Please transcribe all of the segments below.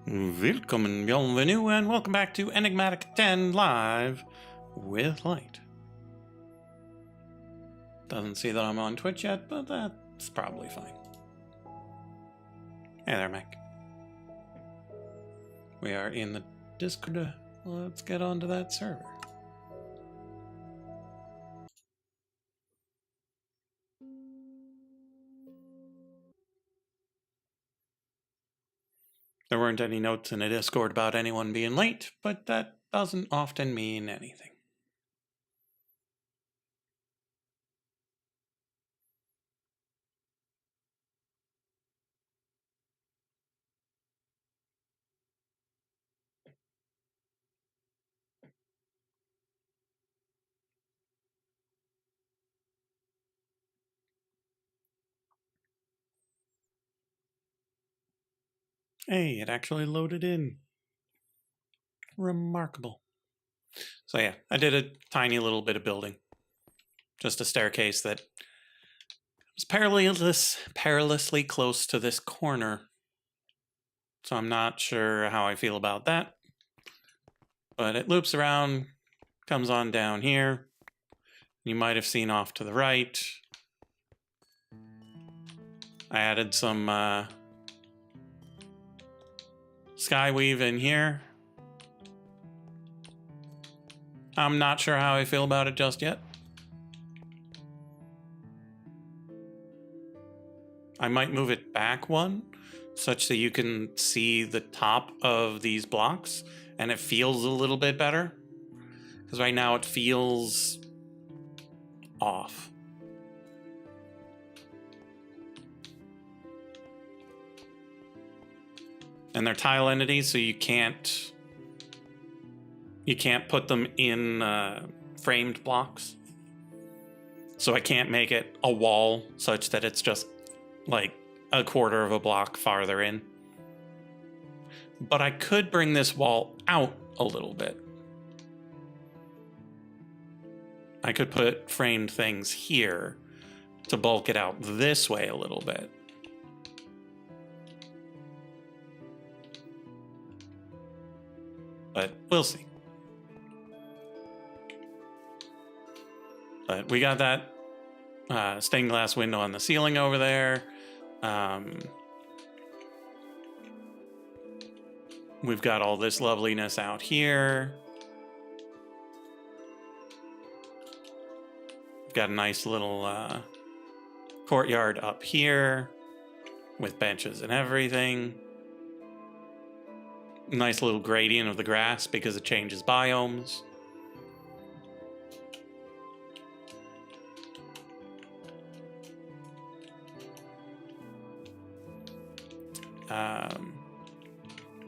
Willkommen, bienvenue, and welcome back to Enigmatic 10 Live with Light. Doesn't see that I'm on Twitch yet, but that's probably fine. Hey there, Mac. We are in the Discord. Let's get onto that server. There weren't any notes in the Discord about anyone being late, but that doesn't often mean anything. Hey, it actually loaded in. Remarkable. So yeah, I did a tiny little bit of building. Just a staircase that was perilously close to this corner. So I'm not sure how I feel about that. But it loops around, comes on down here. You might have seen off to the right. I added some skyweave in here. I'm not sure how I feel about it just yet. I might move it back one, such that you can see the top of these blocks, and it feels a little bit better. Because right now it feels off. And they're tile entities, so you can't put them in framed blocks. So I can't make it a wall such that it's just like a quarter of a block farther in. But I could bring this wall out a little bit. I could put framed things here to bulk it out this way a little bit. But we'll see. But we got that stained glass window on the ceiling over there. We've got all this loveliness out here. We've got a nice little courtyard up here with benches and everything. Nice little gradient of the grass because it changes biomes.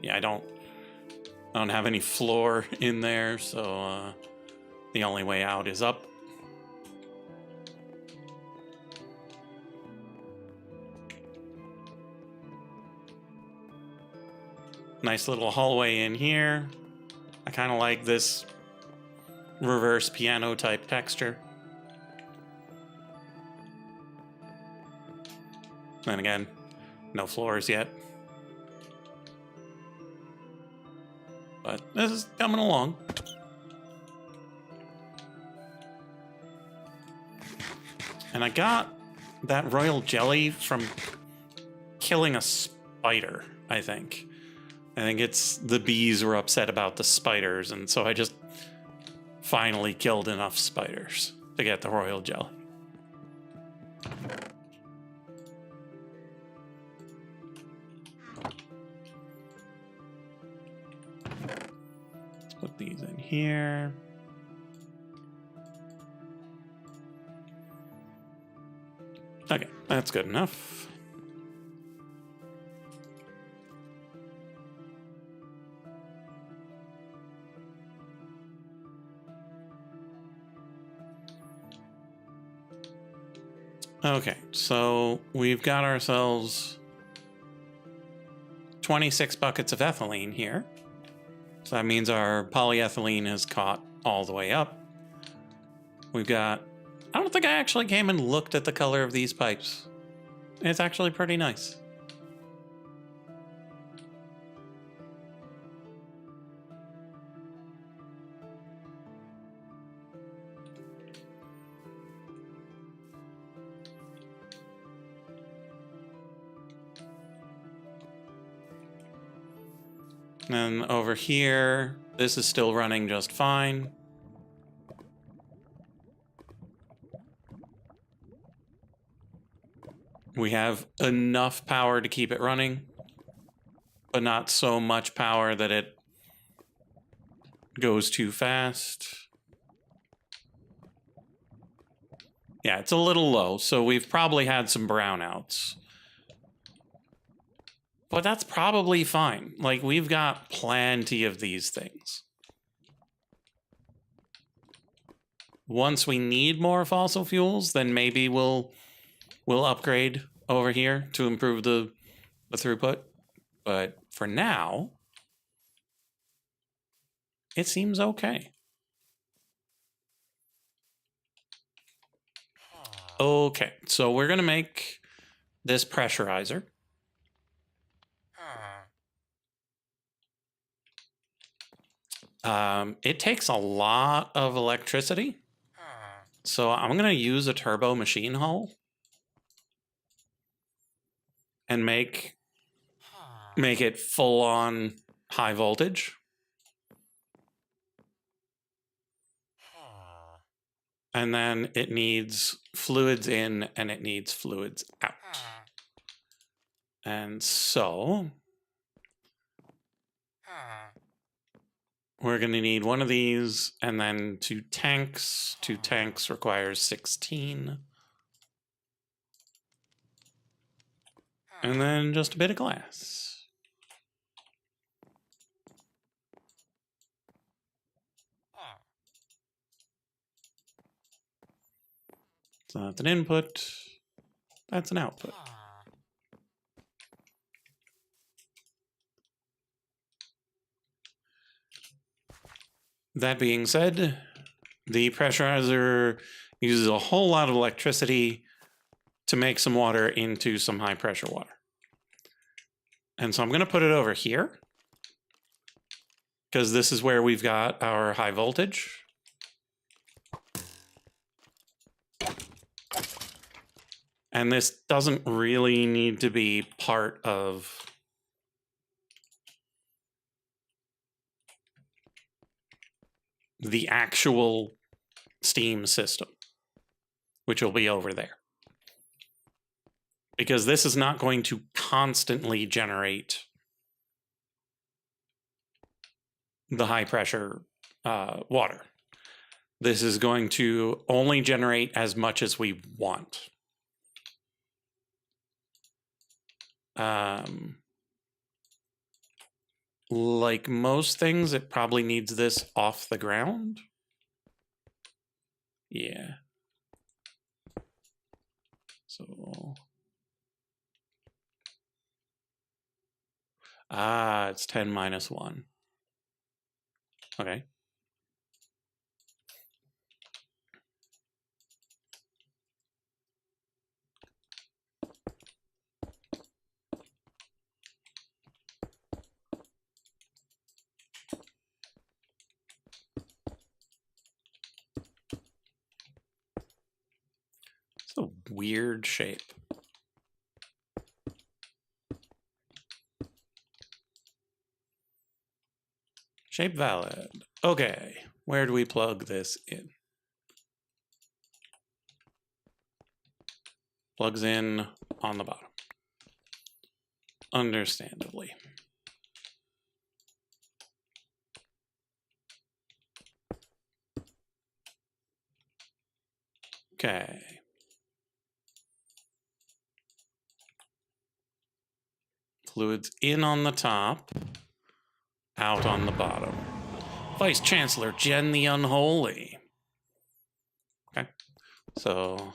Yeah, I don't have any floor in there, so the only way out is up. Nice little hallway in here. I kind of like this reverse piano type texture. And again, no floors yet. But this is coming along. And I got that royal jelly from killing a spider, I think. I think it's the bees were upset about the spiders, and so I just finally killed enough spiders to get the royal jelly. Let's put these in here. Okay, that's good enough. Okay, so we've got ourselves 26 buckets of ethylene here. So that means our polyethylene is caught all the way up. We've got... I don't think I actually came and looked at the color of these pipes. It's actually pretty nice. And then over here, this is still running just fine. We have enough power to keep it running, but not so much power that it goes too fast. Yeah, it's a little low, so we've probably had some brownouts. But that's probably fine. Like, we've got plenty of these things. Once we need more fossil fuels, then maybe we'll upgrade over here to improve the throughput. But for now, it seems okay. Okay, so we're going to make this pressurizer. It takes a lot of electricity. So I'm going to use a turbo machine hull and make it full on high voltage. And then it needs fluids in and it needs fluids out. And so we're going to need one of these and then 2 tanks. 2 tanks requires 16. And then just a bit of glass. So that's an input. That's an output. That being said, the pressurizer uses a whole lot of electricity to make some water into some high pressure water. And so I'm going to put it over here because this is where we've got our high voltage. And this doesn't really need to be part of the actual steam system, which will be over there. Because this is not going to constantly generate the high pressure water. This is going to only generate as much as we want. Like most things, it probably needs this off the ground. Yeah. So... it's 10 minus 1. Okay. It's a weird shape. Shape valid. Okay, where do we plug this in? Plugs in on the bottom. Understandably. Okay. Fluids in on the top, out on the bottom. Vice Chancellor Jen the Unholy. Okay, so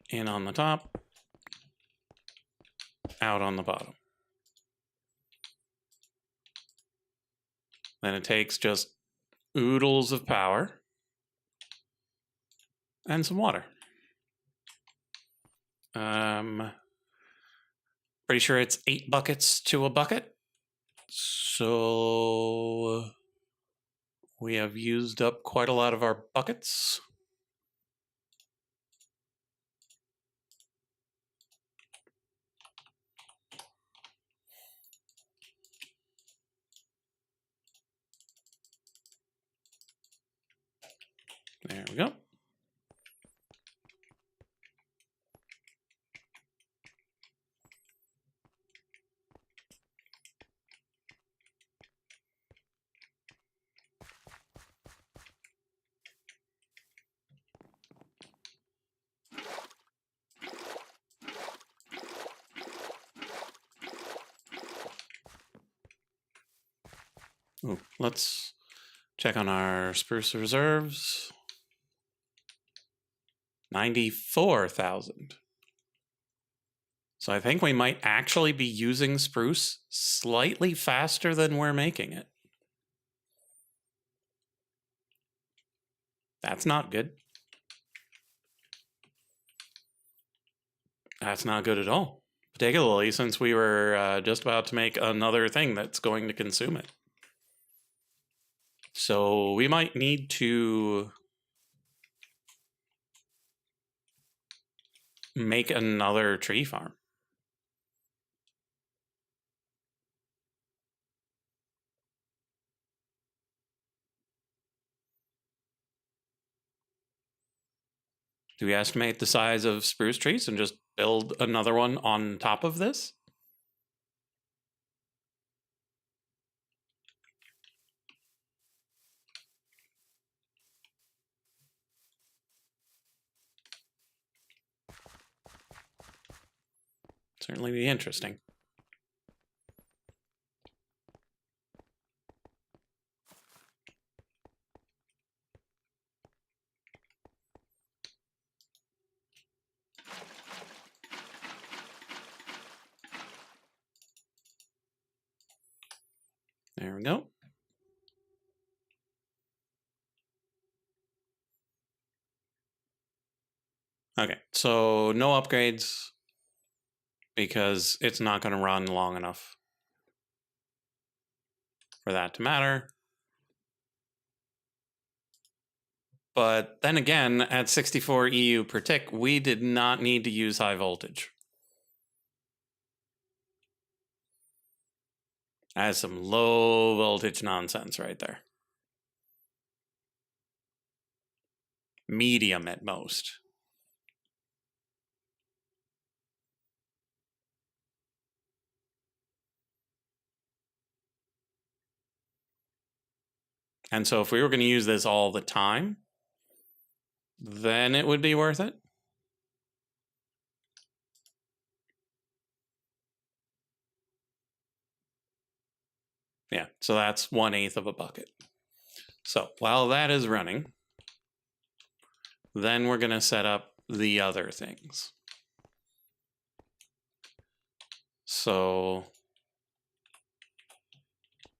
in on the top, out on the bottom. Then it takes just oodles of power and some water. Pretty sure it's 8 buckets to a bucket. So we have used up quite a lot of our buckets. There we go. Ooh, let's check on our spruce reserves. 94,000. So I think we might actually be using spruce slightly faster than we're making it. That's not good. That's not good at all. Particularly since we were just about to make another thing that's going to consume it. So we might need to make another tree farm. Do we estimate the size of spruce trees and just build another one on top of this? Certainly be interesting. There we go. Okay, so no upgrades because it's not going to run long enough for that to matter. But then again, at 64 EU per tick, we did not need to use high voltage. That's some low voltage nonsense right there. Medium at most. And so if we were going to use this all the time, then it would be worth it. Yeah, so that's 1/8 of a bucket. So while that is running, then we're going to set up the other things. So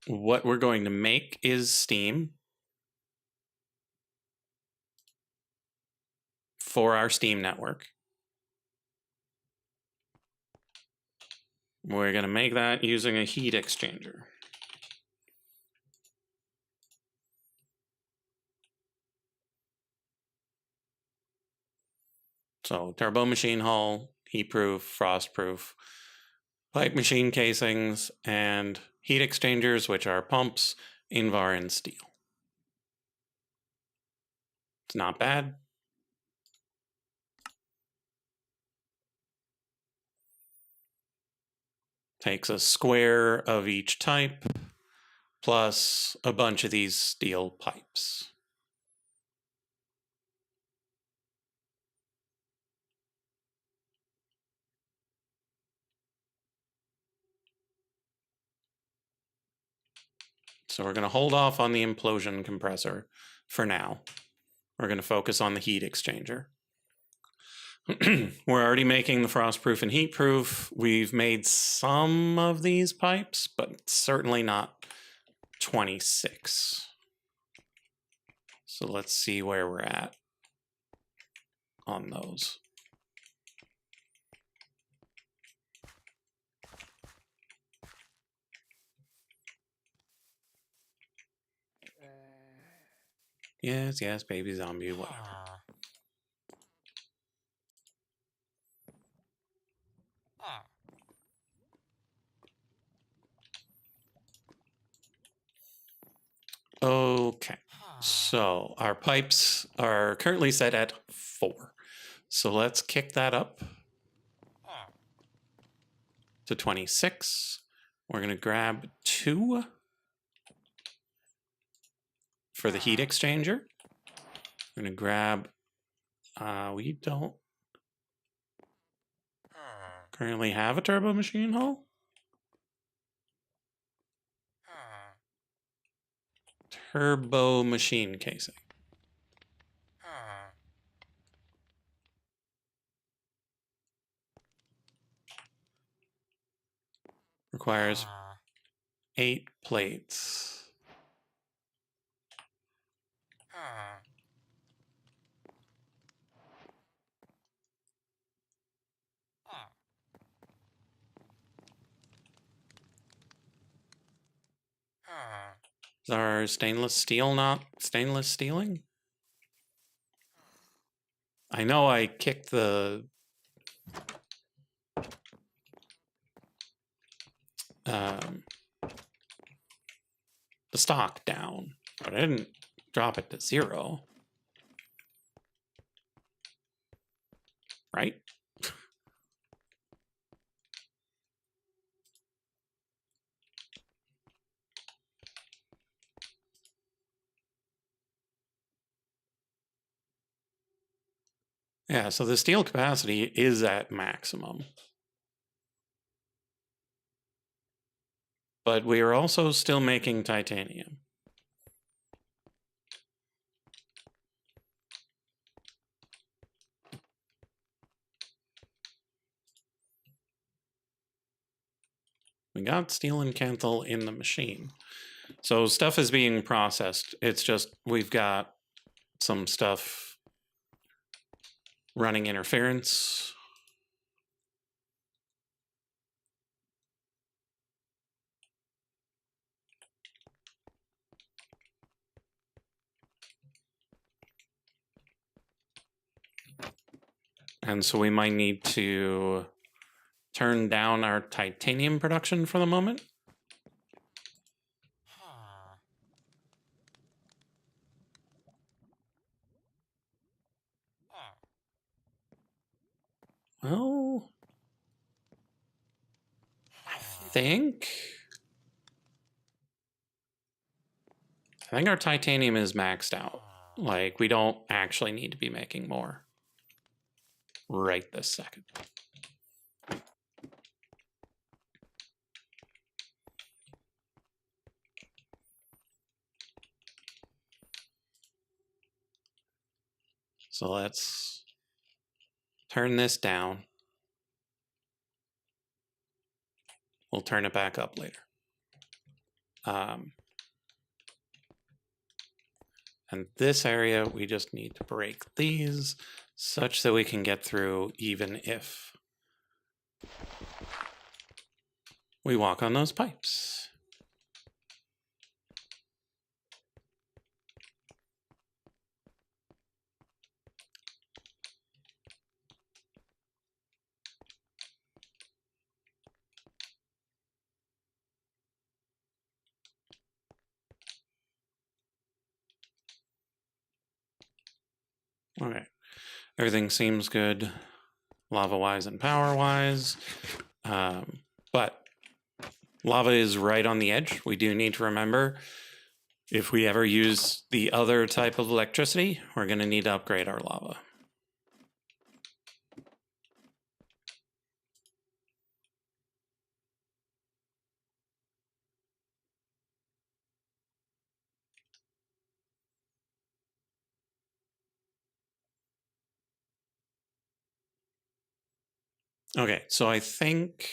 what we're going to make is steam for our steam network. We're going to make that using a heat exchanger. So turbo machine hull, heat-proof, frost-proof, pipe machine casings, and heat exchangers, which are pumps, Invar, and steel. It's not bad. Takes a square of each type, plus a bunch of these steel pipes. So we're going to hold off on the implosion compressor for now. We're going to focus on the heat exchanger. We're already making the frostproof and heatproof. We've made some of these pipes, but certainly not 26. So let's see where we're at on those. Yes, yes, baby zombie, whatever. Okay, so our pipes are currently set at 4. So let's kick that up to 26. We're going to grab 2 for the heat exchanger. We're going to grab, we don't currently have a turbo machine hull. Turbo machine casing. Requires 8 plates. Is our stainless steel not stainless steeling? I know I kicked the stock down, but I didn't drop it to 0. Right? Yeah, so the steel capacity is at maximum. But we are also still making titanium. We got steel and Canthal in the machine. So stuff is being processed. It's just we've got some stuff running interference. And so we might need to turn down our titanium production for the moment. Well, I think our titanium is maxed out. Like, we don't actually need to be making more right this second. So let's turn this down. We'll turn it back up later. And this area, we just need to break these such that we can get through even if we walk on those pipes. Okay, everything seems good lava-wise and power-wise, but lava is right on the edge. We do need to remember if we ever use the other type of electricity, we're going to need to upgrade our lava. Okay, so I think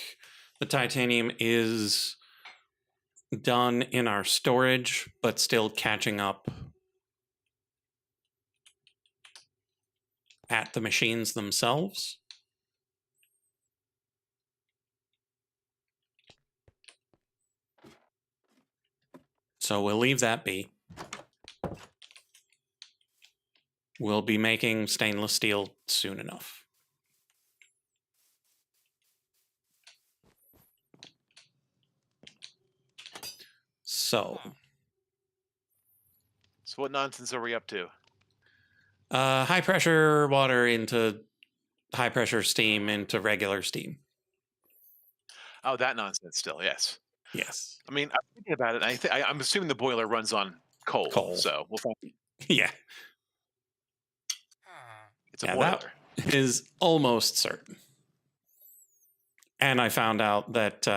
the titanium is done in our storage, but still catching up at the machines themselves. So we'll leave that be. We'll be making stainless steel soon enough. So what nonsense are we up to? High pressure water into high pressure steam into regular steam. Oh, that nonsense still, yes. Yes. I mean, I'm thinking about it, and I'm assuming the boiler runs on coal, Coal. so we'll find Yeah. it's a Yeah, that boiler. is almost certain. And I found out that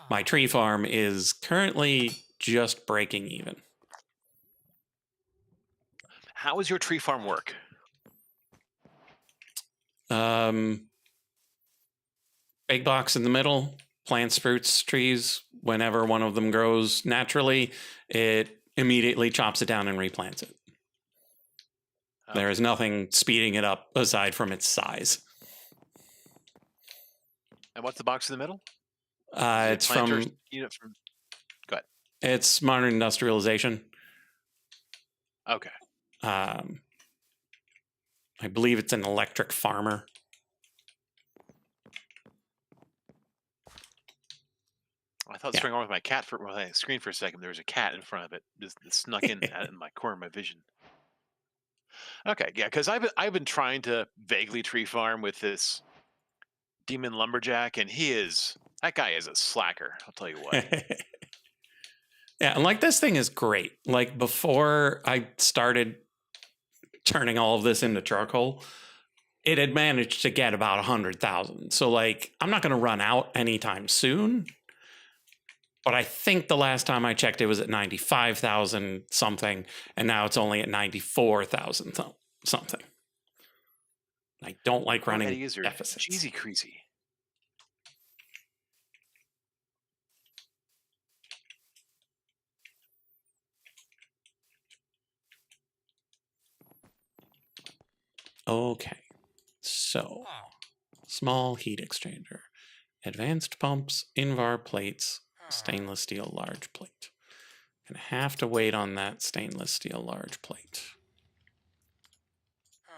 my tree farm is currently just breaking even. How does your tree farm work? Big box in the middle, plants, fruits, trees. Whenever one of them grows naturally, it immediately chops it down and replants it. There is Okay. nothing speeding it up aside from its size. And what's the box in the middle? Is it a It's planter from unit from Go ahead. it's modern industrialization. Okay. Um, I believe it's an electric farmer. I thought Yeah. something wrong with my cat for when I screened for a second. There was a cat in front of it, just snuck in my corner of my vision. Okay, yeah, because I've been trying to vaguely tree farm with this demon lumberjack, and that guy is a slacker. I'll tell you what. Yeah, and like this thing is great. Like before I started turning all of this into charcoal, it had managed to get about 100,000. So like I'm not going to run out anytime soon. But I think the last time I checked, it was at 95,000 something, and now it's only at 94,000 something. I don't like Poor running Eddie Izzard, deficits. cheesy creasy. Okay, so small heat exchanger, advanced pumps, Invar plates, stainless steel large plate. Gonna have to wait on that stainless steel large plate.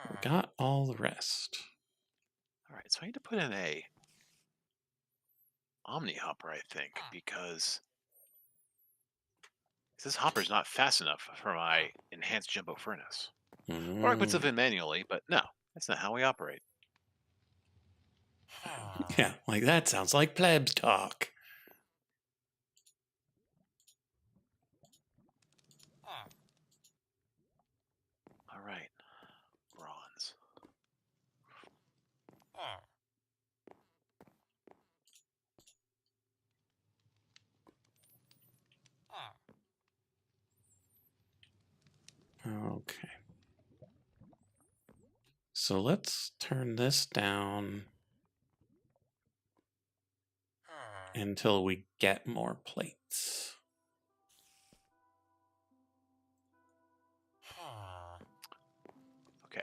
We got all the rest. All right, so I need to put in a Omni hopper, I think, because this hopper is not fast enough for my enhanced jumbo furnace. Or I put stuff in manually, but no, that's not how we operate. Yeah, like that sounds like plebs talk. All right, bronze. Okay. So let's turn this down until we get more plates. Okay.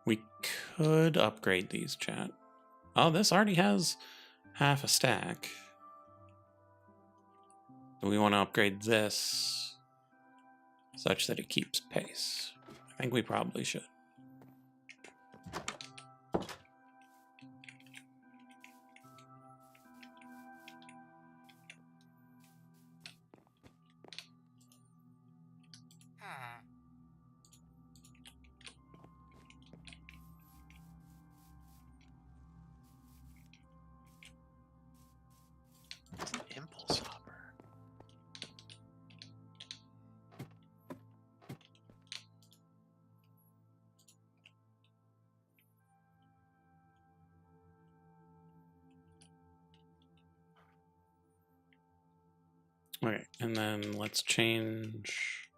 We could upgrade these, chat. Oh, this already has half a stack. Do we want to upgrade this such that it keeps pace? I think we probably should. It's an impulse hopper. Okay, and then let's change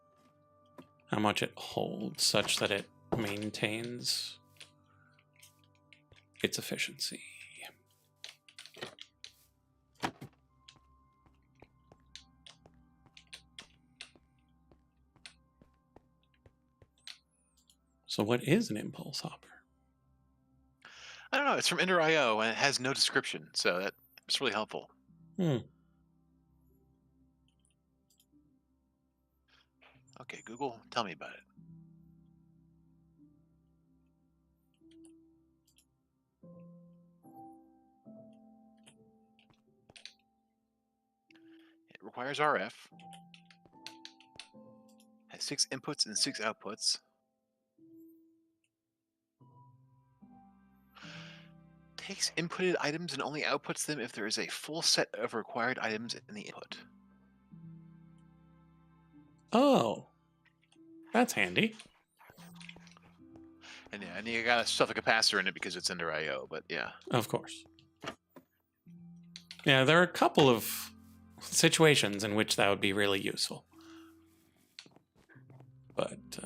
how much it holds such that it maintains its efficiency. So what is an impulse hopper? I don't know. It's from Ender.io and it has no description, so that's really helpful. Hmm. Okay, Google, tell me about it. It requires RF, has 6 inputs and 6 outputs. Takes inputted items and only outputs them if there is a full set of required items in the input. Oh, that's handy. And yeah, and you gotta stuff a capacitor in it because it's Ender.io, but yeah. Of course. Yeah, there are a couple of situations in which that would be really useful. But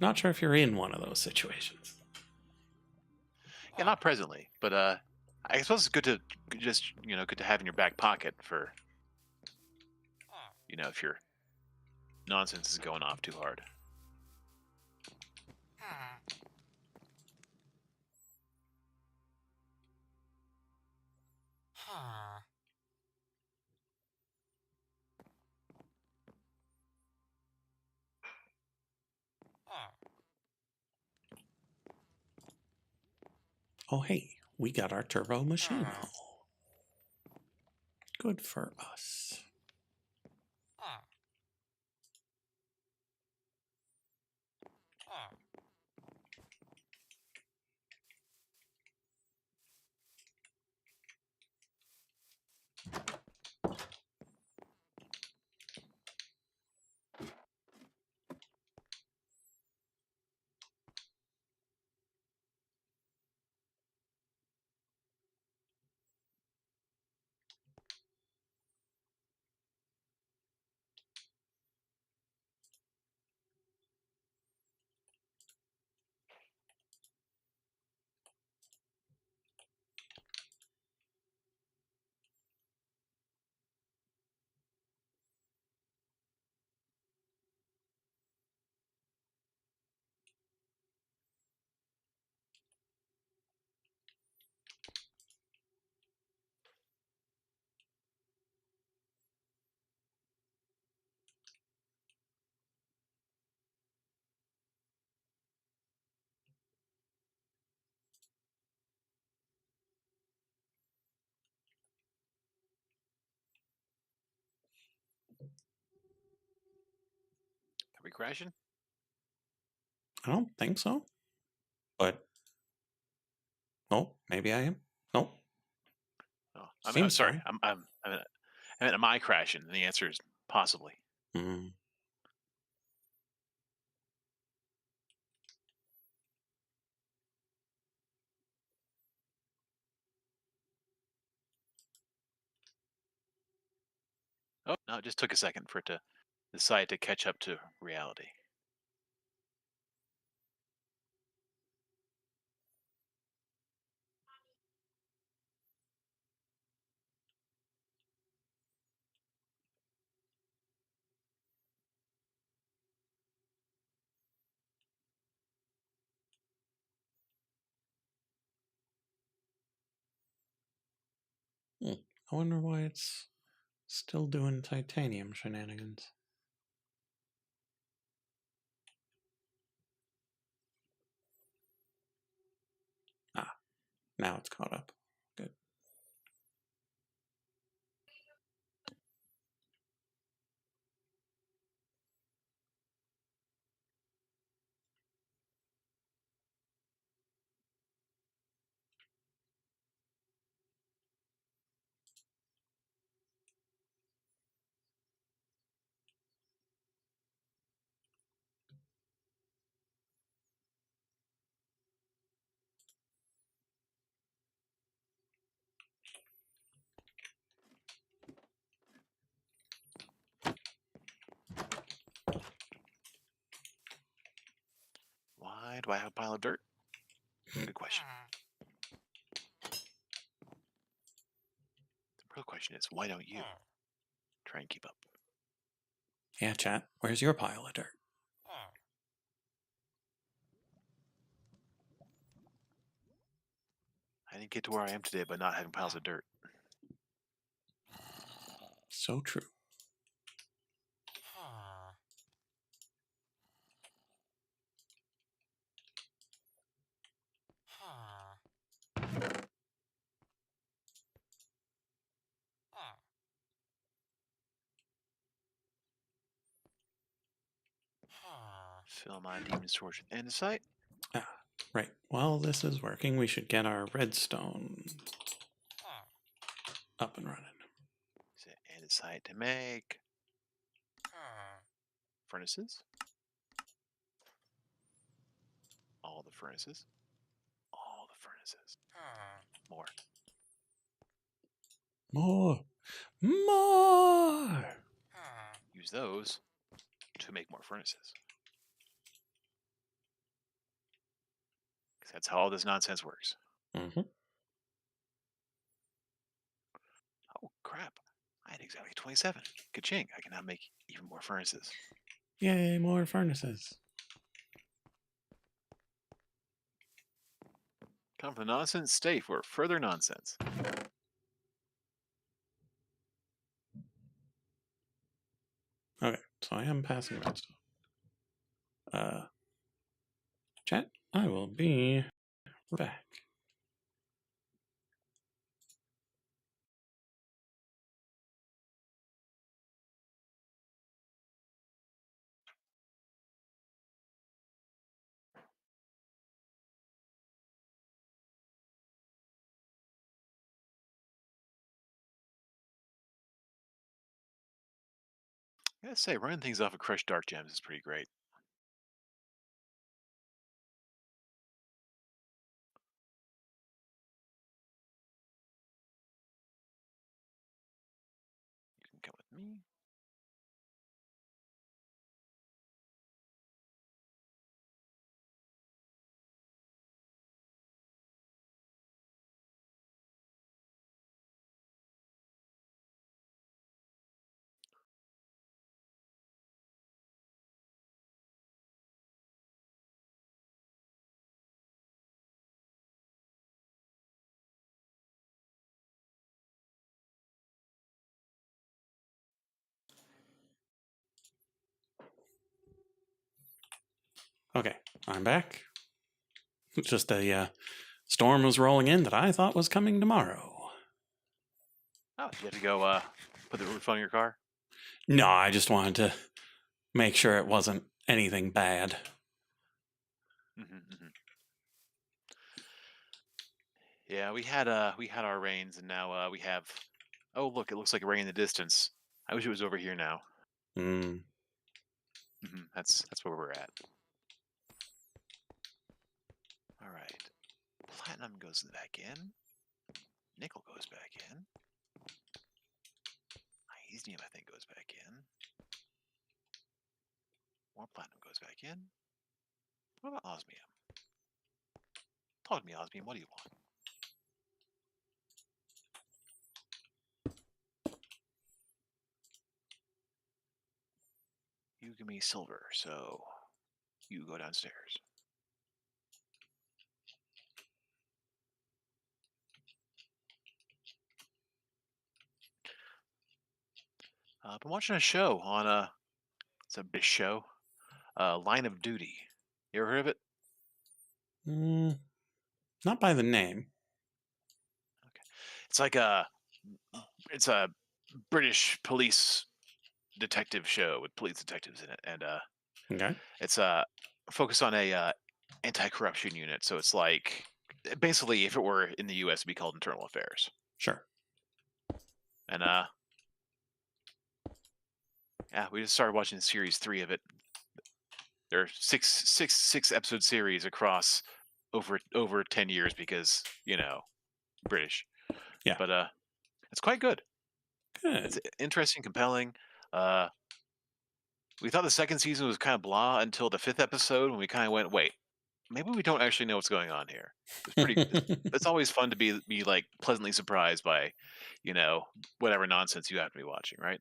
not sure if you're in one of those situations. Yeah, not presently, but I suppose it's good to just good to have in your back pocket for if your nonsense is going off too hard. Oh, hey, we got our turbo machine hull. Good for us. Are we crashing? I don't think so. But, oh, maybe I am. Nope. Oh, I'm Seems sorry. so. Am I crashing? And the answer is possibly. Hmm. Oh no, it just took a second for it to decide to catch up to reality. I wonder why it's still doing titanium shenanigans. Ah, now it's caught up. Good. Why do I have a pile of dirt? Good question. The real question is, why don't you try and keep up? Yeah, chat, where's your pile of dirt? I didn't get to where I am today by not having piles of dirt. So true. Fill my demon's torch with andesite. Ah, right. While this is working, we should get our redstone up and running. Andesite to make furnaces. All the furnaces. All the furnaces. More. More. More. Use those to make more furnaces. 'Cause that's how all this nonsense works. Mm-hmm. Oh, crap. I had exactly 27. Ka-ching. I can now make even more furnaces. Yay, more furnaces. Come from the nonsense, stay for further nonsense. Okay, so I am passing redstone. Chat, I will be back. I gotta say, running things off of crushed dark gems is pretty great. You can come with me. Okay, I'm back. Just a storm was rolling in that I thought was coming tomorrow. Oh, did you have to go put the roof on your car? No, I just wanted to make sure it wasn't anything bad. Mm-hmm. Yeah, we had our rains, and now we have. Oh, look! It looks like rain in the distance. I wish it was over here now. Mm. That's where we're at. All right. Platinum goes back in. Nickel goes back in. Magnesium, I think, goes back in. More platinum goes back in. What about osmium? Talk to me, osmium. What do you want? You give me silver, so you go downstairs. I've been watching a show on it's a big show, Line of Duty. You ever heard of it? Mm. Not by the name. Okay. It's like it's a British police detective show with police detectives in it, and Okay, it's focused on a anti-corruption unit. So it's like basically if it were in the U.S., it'd be called Internal Affairs. sure. And yeah, we just started watching series 3 of it. There are six episode series across over 10 years because British. Yeah. But it's quite good. It's Good. interesting, compelling. Uh, we thought the second season was kind of blah until the 5th episode when we kind of went, wait, maybe we don't actually know what's going on here. It's pretty. It's always fun to be like pleasantly surprised by, whatever nonsense you have to be watching, right?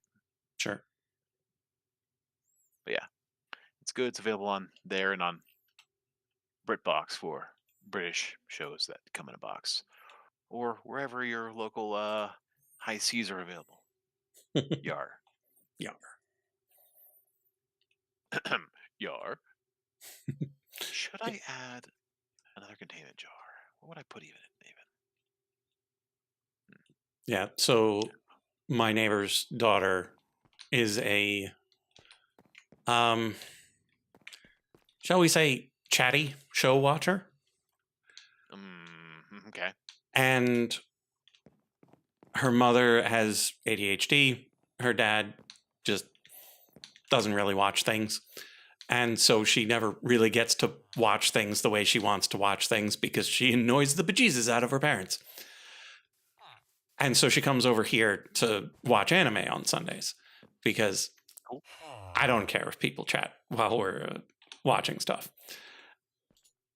Sure. But yeah, it's good. It's available on there and on BritBox for British shows that come in a box. or wherever your local high seas are available. Yar. Yeah. Yar. Should I add another containment jar? What would I put even? Yeah. So my neighbor's daughter is a, um, shall we say, chatty show watcher. Okay. And her mother has ADHD. Her dad just doesn't really watch things. And so she never really gets to watch things the way she wants to watch things because she annoys the bejesus out of her parents. And so she comes over here to watch anime on Sundays because Cool. I don't care if people chat while we're watching stuff.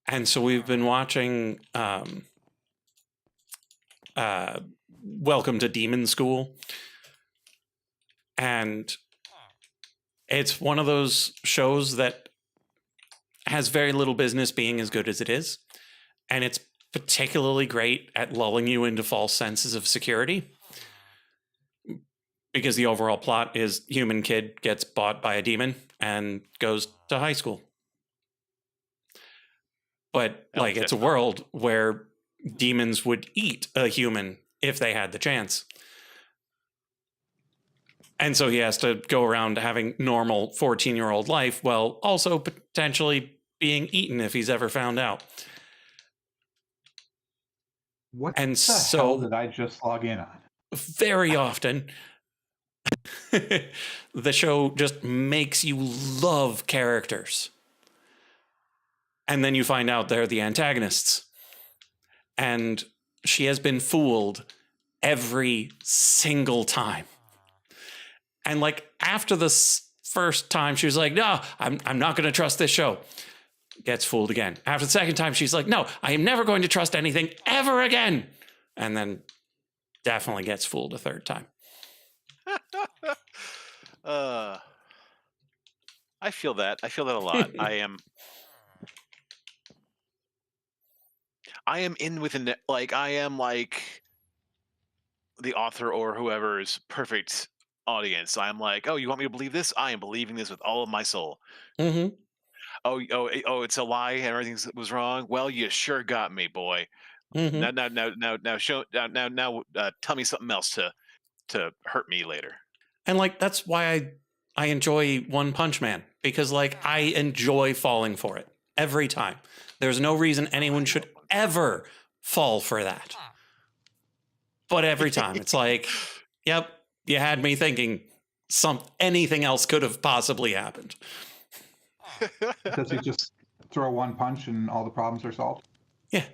And so we've been watching Welcome to Demon School. And it's one of those shows that has very little business being as good as it is. And it's particularly great at lulling you into false senses of security. Because the overall plot is human kid gets bought by a demon and goes to high school. But like it's a world where demons would eat a human if they had the chance. And so he has to go around having normal 14-year-old life while also potentially being eaten if he's ever found out. What and the hell did I just log in on? Very often, the show just makes you love characters. And then you find out they're the antagonists. And she has been fooled every single time. And like after the first time, she was like, no, I'm not going to trust this show. Gets fooled again. After the second time, she's like, no, I am never going to trust anything ever again. And then definitely gets fooled a third time. I feel that. I feel that a lot. I am in within like I am like the author or whoever's perfect audience. I'm like, oh, you want me to believe this? I am believing this with all of my soul. Mm-hmm. Oh, it's a lie and everything was wrong. Well, you sure got me, boy. Mm-hmm. Now, tell me something else to hurt me later. And like that's why I enjoy One Punch Man, because like I enjoy falling for it every time. There's no reason anyone should ever fall for that. But every time it's like, yep, you had me thinking anything else could have possibly happened. Does he just throw one punch and all the problems are solved? Yeah.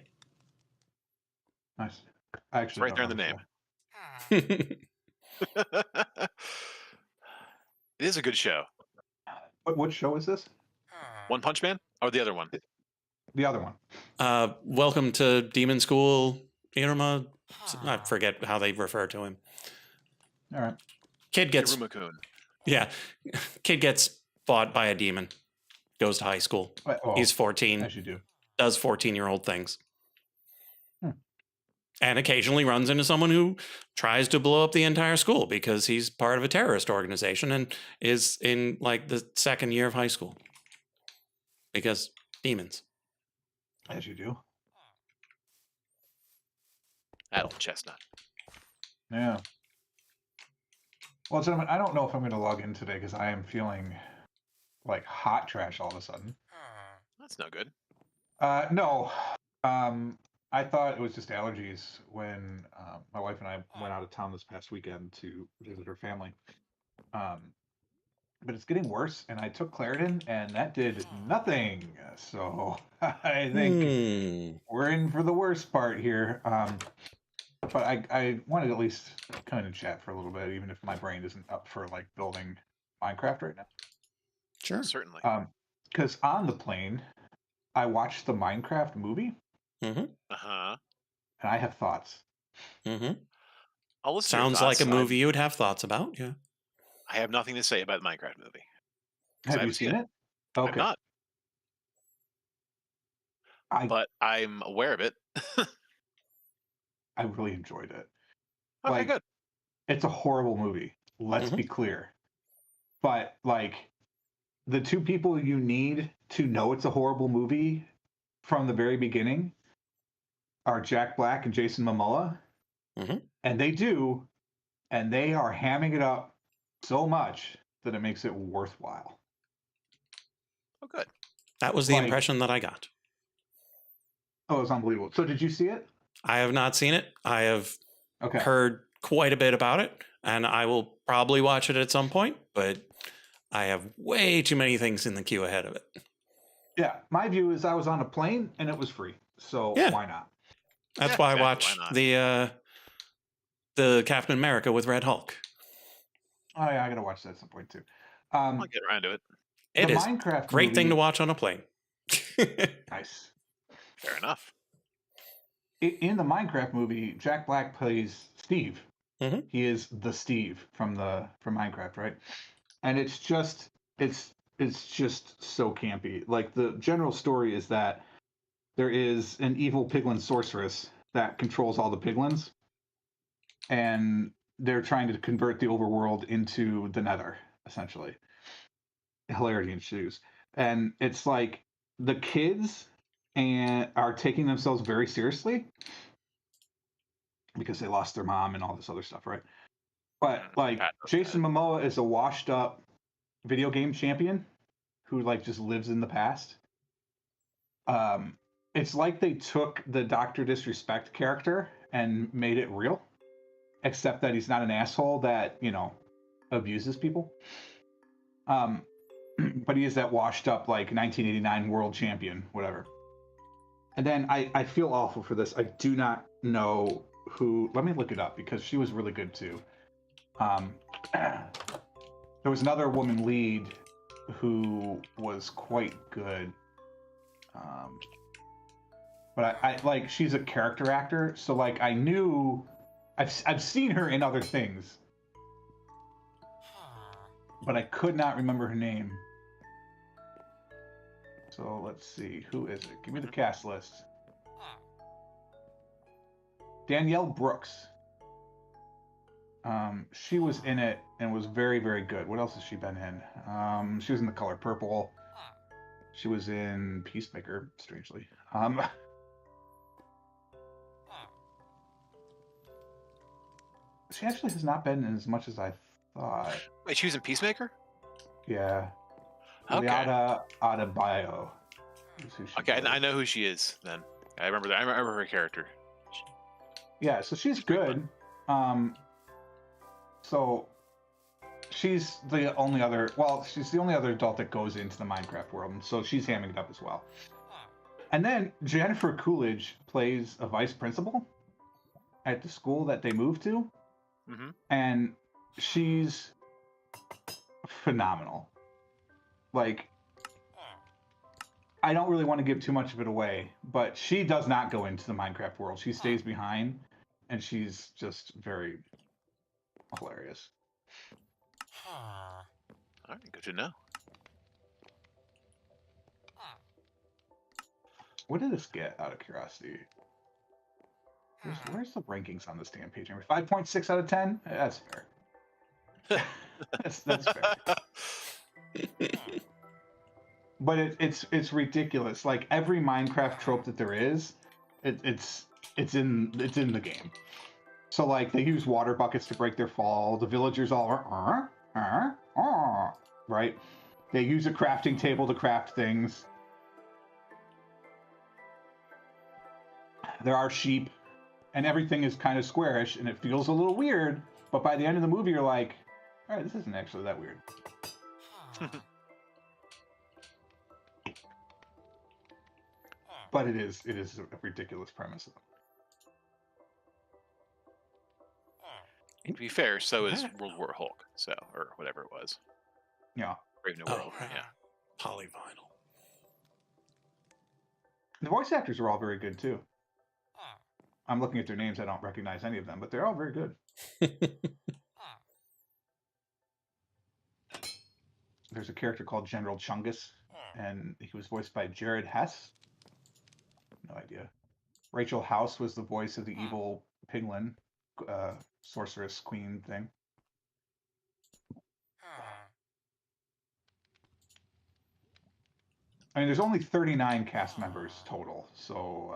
Nice. Actually, it's right there in the name. It is a good show. What show is this? One Punch Man or the other one? The other one. Welcome to Demon School, Iruma. I forget how they refer to him. All right. Kid gets Iruma-kun. Yeah. Kid gets bought by a demon. Goes to high school. He's 14. As you do. Does 14-year-old things. And occasionally runs into someone who tries to blow up the entire school because he's part of a terrorist organization and is in like the second year of high school. Because demons. As you do. Adult chestnut. Yeah. Well, gentlemen, I don't know if I'm going to log in today because I am feeling like hot trash all of a sudden. That's no good. No. I thought it was just allergies when my wife and I went out of town this past weekend to visit her family. But it's getting worse, and I took Claritin, and that did nothing. So I think we're in for the worst part here. But I wanted to at least come in and chat for a little bit, even if my brain isn't up for like building Minecraft right now. Sure. Certainly. Because on the plane, I watched the Minecraft movie. Mm-hmm. Uh-huh. And I have thoughts. Mm-hmm. I'll listen Sounds like a movie you would have thoughts about, yeah. I have nothing to say about the Minecraft movie. Have you seen it? Okay. I've not. But I'm aware of it. I really enjoyed it. Okay, Like, good. it's a horrible movie. Let's Mhm. be clear. But like the two people you need to know it's a horrible movie from the very beginning are Jack Black and Jason Momoa, Mhm. and they do, and they are hamming it up so much that it makes it worthwhile. Oh, good. That was the Like, impression that I got. oh, it's unbelievable. So, did you see it? I have not seen it. I have Okay. heard quite a bit about it, and I will probably watch it at some point, but I have way too many things in the queue ahead of it. Yeah, my view is I was on a plane and it was free, so Yeah. why not? That's Yeah, why exactly. I Why watched not? the Captain America with Red Hulk. Oh yeah, I gotta watch that at some point too. I'll get around to it. It The is Minecraft great thing to movie, watch on a plane. nice. Fair enough. In the Minecraft movie, Jack Black plays Steve. Mhm. He is the Steve from Minecraft, right? And it's just so campy. Like the general story is that there is an evil piglin sorceress that controls all the piglins, and they're trying to convert the overworld into the Nether, essentially. Hilarity ensues, and it's like the kids and are taking themselves very seriously because they lost their mom and all this other stuff, right? But like Pat knows Jason Momoa is a washed up video game champion who like just lives in the past. Um, it's like they took the Doctor Disrespect character and made it real, except that he's not an asshole that abuses people. Um, but he is that washed up like 1989 world champion, whatever. And then I feel awful for this. I do not know who. Let me look it up because she was really good too. Um, there was another woman lead who was quite good. Um, but I like she's a character actor, so like I knew I've seen her in other things, but I could not remember her name. So let's see, who is it? Give me the cast list. Danielle Brooks. She was in it and was very, very good. What else has she been in? She was in The Color Purple. She was in Peacemaker, strangely. She actually has not been in as much as I thought. Wait, she was in Peacemaker? Yeah. Okay. Liada Adebayo is who she Okay, plays. I know who she is then. I remember that. I remember her character. Yeah, so she's good. So she's the only other. Well, she's the only other adult that goes into the Minecraft world, and so she's hamming it up as well. And then Jennifer Coolidge plays a vice principal at the school that they moved to, Mm-hmm. and she's phenomenal. Like, I don't really want to give too much of it away, but she does not go into the Minecraft world. She stays behind, and she's just very hilarious. All right, good to know. What did this get out of curiosity? Where's the rankings on this damn page? 5.6 out of 10? That's fair. that's fair. But it's ridiculous. Like every Minecraft trope that there is, it's in the game. So like they use water buckets to break their fall. The villagers all are right. They use a crafting table to craft things. There are sheep, and everything is kind of squarish, and it feels a little weird. But by the end of the movie, you're like, all right, this isn't actually that weird. But it is a ridiculous premise. To be fair, so is World War Hulk, or whatever it was. Yeah. Brave New Oh, World. right. Yeah. Polyvinyl. The voice actors are all very good too. I'm looking at their names. I don't recognize any of them, but they're all very good. There's a character called General Chungus, and he was voiced by Jared Hess. No idea. Rachel House was the voice of the evil Piglin, sorceress queen thing. I mean, there's only 39 cast members total, so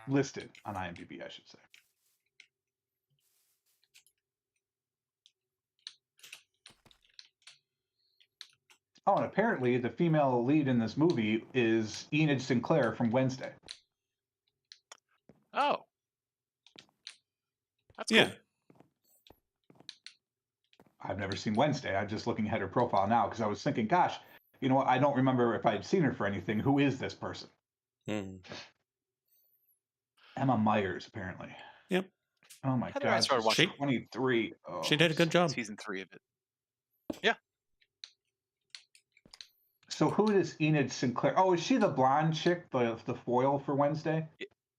listed on IMDb, I should say. Oh, and apparently the female lead in this movie is Enid Sinclair from Wednesday. Oh, that's cool. Yeah. I've never seen Wednesday. I'm just looking at her profile now because I was thinking, gosh, you know what? I don't remember if I'd seen her for anything. Who is this person? Emma Myers, apparently. Yep. Oh my How did I God. start watching? 23. Oh, She did a good job. Season 3 of it. Yeah. So who is Enid Sinclair? Oh, is she the blonde chick, the foil for Wednesday?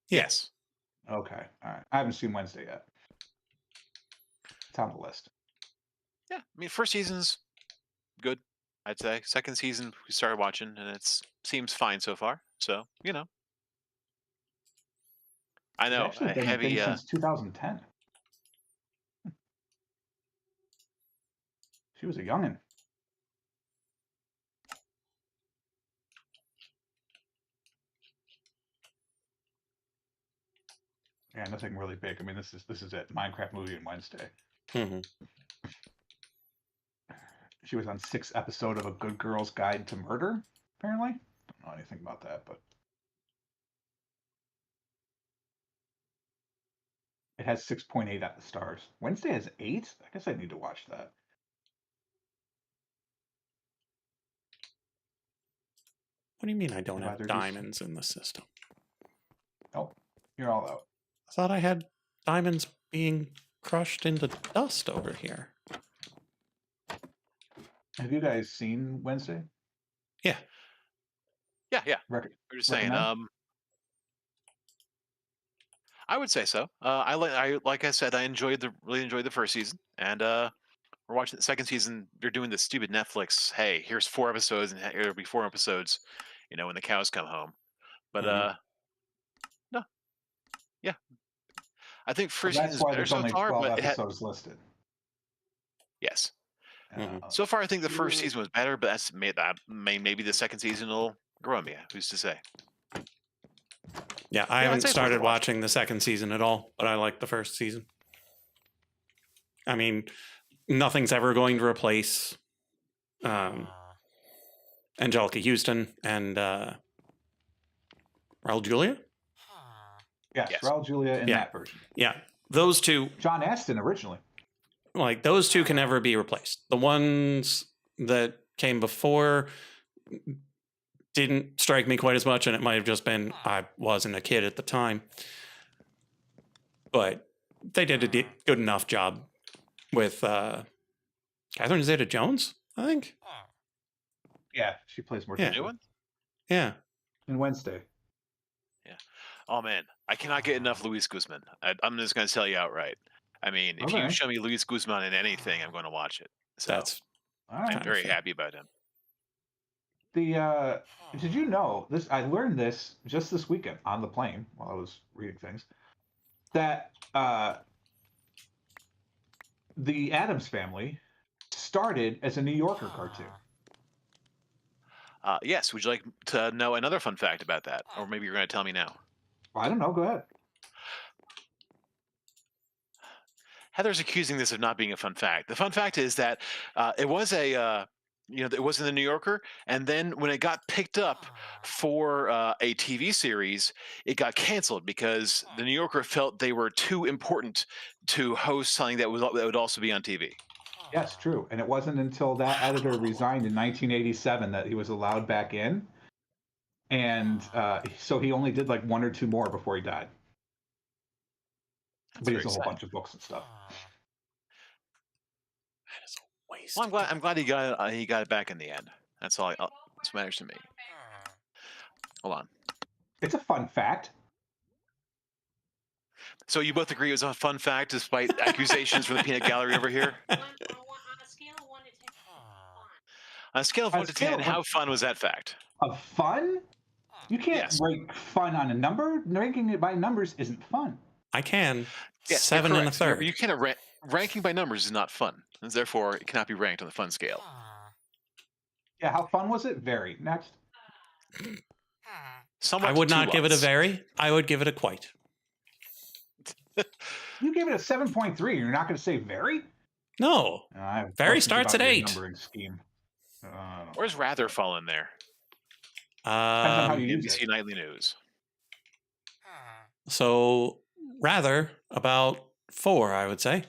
Yes. Okay. All right. I haven't seen Wednesday yet. It's on the list. Yeah. I mean, first season's good, I'd say. Second season, we started watching, and it seems fine so far. So, I It's know. actually been a Heavy. thing since 2010. She was a youngin'. Yeah, nothing really big. I mean, this is it. Minecraft movie and Wednesday. She was on 6 episodes of A Good Girl's Guide to Murder, apparently. Don't know anything about that, but it has 6.8 at the stars. Wednesday has 8? I guess I need to watch that. What do you mean I don't Yeah, have they're just- diamonds in the system? Oh, you're all out. I thought I had diamonds being crushed into dust over here. Have you guys seen Wednesday? Yeah. Yeah. Record. We're just saying. Recommend? I would say so. Like I said, I really enjoyed the first season, and we're watching the second season. They're doing this stupid Netflix. Hey, here's 4 episodes, and there'll be 4 episodes. When the cows come home. But no, yeah, I think first season That's is why better there's so only far. 12 but episodes listed. Yes, Uh, so far I think the first season was better, but maybe the second season will grow on me. Who's to say? Yeah, I I'd haven't say it's worth started a watch. watching the second season at all, but I like the first season. I mean, nothing's ever going to replace Angelica Houston and Raul Julia. yes, Yes. Raul Julia in Yeah. that version. Yeah, those two, John Aston originally. like those two, can never be replaced. The ones that came before didn't strike me quite as much, and it might have just been I wasn't a kid at the time. But they did a good enough job with Catherine Zeta-Jones, I think. Yeah, she plays more. Yeah. New one? Yeah. In Wednesday. Oh man, I cannot get enough Luis Guzman. I'm just going to tell you outright. I mean, if Okay. you show me Luis Guzman in anything, I'm going to watch it. So That's All right. I'm very fair. happy about him. Did you know this? I learned this just this weekend on the plane while I was reading things. That the Addams Family started as a New Yorker cartoon. Yes, would you like to know another fun fact about that? Or maybe you're going to tell me now. I don't know. Go ahead. Heather's accusing this of not being a fun fact. The fun fact is that it was it was in the New Yorker, and then when it got picked up for a TV series, it got canceled because the New Yorker felt they were too important to host something that would also be on TV. Yes, true. And it wasn't until that editor resigned in 1987 that he was allowed back in. And so he only did like 1 or 2 more before he died. That's But he has very a whole sad. bunch of books and stuff. That is a waste. Well, I'm glad he got it back in the end. That's all. That's what matters to me. Hold on. It's a fun fact. So you both agree it was a fun fact, despite accusations from the peanut gallery over here? On a scale of 1 to 10, fun. On a scale of On a 1 to scale 10, of how fun was that fact? Of fun? You can't rank fun on a number. Ranking it by numbers isn't fun. I can. Yeah, 7 and a third. You cannot ranking by numbers is not fun, and therefore it cannot be ranked on the fun scale. Yeah, how fun was it? Very. Next. Somewhat I would to not give it a lots. very. I would give it a quite. You gave it a 7.3. You're not going to say very? No. I have Very questions starts about at your 8. Numbering scheme. Where's rather fall in there? Depends on how you use NBC it. Nightly News. So rather about 4, I would say.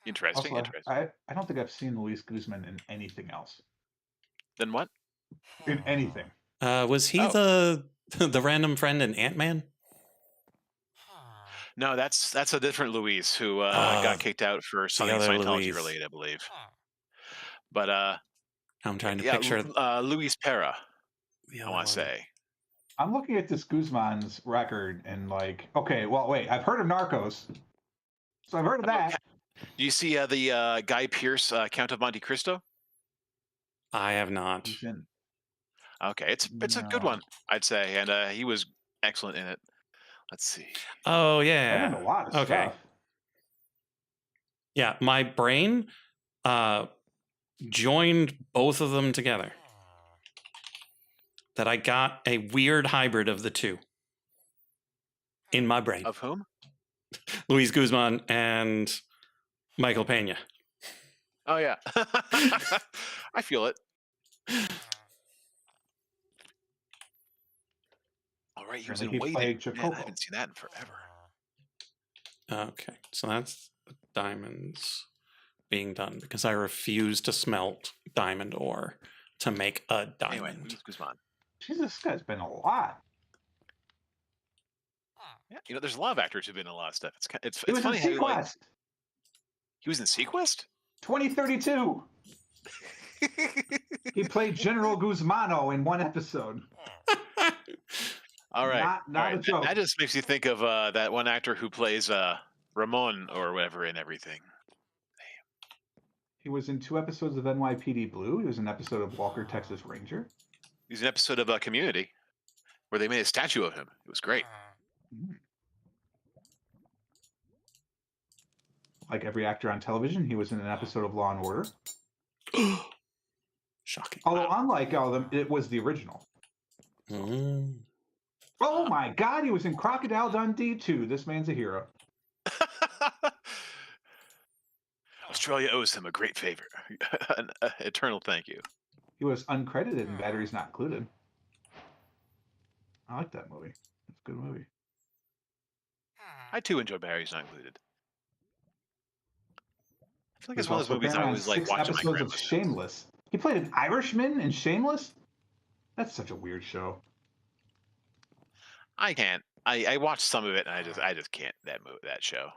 Interesting. Also, Interesting. I don't think I've seen Luis Guzman in anything else. Then what? In anything. Was he Oh. the random friend in Ant-Man? No, that's a different Luis who got kicked out for something other Scientology Luis. related, I believe. But I'm trying to picture Luis Pera. the I other want to one. say. I'm looking at this Guzman's record and like, okay, well, wait, I've heard of Narcos. So I've heard of that. Do you see the Guy Pearce Count of Monte Cristo? I have not. Okay, it's a good one, I'd say, and he was excellent in it. Let's see. Oh I've yeah. done a lot of stuff. Yeah, my brain joined both of them together. That I got a weird hybrid of the two in my brain. Of whom? Luis Guzman and Michael Pena. Oh yeah, I feel it. All right, he was in Waiting. Man, I haven't seen that in forever. Okay, so that's the diamonds being done because I refuse to smelt diamond ore to make a diamond. Anyway, Luis Guzman. Jesus, this guy's been a lot. Yeah, there's a lot of actors who've been in a lot of stuff. It's He was funny in how Sequest. He was in Sequest? 2032. He played General Guzmano in one episode. All right. Not a joke. That just makes you think of that one actor who plays Ramon or whatever in everything. He was in 2 episodes of NYPD Blue. He was in an episode of Walker, Texas Ranger. He was in an episode of Community where they made a statue of him. It was great. Like every actor on television, he was in an episode of Law and Order. Shocking. Although, unlike all of them, it was the original. Oh my God, he was in Crocodile Dundee 2. This man's a hero. Australia owes him a great favor. An eternal thank you. He was uncredited in Batteries Not Included. I like that movie. It's a good movie. I too enjoy Batteries Not Included. I feel like it's He's one of those also movies been I on always like 6 watching my episodes of grandma's house. Shameless. He played an Irishman in Shameless? That's such a weird show. I can't. I watched some of it and I just can't that show.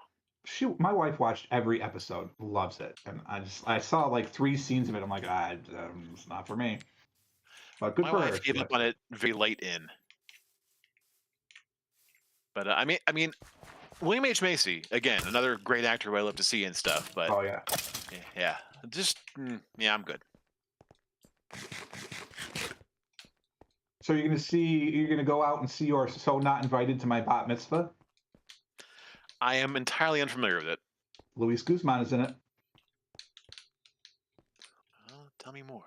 My wife watched every episode, loves it, and I saw like 3 scenes of it. I'm like, it's not for me. But good My for wife her. gave up on it very late in. But I mean, William H. Macy again, another great actor who I love to see and stuff. But Oh yeah, yeah, just I'm good. So you're gonna go out and see or so not invited to my bat mitzvah? I am entirely unfamiliar with it. Luis Guzman is in it. Tell me more.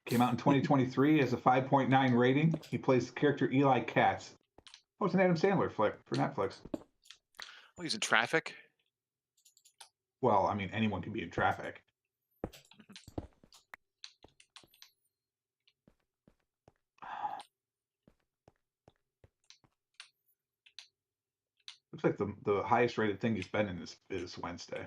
Came out in 2023 as a 5.9 rating. He plays the character Eli Katz. Oh, it's an Adam Sandler flick for Netflix. Oh, he's in Traffic. Well, I mean, anyone can be in Traffic. Looks like the highest rated thing he's been in is Wednesday.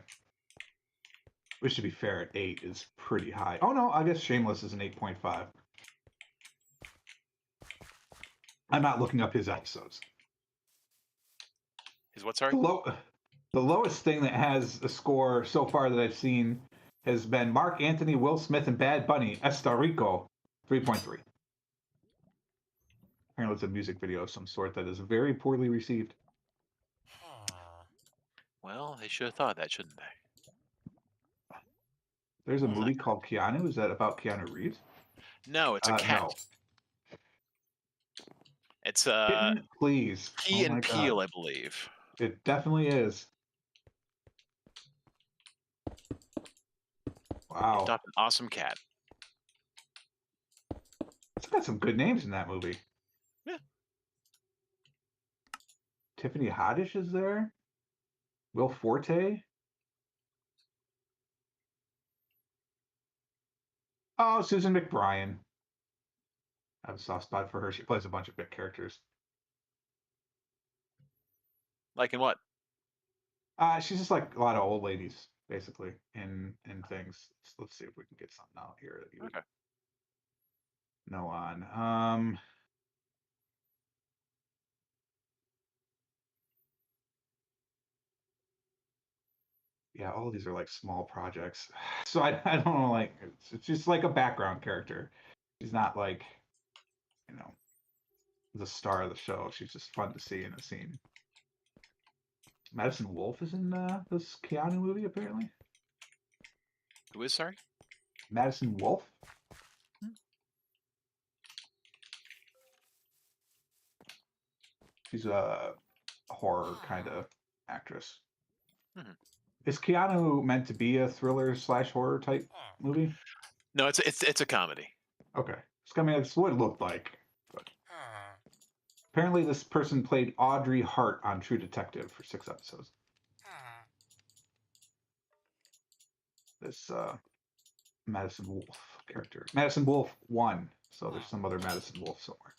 Which, to be fair, at 8 is pretty high. Oh no, I guess Shameless is an 8.5. I'm not looking up his episodes. His what? Sorry. The lowest thing that has a score so far that I've seen has been Mark Anthony, Will Smith, and Bad Bunny, Estarico, 3.3. Apparently it's a music video of some sort that is very poorly received. Well, they should have thought that, shouldn't they? There's a movie called Keanu. Is that about Keanu Reeves? No, it's a cat. No. It's Kitten, please. Key Oh and my Peel, God. I believe. It definitely is. Wow. Adopt an awesome cat. It's got some good names in that movie. Yeah. Tiffany Haddish is there. Will Forte. Oh, Susan McBrien. I have a soft spot for her. She plays a bunch of big characters. Like in what? She's just like a lot of old ladies, basically, in things. So let's see if we can get something out here that you would Okay. know on. Yeah, all of these are like small projects. So I don't know, like it's just like a background character. She's not like, you know, the star of the show. She's just fun to see in a scene. Madison Wolfe is in this Keanu movie, apparently. Who is, sorry? Madison Wolfe. She's a horror kind of actress. Mhm. Is Keanu meant to be a thriller / horror type movie? No, it's a comedy. Okay. I mean, it's what it looked like. But apparently, this person played Audrey Hart on True Detective for 6 episodes. This Madison Wolfe character. Madison Wolfe 1. So there's some other Madison Wolfe somewhere.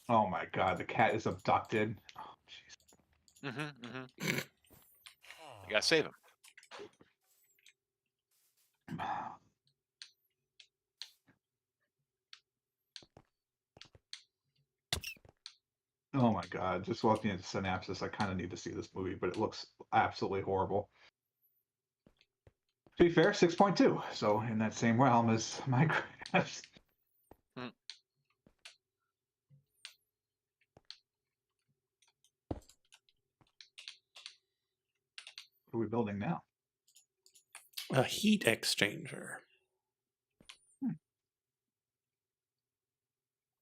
Oh my God, the cat is abducted. Oh, jeez. You gotta save him. Oh my God, just walking into Synapses, I kind of need to see this movie, but it looks absolutely horrible. To be fair, 6.2. So in that same realm as Minecraft. Hmm. What are we building now? A heat exchanger.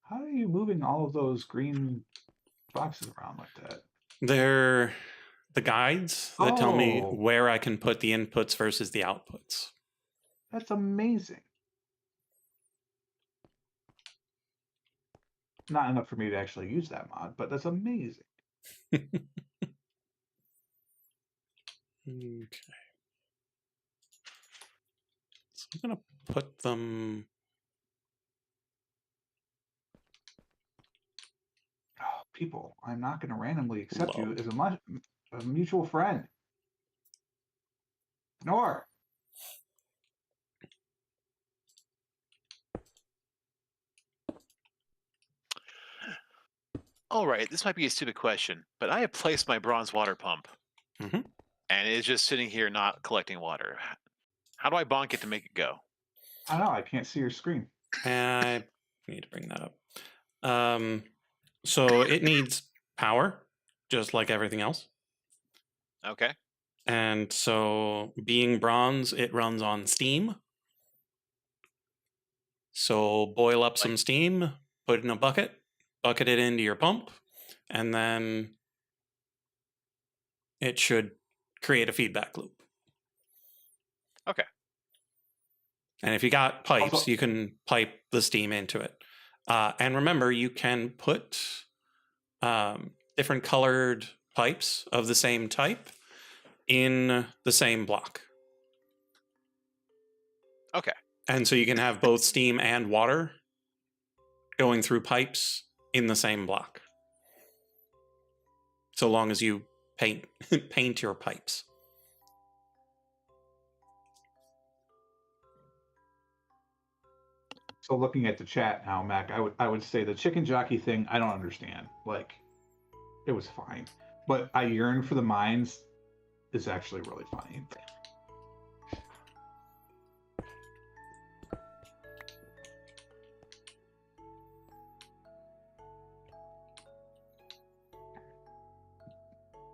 How are you moving all of those green boxes around like that? They're the guides that tell me Oh. where I can put the inputs versus the outputs. That's amazing. Not enough for me to actually use that mod, but that's amazing. Okay. So I'm going to put them. Oh, people, I'm not going to randomly accept you Low. as a mutual friend. Nor. All right, this might be a stupid question, but I have placed my bronze water pump, Mhm. and it's just sitting here not collecting water. How do I bonk it to make it go? I don't know. I can't see your screen. I need to bring that up. So it needs power, just like everything else. Okay. And so, being bronze, it runs on steam. So, boil up some steam, put it in a bucket it into your pump, and then it should create a feedback loop. Okay. And if you got pipes, Also- you can pipe the steam into it. And remember, you can put different colored pipes of the same type in the same block. Okay. And so you can have both steam and water going through pipes in the same block. So long as you paint your pipes. So looking at the chat now, Mac, I would say the chicken jockey thing, I don't understand. Like, it was fine. But I yearn for the mines is actually really funny.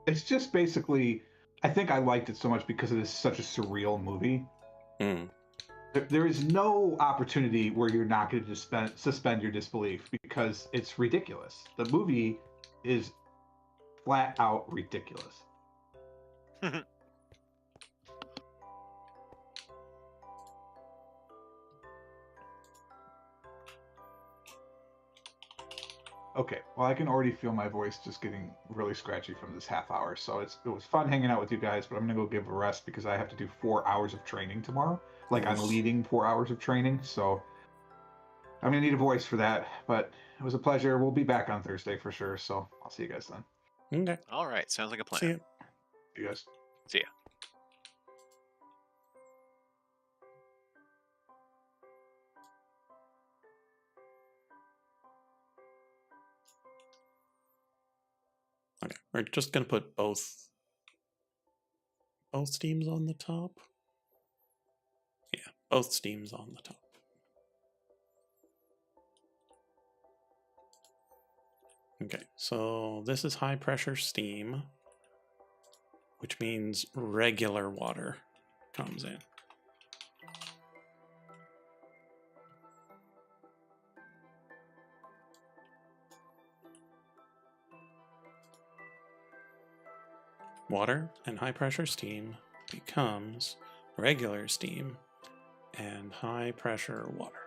It's just basically I think I liked it so much because it is such a surreal movie. Mm. There is no opportunity where you're not going to suspend your disbelief because it's ridiculous. The movie is flat out ridiculous. Okay, well, I can already feel my voice just getting really scratchy from this half hour. So it was fun hanging out with you guys, but I'm gonna go give a rest because I have to do 4 hours of training tomorrow. Like I'm Oof. leading 4 hours of training, so I'm gonna need a voice for that. But it was a pleasure. We'll be back on Thursday for sure. So I'll see you guys then. Okay. All right, sounds like a plan. See you. See you guys. See ya. Okay, we're just gonna put both steams on the top. Yeah, both steams on the top. Okay, so this is high pressure steam, which means regular water comes in. Water and high pressure steam becomes regular steam and high pressure water.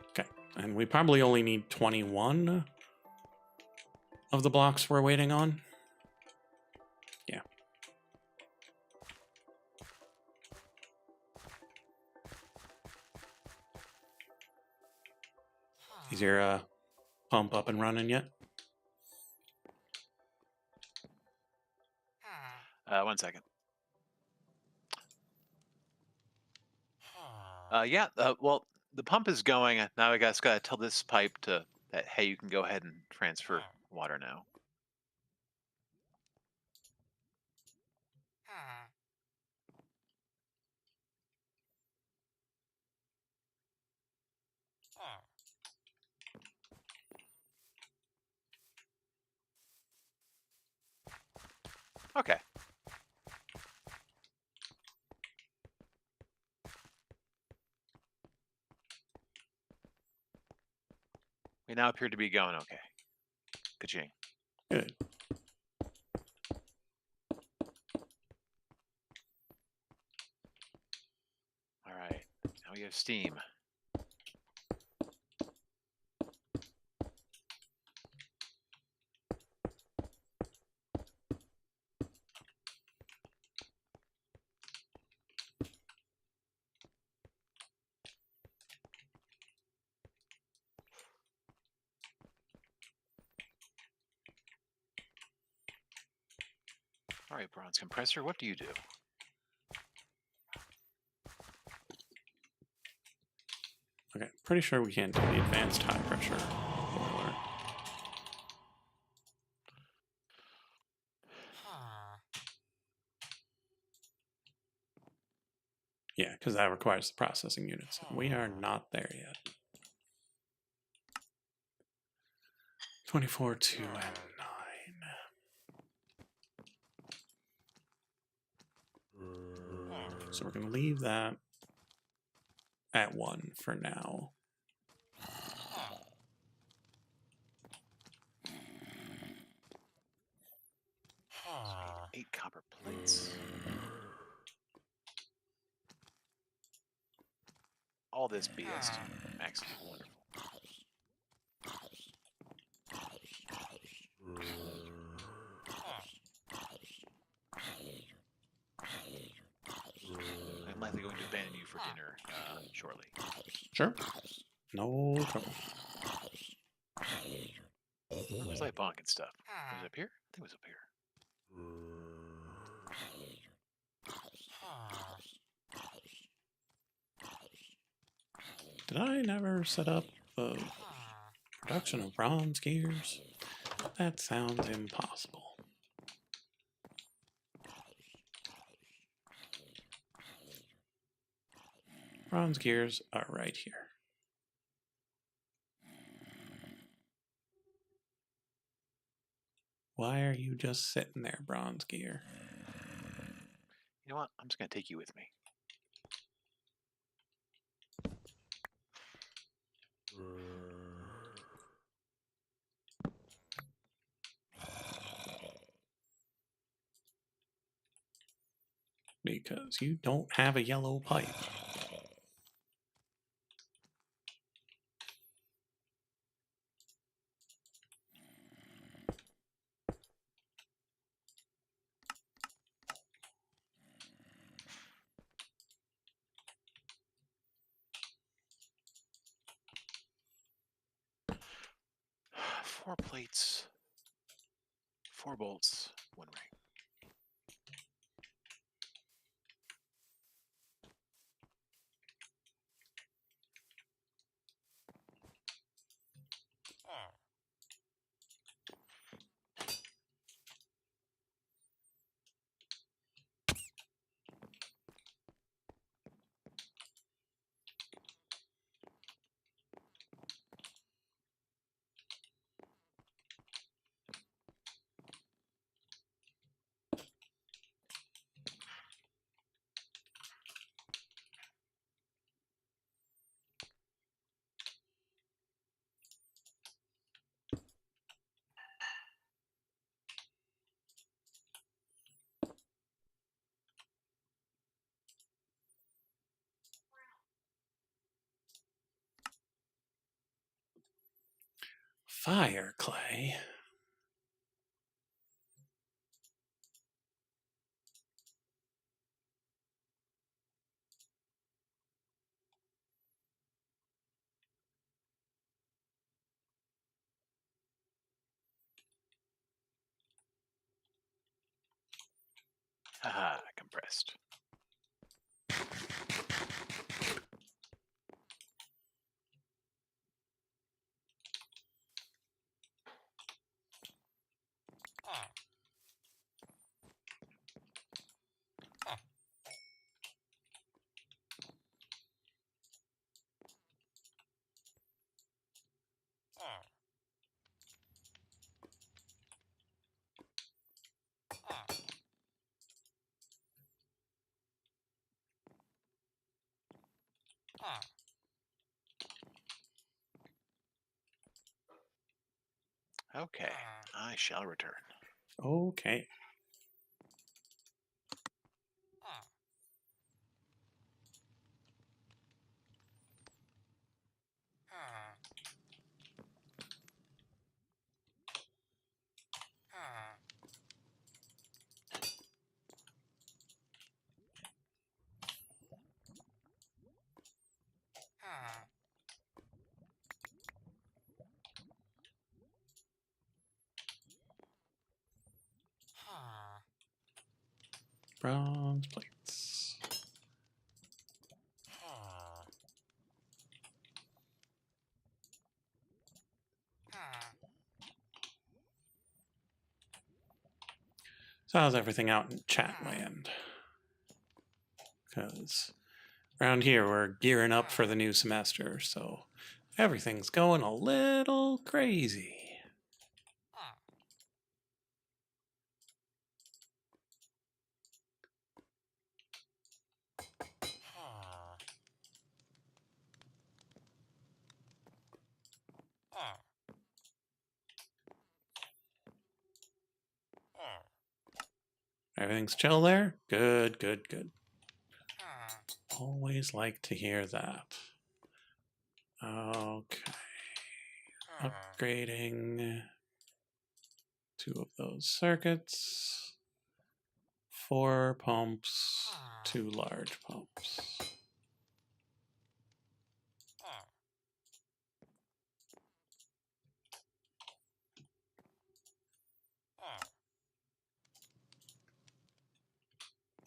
Okay, and we probably only need 21 of the blocks we're waiting on. Yeah. Is your pump up and running yet? 1 second. Yeah. Well, the pump is going. Now I guess gotta tell this pipe to that. Hey, you can go ahead and transfer water now. Okay. We now appear to be going okay. Ka-ching. Good. All right. Now we have steam. All right, bronze compressor, what do you do? Okay, pretty sure we can't do the advanced high pressure boiler. Yeah, because that requires the processing units. We are not there yet. 24, 2, and 9. So we're going to leave that at 1 for now. Sweet. 8 copper plates. All this BS. Excellent. Wonderful. I'm likely going to abandon you for dinner shortly. Sure. No trouble. It was like bonk and stuff. Was it up here? I think it was up here. Did I never set up the production of bronze gears? That sounds impossible. Bronze gears are right here. Why are you just sitting there, bronze gear? You know what? I'm just going to take you with me. Because you don't have a yellow pipe. Four plates, 4 bolts, 1 ring. Fire clay. Haha, compressed. Okay, I shall return. Okay. Bronze plates. So how's everything out in Chatland? Because around here we're gearing up for the new semester, so everything's going a little crazy. Everything's chill there? Good, good, good. Always like to hear that. Okay. Upgrading 2 of those circuits. 4 pumps, 2 large pumps.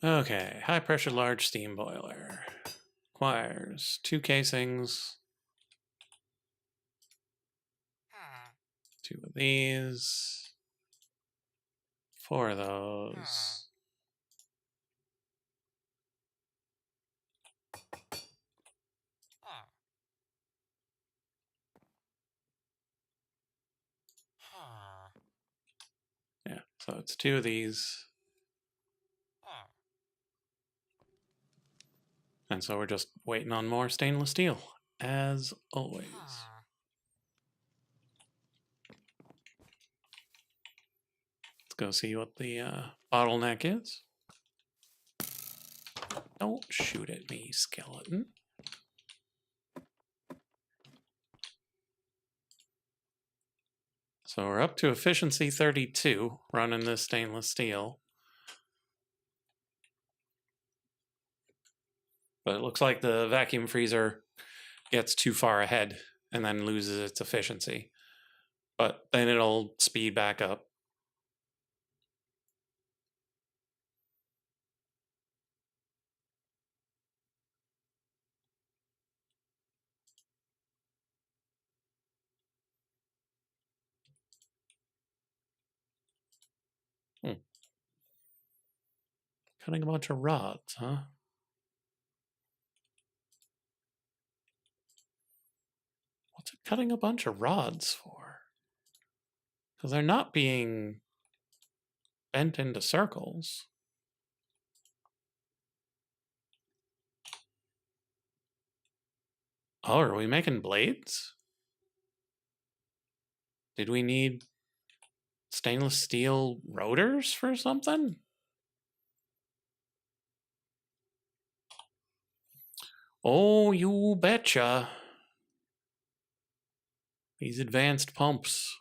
Okay, high pressure large steam boiler. Requires 2 casings. 2 of these. 4 of those. So it's 2 of these. And so we're just waiting on more stainless steel, as always. Let's go see what the bottleneck is. Don't shoot at me, skeleton. So we're up to efficiency 32, running this stainless steel. But it looks like the vacuum freezer gets too far ahead and then loses its efficiency. But then it'll speed back up. Cutting a bunch of rods, huh? What's it cutting a bunch of rods for? Because they're not being bent into circles. Oh, are we making blades? Did we need stainless steel rotors for something? Oh, you betcha. These advanced pumps.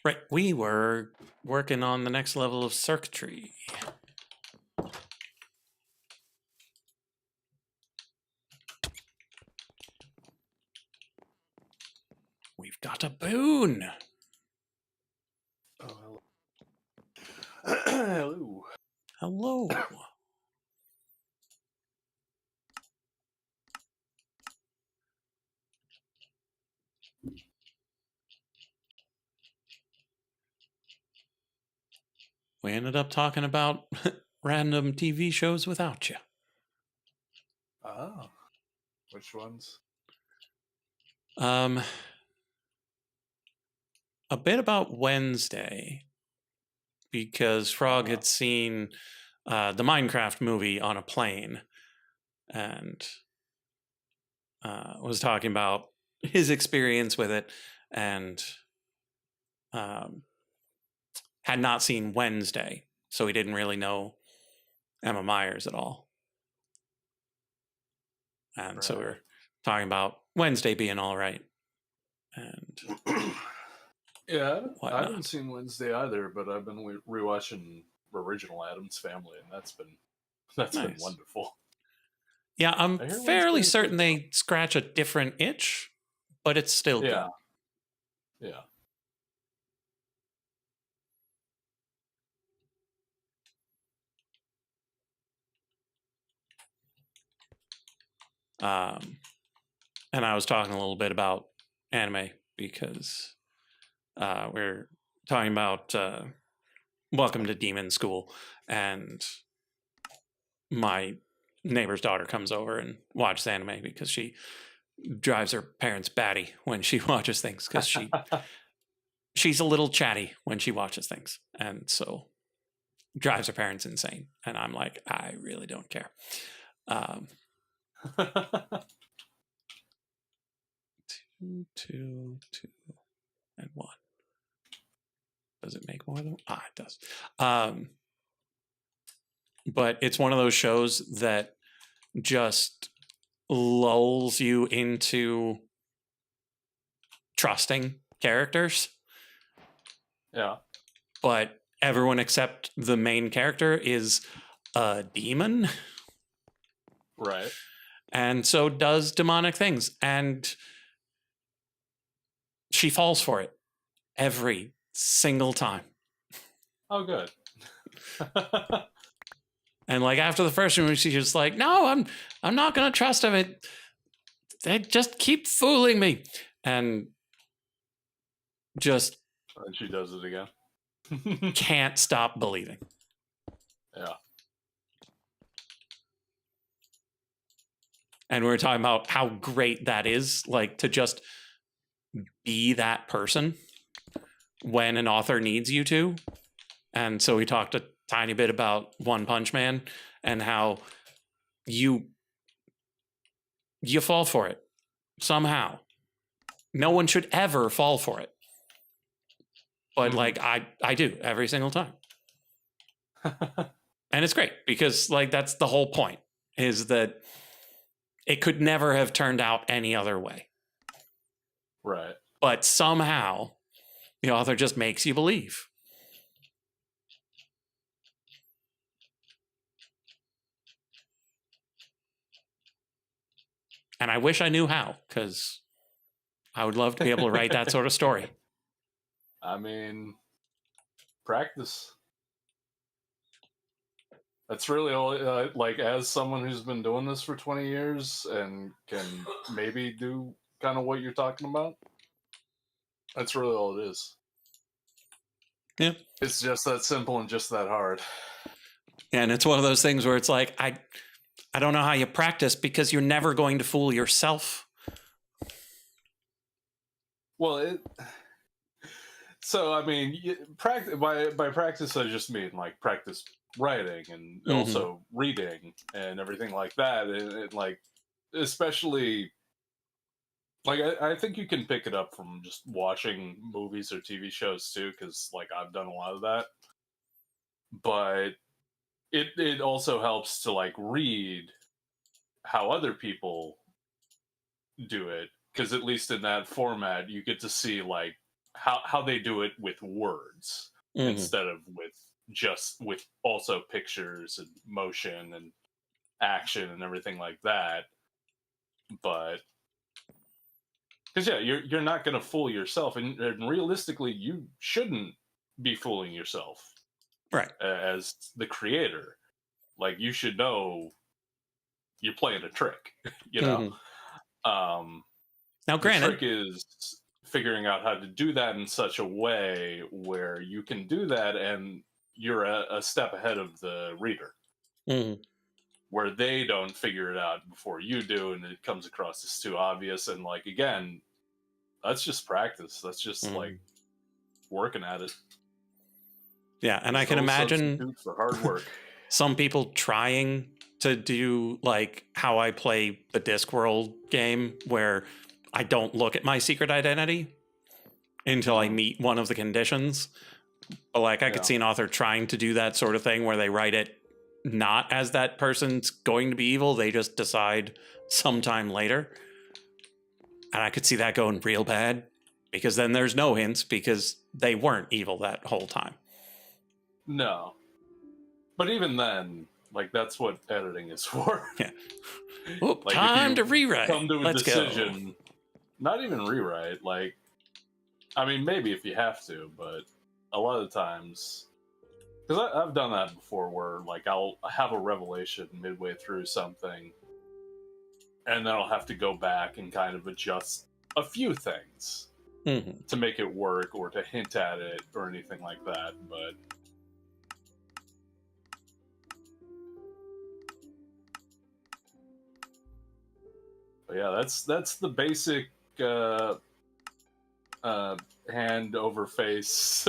Right, we were working on the next level of circuitry. We've got a Boon. Oh, hello. Hello. We ended up talking about random TV shows without you. Oh. Which ones? A bit about Wednesday, because Frog had seen the Minecraft movie on a plane and was talking about his experience with it, and had not seen Wednesday, so he didn't really know Emma Myers at all. And so we're talking about Wednesday being all right. And Yeah, I whatnot. haven't seen Wednesday either, but I've been rewatching original Addams Family, and that's been Nice. wonderful. Yeah, I'm I hear fairly Wednesday's certain good. they scratch a different itch, but it's still Yeah. Yeah. good. And I was talking a little bit about anime because we're talking about Welcome to Demon School, and my neighbor's daughter comes over and watches anime because she drives her parents batty when she watches things, because she's a little chatty when she watches things, and so drives her parents insane. And I'm like, I really don't care. 2, 2, 2, and 1. Does it make more than? It does. But it's one of those shows that just lulls you into trusting characters. Yeah. But everyone except the main character is a demon. Right. And so does demonic things. And she falls for it every single time. Oh, good. And like after the first one, she's just like, "No, I'm not gonna trust him. They just keep fooling me," and just And she does it again. can't stop believing. Yeah. And we were talking about how great that is, like to just be that person when an author needs you to. And so we talked a tiny bit about One Punch Man and how you fall for it somehow. No one should ever fall for it. But like I do every single time. And it's great because like that's the whole point, is that it could never have turned out any other way. Right. But somehow the author just makes you believe. And I wish I knew how, because I would love to be able to write that sort of story. I mean, practice. That's really all. Like, as someone who's been doing this for 20 years and can maybe do kind of what you're talking about, that's really all it is. Yeah. It's just that simple and just that hard. And it's one of those things where it's like, I don't know how you practice, because you're never going to fool yourself. Well, so I mean, by practice, I just mean like practice writing and also reading and everything like that, and like especially like I think you can pick it up from just watching movies or TV shows too, because like I've done a lot of that, but it also helps to like read how other people do it, because at least in that format you get to see like how they do it with words instead of with also pictures and motion and action and everything like that. But because yeah, you're not going to fool yourself, and realistically you shouldn't be fooling yourself, Right. As the creator, like you should know you're playing a trick. You know. Now, granted, the trick is figuring out how to do that in such a way where you can do that and you're a step ahead of the reader, where they don't figure it out before you do, and it comes across as too obvious. And like, again, that's just practice. That's just like working at it. Yeah, and I can imagine for hard work. Some people trying to do like how I play the Discworld game, where I don't look at my secret identity until I meet one of the conditions. But like I could see an author trying to do that sort of thing where they write it not as that person's going to be evil. They just decide sometime later. And I could see that going real bad, because then there's no hints, because they weren't evil that whole time. No. But even then, like, that's what editing is for. Yeah. Oop, Like, time if you to rewrite. come to a Let's decision, go. not even rewrite, like, I mean, maybe if you have to, but a lot of the times, because I've done that before, where like I'll have a revelation midway through something, and then I'll have to go back and kind of adjust a few things to make it work, or to hint at it, or anything like that. But yeah, that's the basic hand over face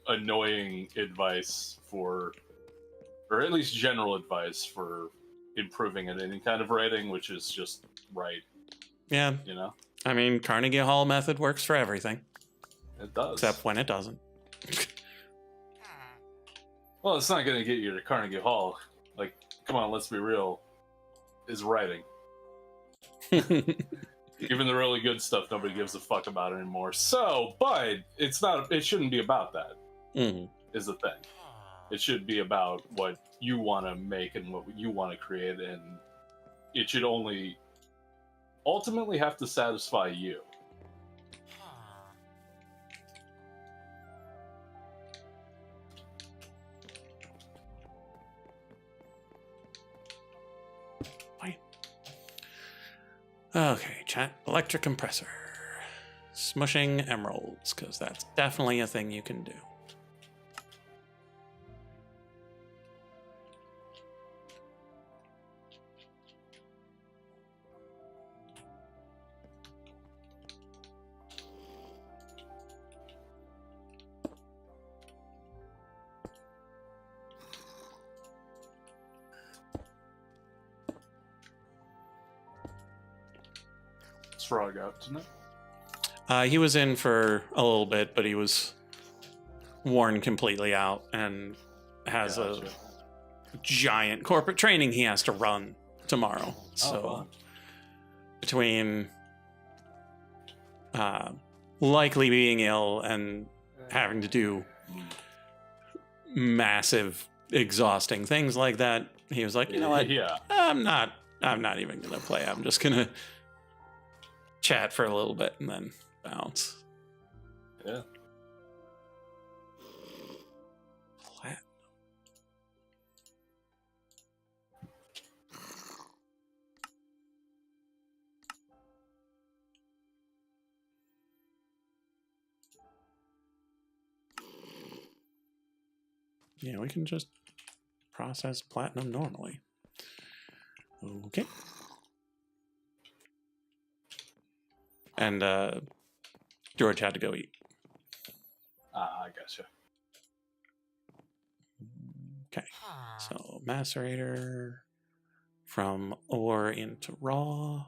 annoying advice for, or at least general advice for improving at any kind of writing, which is just write. Yeah. You know? I mean, Carnegie Hall method works for everything. It does. Except when it doesn't. Well, it's not going to get you to Carnegie Hall. Like, come on, let's be real. Is writing. Even the really good stuff, nobody gives a fuck about anymore. So, but it's not. It shouldn't be about that. Is the thing. It should be about what you want to make and what you want to create, and it should only ultimately have to satisfy you. Okay, chat. Electric compressor. Smushing emeralds, because that's definitely a thing you can do. Frog out tonight? He was in for a little bit, but he was worn completely out and has a Gotcha. giant corporate training he has to run tomorrow. So fun. between likely being ill and having to do massive, exhausting things like that, he was like, you know what? Yeah. I'm not even gonna play. I'm just gonna chat for a little bit and then bounce. Yeah. Yeah, we can just process platinum normally. Okay. And George had to go eat. I gotcha. Okay. So macerator from ore into raw.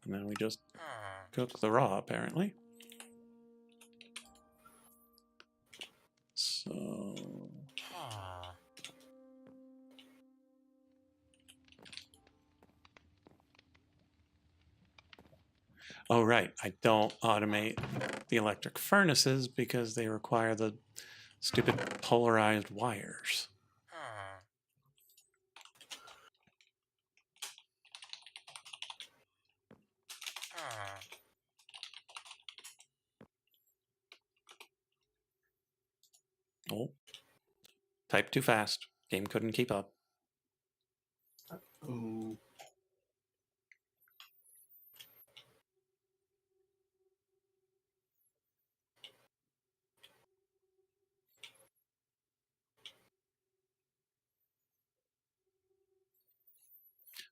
And then we just cook the raw, apparently. So... Oh, right. I don't automate the electric furnaces because they require the stupid polarized wires. Oh, typed too fast. Game couldn't keep up. Ooh.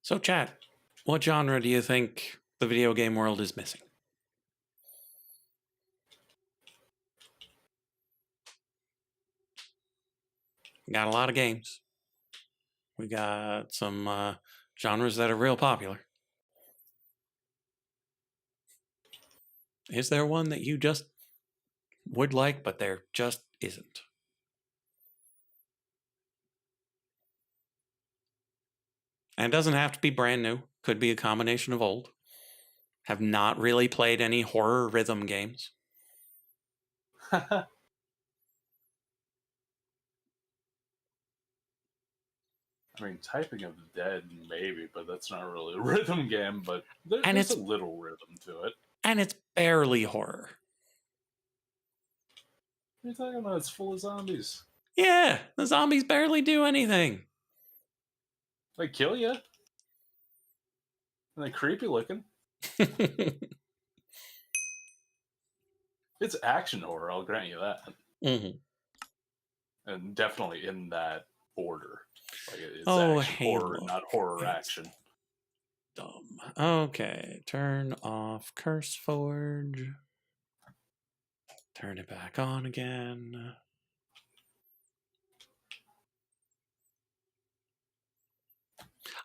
So, chat, what genre do you think the video game world is missing? We got a lot of games. We got some genres that are real popular. Is there one that you just would like, but there just isn't? And it doesn't have to be brand new. Could be a combination of old. Have not really played any horror rhythm games. I mean, Typing of the Dead, maybe, but that's not really a rhythm game, but And there's it's- a little rhythm to it. And it's barely horror. What are you talking about? It's full of zombies. Yeah, the zombies barely do anything. They kill you. And they're creepy looking. It's action horror, I'll grant you that. Mhm. And definitely in that order. Like it's Oh, action hey, horror, look, not horror it's- action. Dumb. Okay, turn off Curse Forge. Turn it back on again.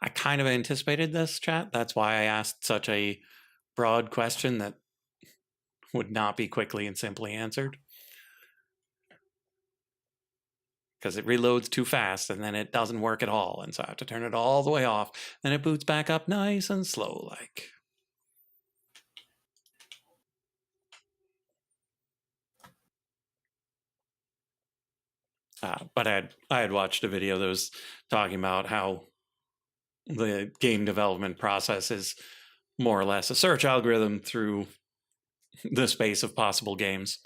I kind of anticipated this, chat. That's why I asked such a broad question that would not be quickly and simply answered. Because it reloads too fast and then it doesn't work at all. And so I have to turn it all the way off. Then it boots back up nice and slow like. But I had watched a video that was talking about how the game development process is more or less a search algorithm through the space of possible games.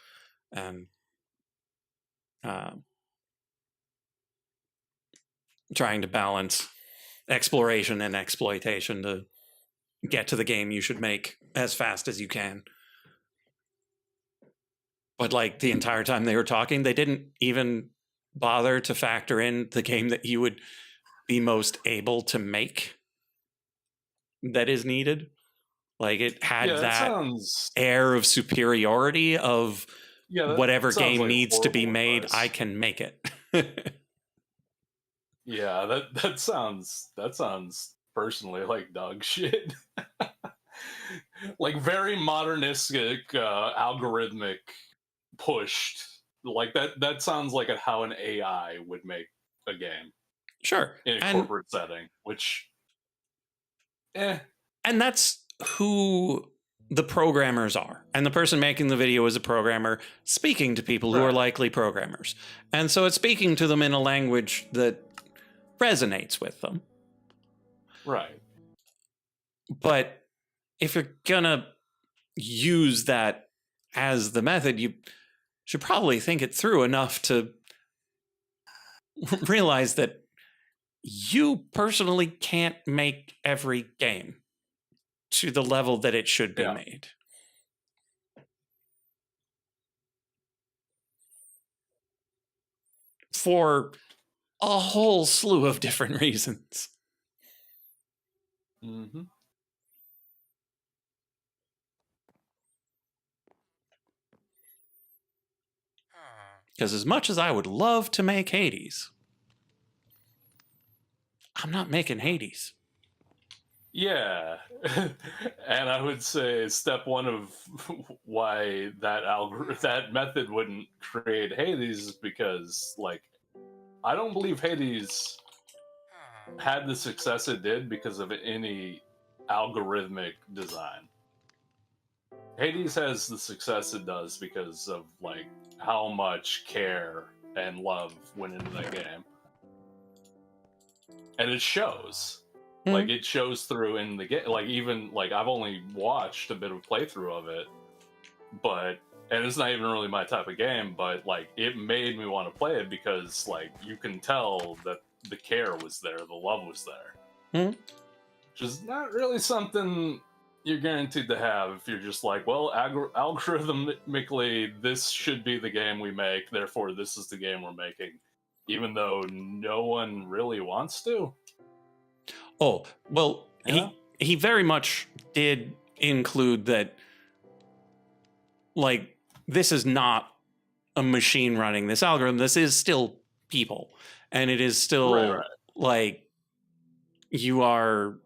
And trying to balance exploration and exploitation to get to the game you should make as fast as you can. But like the entire time they were talking, they didn't even bother to factor in the game that you would be most able to make that is needed. Like it had Yeah, that that sounds. air of superiority of Yeah, that whatever sounds game like needs to be horrible made, advice. I can make it. Yeah, that sounds personally like dog shit. Like very modernistic, algorithmic pushed. Like that sounds like how an AI would make a game Sure. in a And corporate setting, which and that's who the programmers are. And the person making the video is a programmer speaking to people who are Right. likely programmers. And so it's speaking to them in a language that resonates with them. right. But if you're gonna use that as the method, you should probably think it through enough to realize that you personally can't make every game to the level that it should be Yeah. made. For a whole slew of different reasons. Mm-hmm. Because as much as I would love to make Hades, I'm not making Hades. Yeah, and I would say step one of why that method wouldn't create Hades is because, like, I don't believe Hades had the success it did because of any algorithmic design. Hades has the success it does because of like how much care and love went into that game, and it shows. Like it shows through in the game. Like even like I've only watched a bit of playthrough of it, but and it's not even really my type of game. But like it made me want to play it because like you can tell that the care was there, the love was there, which is not really something you're guaranteed to have if you're just like, well, algorithmically this should be the game we make, therefore this is the game we're making, even though no one really wants to. Oh, well, Yeah. he very much did include that, like, this is not a machine running this algorithm. This is still people. And it is still, Right. like, you are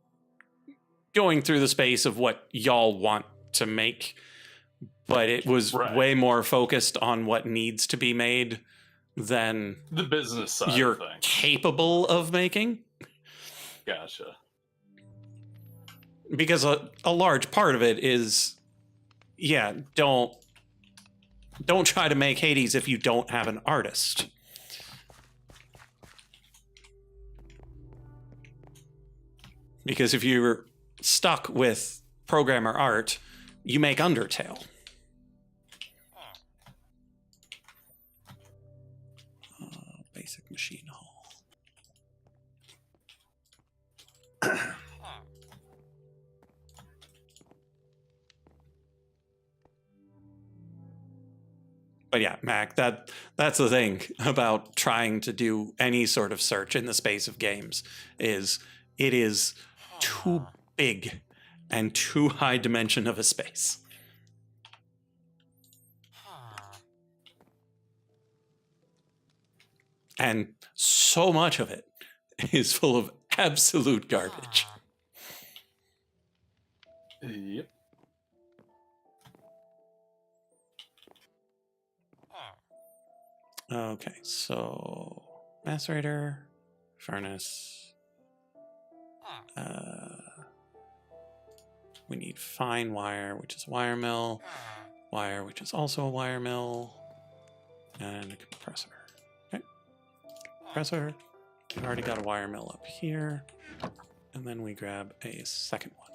going through the space of what y'all want to make. But it was way more focused on what needs to be made than the business side you're of things. capable of making. Gotcha. Because a large part of it is, yeah, don't try to make Hades if you don't have an artist. Because if you're stuck with programmer art, you make Undertale. Basic machine hall. But yeah, Mac, that's the thing about trying to do any sort of search in the space of games is it is too big and too high dimension of a space. And so much of it is full of absolute garbage. Yep. Okay, so macerator, furnace. We need fine wire, which is wire mill. Wire, which is also a wire mill. And a compressor. Okay. Compressor. We've already got a wire mill up here. And then we grab a second one.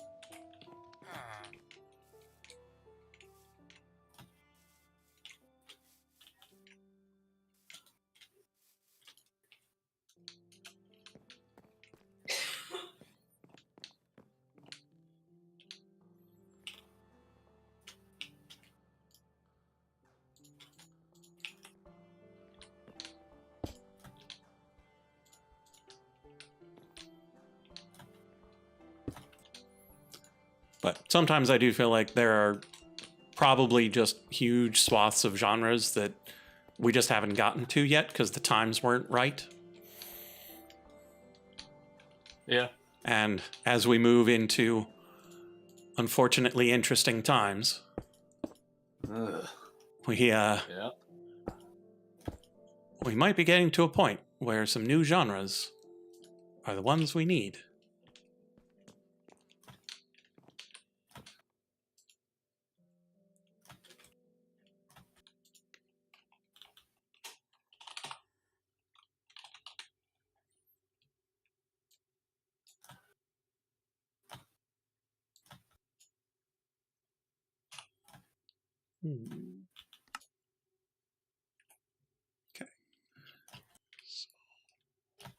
But sometimes I do feel like there are probably just huge swaths of genres that we just haven't gotten to yet because the times weren't right. Yeah. And as we move into unfortunately interesting times, Ugh. we might be getting to a point where some new genres are the ones we need. Okay. So,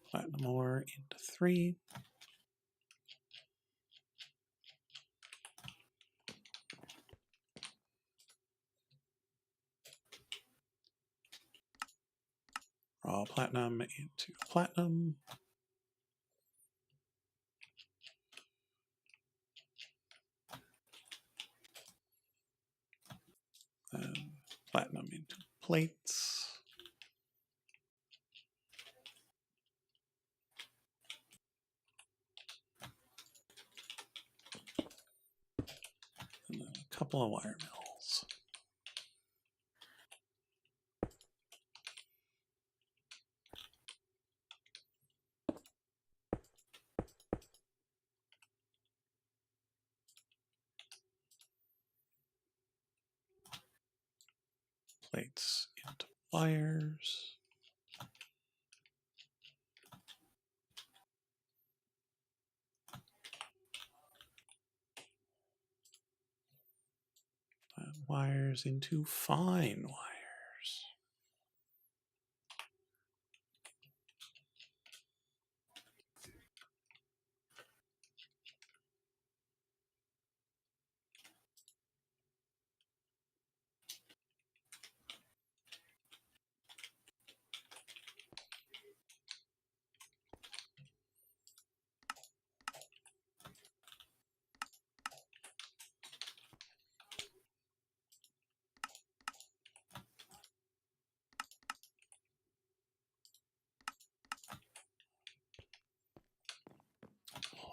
platinum ore into 3. Raw platinum into platinum. And platinum into plates. And then a couple of wire mills. Plates into wires. And wires into fine wires.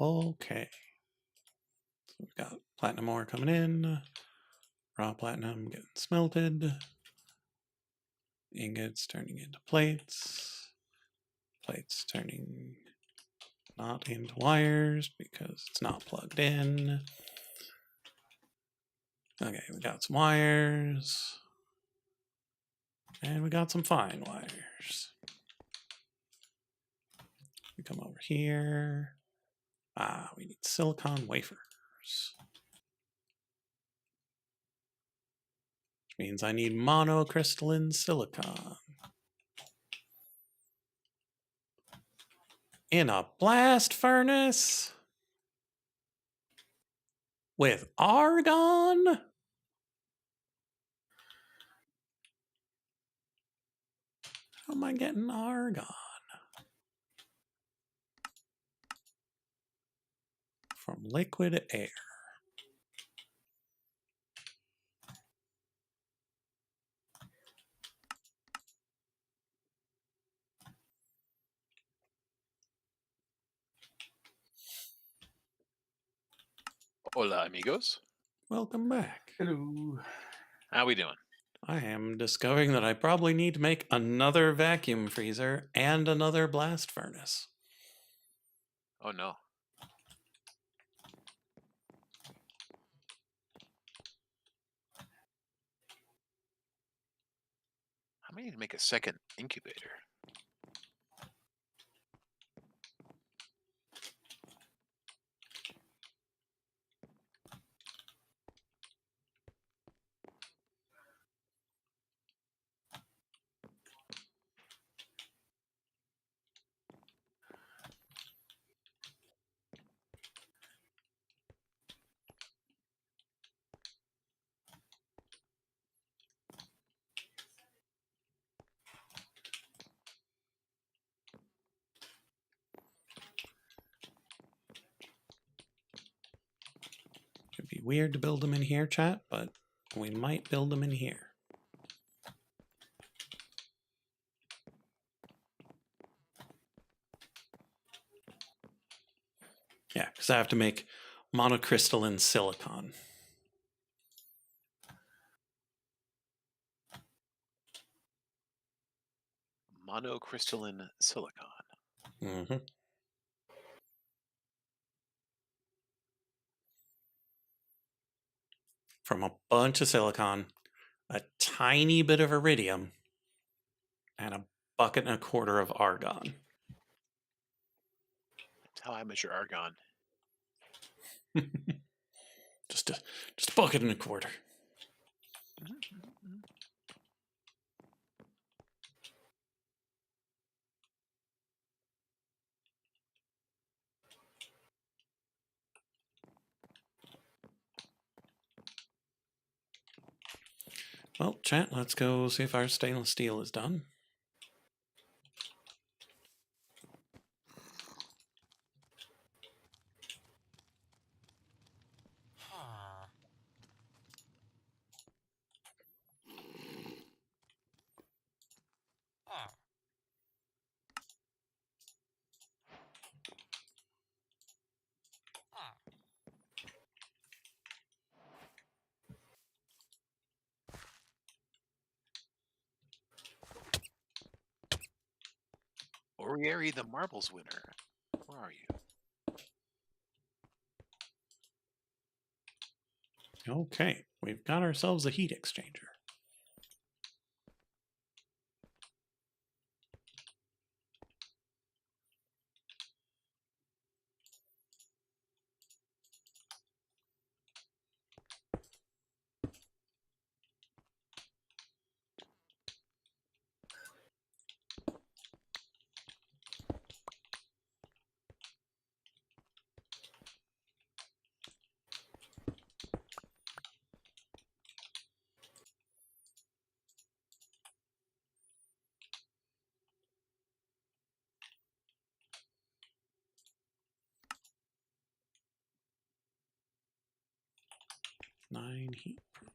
Okay. So we've got platinum ore coming in, raw platinum getting smelted, ingots turning into plates, plates turning not into wires because it's not plugged in. Okay, we got some wires. And we got some fine wires. We come over here. We need silicon wafers. Which means I need monocrystalline silicon. In a blast furnace? With argon? How am I getting argon? From liquid air. Hola, amigos. Welcome back. Hello. How we doing? I am discovering that I probably need to make another vacuum freezer and another blast furnace. Oh no. I may need to make a second incubator. weird to build them in here, chat, but we might build them in here. Yeah, because I have to make monocrystalline silicon. Monocrystalline silicon. Mm-hmm. From a bunch of silicon, a tiny bit of iridium, and a bucket and a quarter of argon. That's how I measure argon. Just a bucket and a quarter. Well, chat, let's go see if our stainless steel is done. Orieri, the marbles winner. Where are you? Okay, we've got ourselves a heat exchanger. Nine heat proof.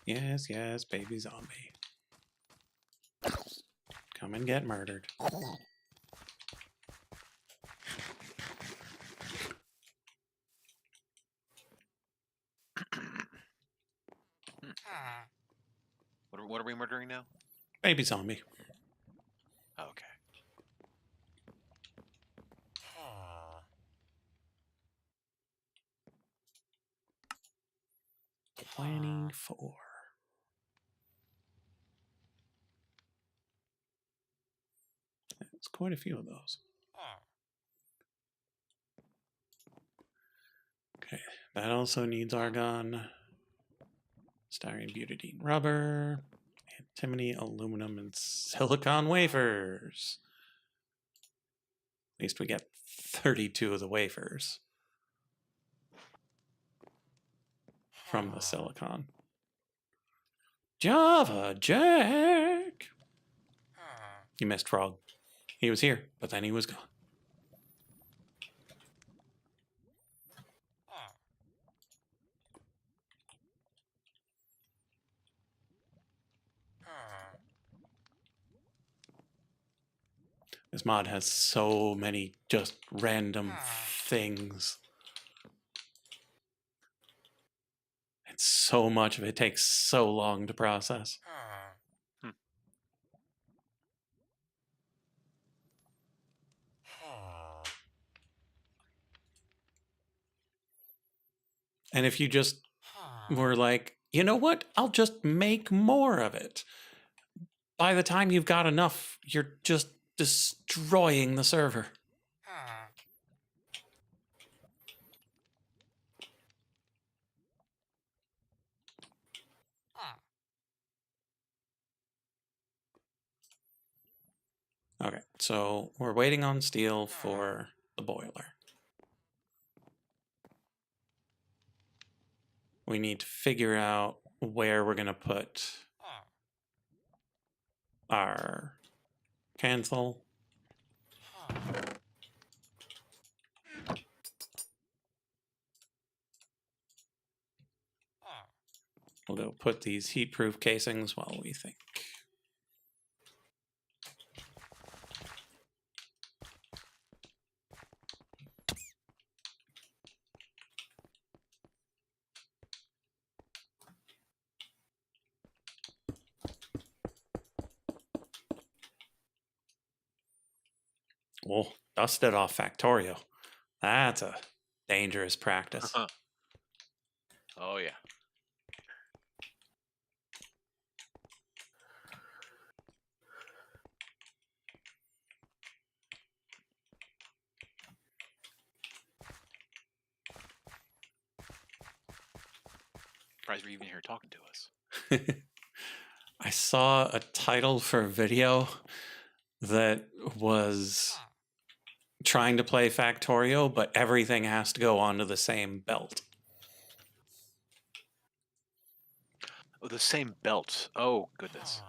Yes, yes, baby zombie. Come and get murdered. What are we murdering now? Baby zombie. Okay. Planning for. There's quite a few of those. Okay, that also needs argon, styrene, butadiene, rubber, antimony, aluminum, and silicon wafers. At least we get 32 of the wafers from the silicon. Java Jack! You missed Frog. He was here, but then he was gone. This mod has so many just random things. And so much of it takes so long to process. And if you just were like, you know what? I'll just make more of it. By the time you've got enough, you're just destroying the server. Okay, so we're waiting on steel for the boiler. We need to figure out where we're going to put our cancel. We'll go put these heat-proof casings while we think. Oh, dust it off Factorio. That's a dangerous practice. Oh yeah. Surprised we're even here talking to us. I saw a title for a video that was trying to play Factorio, but everything has to go onto the same belt. Oh, the same belt. Oh goodness.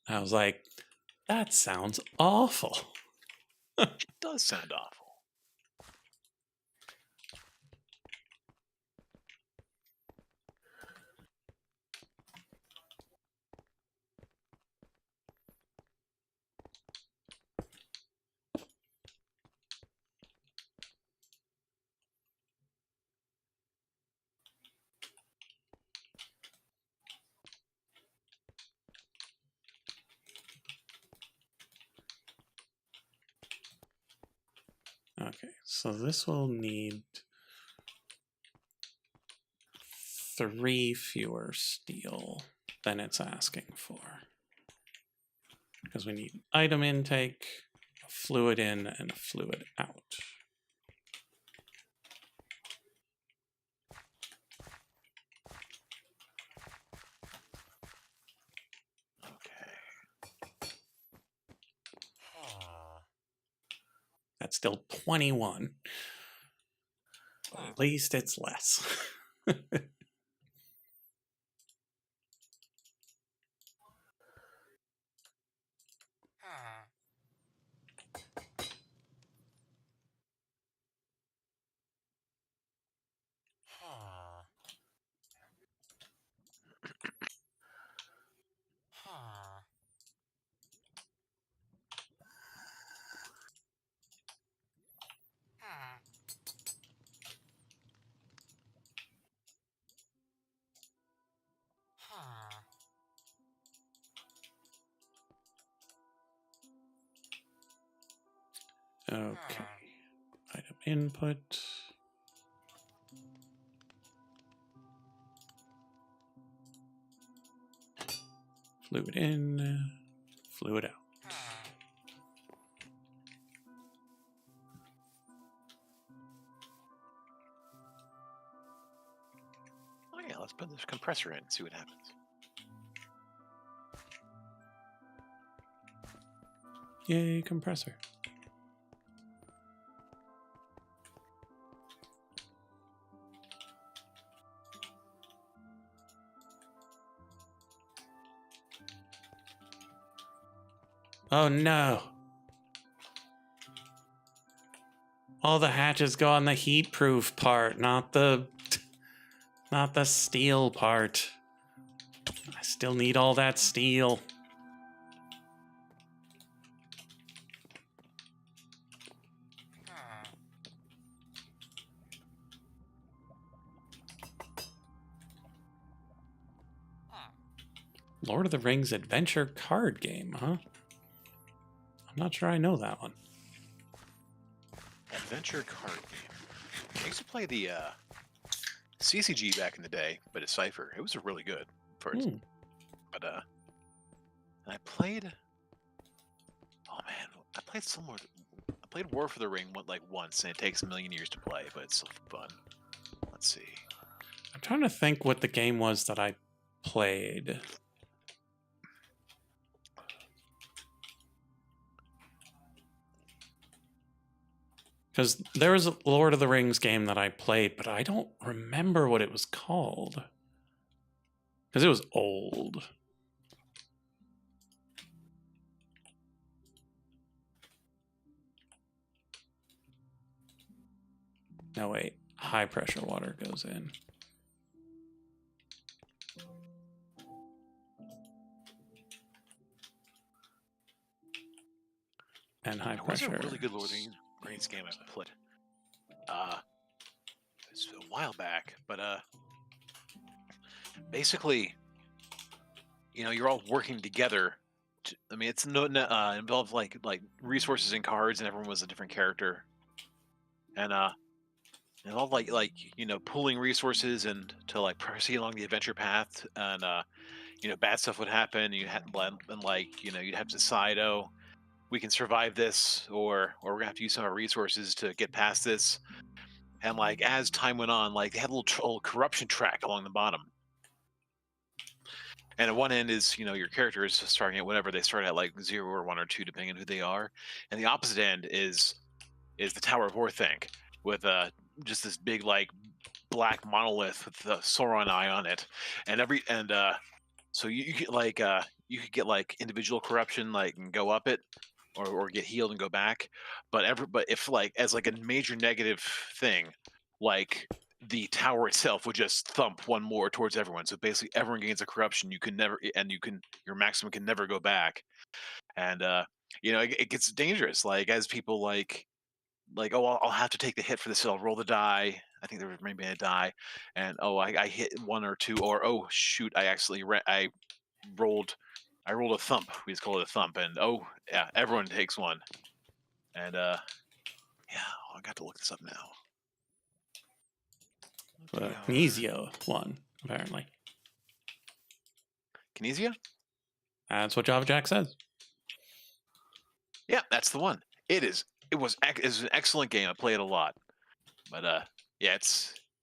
I was like, that sounds awful. It does sound awful. Okay, so this will need 3 fewer steel than it's asking for. Because we need item intake, a fluid in, and a fluid out. Okay. That's still 21. But at least it's less. Okay. Item input. Fluid in, fluid out. Oh yeah, let's put this compressor in and see what happens. Yay, compressor. Oh no. All the hatches go on the heat-proof part, not the steel part. I still need all that steel. Lord of the Rings adventure card game, huh? I'm not sure I know that one. Adventure card game. I used to play the CCG back in the day, but a Cypher. It was really good for it. But I played. Oh man, I played somewhere. I played War for the Ring once, and it takes a million years to play, but it's still fun. Let's see. I'm trying to think what the game was that I played. Because there was a Lord of the Rings game that I played, but I don't remember what it was called. Because it was old. No, wait. High pressure water goes in. And high There was a pressure. really good Lord of the Rings game I played. It's a while back, but basically, you're all working together. I mean, it's involved like resources and cards, and everyone was a different character, and it involved pooling resources and to like proceed along the adventure path, and bad stuff would happen. You had and you'd have to decide, oh, we can survive this, or we're gonna have to use some of our resources to get past this. And like as time went on, like they had a little corruption track along the bottom. And at one end is, your character is starting at whatever they start at, like 0 or 1 or 2, depending on who they are. And the opposite end is the Tower of Orthanc with just this big like black monolith with the Sauron eye on it. And so you get you could get like individual corruption, like and go up it, or get healed and go back. But if like as like a major negative thing, like the tower itself would just thump one more towards everyone. So basically everyone gains a corruption. You can never, and your maximum can never go back. And it gets dangerous. Like as people oh, I'll have to take the hit for this. So I'll roll the die. I think there was maybe a die, and oh, I hit 1 or 2, or oh shoot, I rolled a thump. We just call it a thump, and oh yeah, everyone takes one. And yeah, I got to look this up now. The Kinesio one, apparently. Kinesia? That's what Java Jack says. Yeah, that's the one. It was an excellent game. I play it a lot, but yeah,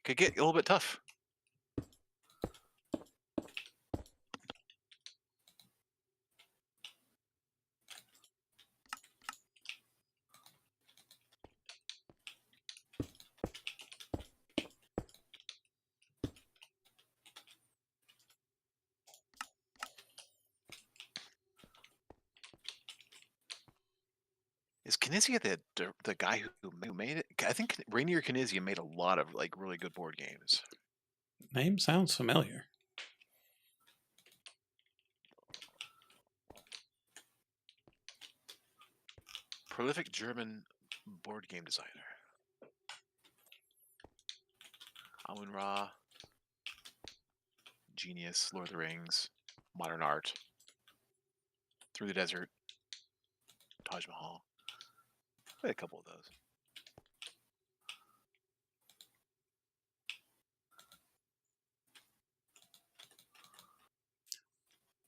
could get a little bit tough. Is Kinesia the guy who made it? I think Rainier Kinesia made a lot of like really good board games. Name sounds familiar. Prolific German board game designer. Amun Ra. Genius, Lord of the Rings, Modern Art, Through the Desert, Taj Mahal. I had a couple of those.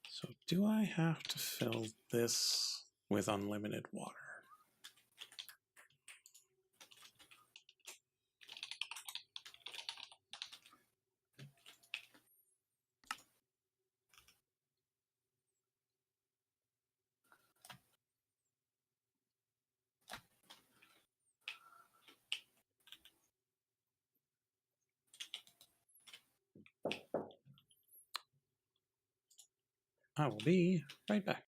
So do I have to fill this with unlimited water? I will be right back.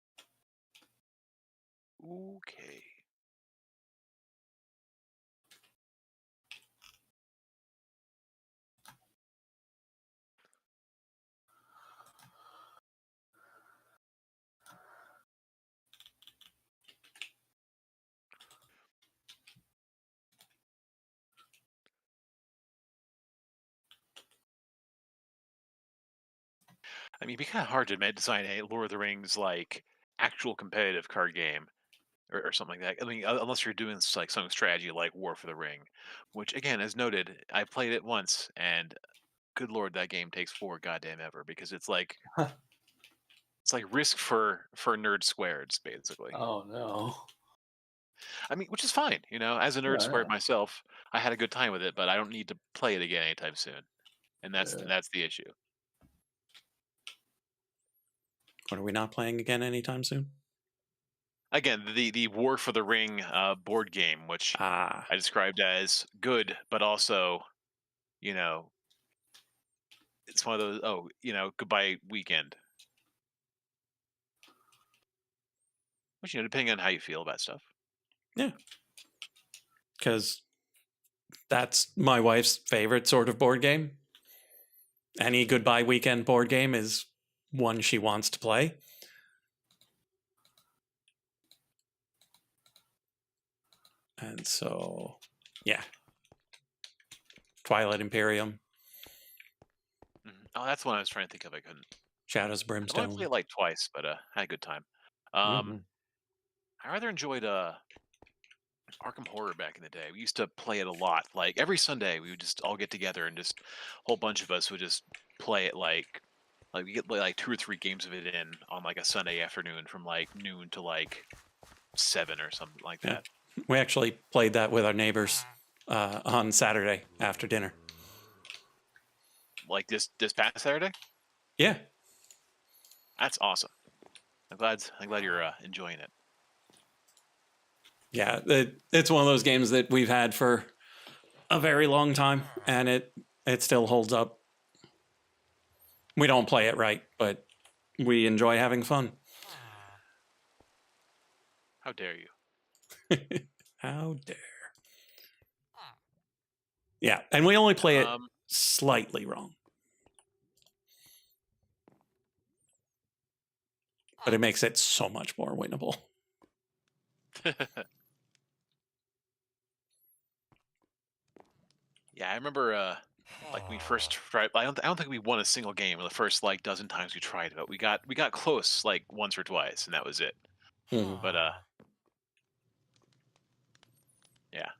Okay. I mean, it'd be kind of hard to design a Lord of the Rings like actual competitive card game or something like that. I mean, unless you're doing like some strategy like War for the Ring, which again, as noted, I played it once, and good lord, that game takes 4 goddamn ever because it's like risk for nerd squared, basically. Oh no. I mean, which is fine, As a nerd Yeah, squared yeah. myself, I had a good time with it, but I don't need to play it again anytime soon, and that's Yeah. that's the issue. What are we not playing again anytime soon? Again, the War for the Ring board game, which Ah, I described as good, but also, it's one of those. Oh, goodbye weekend. Which depending on how you feel about stuff. Yeah. Because that's my wife's favorite sort of board game. Any goodbye weekend board game is one she wants to play. And so, yeah. Twilight Imperium. Oh, that's the one I was trying to think of. I couldn't. Shadows I only Brimstone. played it like twice, but had a good time. Mhm. I rather enjoyed Arkham Horror back in the day. We used to play it a lot. Like every Sunday, we would just all get together and just a whole bunch of us would just play it like we get like 2 or 3 games of it in on like a Sunday afternoon from like noon to like 7 or something like Yeah. that. We actually played that with our neighbors on Saturday after dinner. Like this past Saturday. Yeah. That's awesome. I'm glad you're enjoying it. Yeah, it's one of those games that we've had for a very long time, and it still holds up. We don't play it right, but we enjoy having fun. How dare you? How dare. Yeah, and we only play it Um, slightly wrong. But it makes it so much more winnable. Yeah, I remember like we first tried. I don't think we won a single game the first like dozen times we tried, but we got close like once or twice, and that was it. Mhm. But yeah.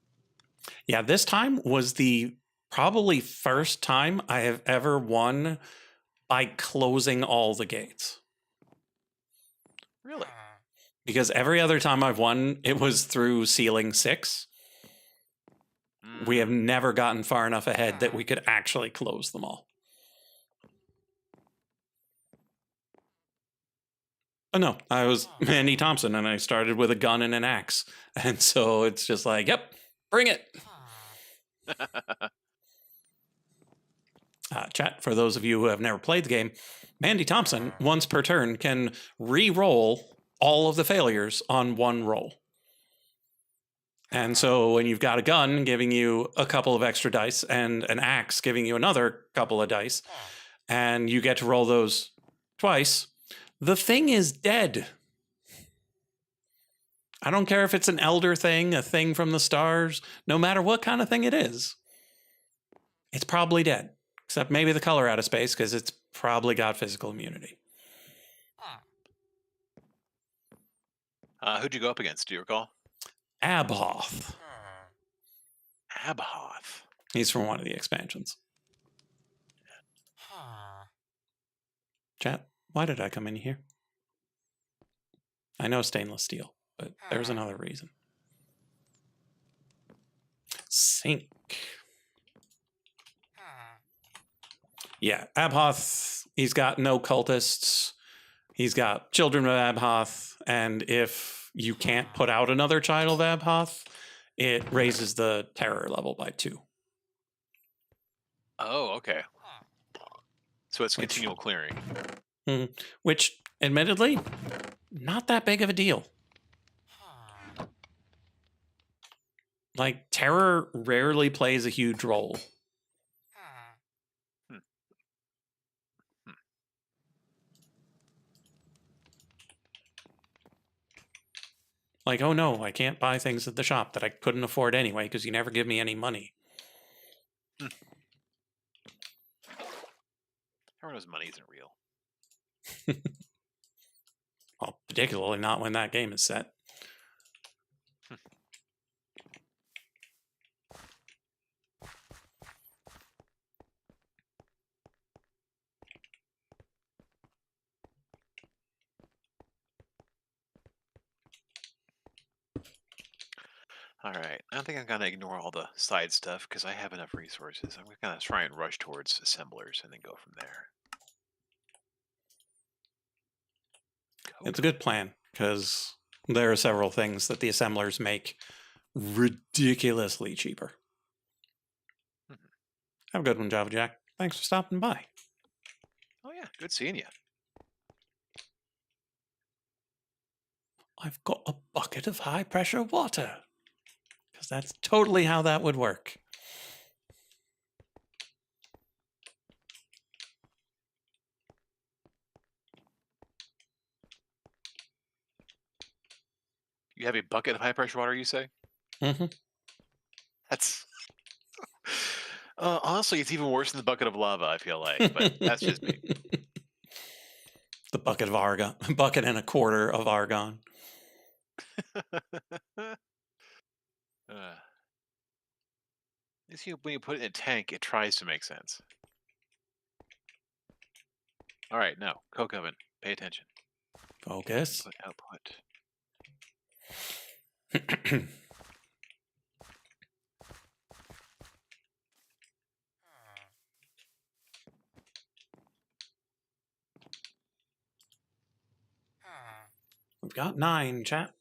Yeah, this time was the probably first time I have ever won by closing all the gates. Really? Because every other time I've won, it was through ceiling 6. We have never gotten far enough ahead that we could actually close them all. Oh no, I was Mandy Thompson and I started with a gun and an axe. And so it's just like, yep, bring it. Chat, for those of you who have never played the game, Mandy Thompson, once per turn, can re-roll all of the failures on one roll. And so when you've got a gun giving you a couple of extra dice and an axe giving you another couple of dice, and you get to roll those twice, the thing is dead. I don't care if it's an elder thing, a thing from the stars, no matter what kind of thing it is. It's probably dead. Except maybe the color out of space, because it's probably got physical immunity. Who'd you go up against? Do you recall? Abhoth. Abhoth. He's from one of the expansions. Chat, why did I come in here? I know stainless steel, but there's another reason. Sink. Yeah, Abhoth, he's got no cultists. He's got children of Abhoth, and if you can't put out another child of Abhoth, it raises the terror level by 2. Oh, okay. So it's continual clearing. Which, admittedly, not that big of a deal. Like, terror rarely plays a huge role. Like, oh no, I can't buy things at the shop that I couldn't afford anyway because you never give me any money. Everyone knows money isn't real. Well, particularly not when that game is set. All right. I don't think I'm going to ignore all the side stuff because I have enough resources. I'm going to try and rush towards assemblers and then go from there. It's a good plan because there are several things that the assemblers make ridiculously cheaper. Have a good one, Java Jack. Thanks for stopping by. Yeah, good seeing you. I've got a bucket of high pressure water. Because that's totally how that would work. You have a bucket of high pressure water, you say? Mm-hmm. That's honestly, it's even worse than the bucket of lava. I feel like, but that's just me. The bucket of argon, bucket and a quarter of argon. You see, when you put it in a tank, it tries to make sense. All right, now coke oven. Pay attention. Focus. Output. We've got 9, chat.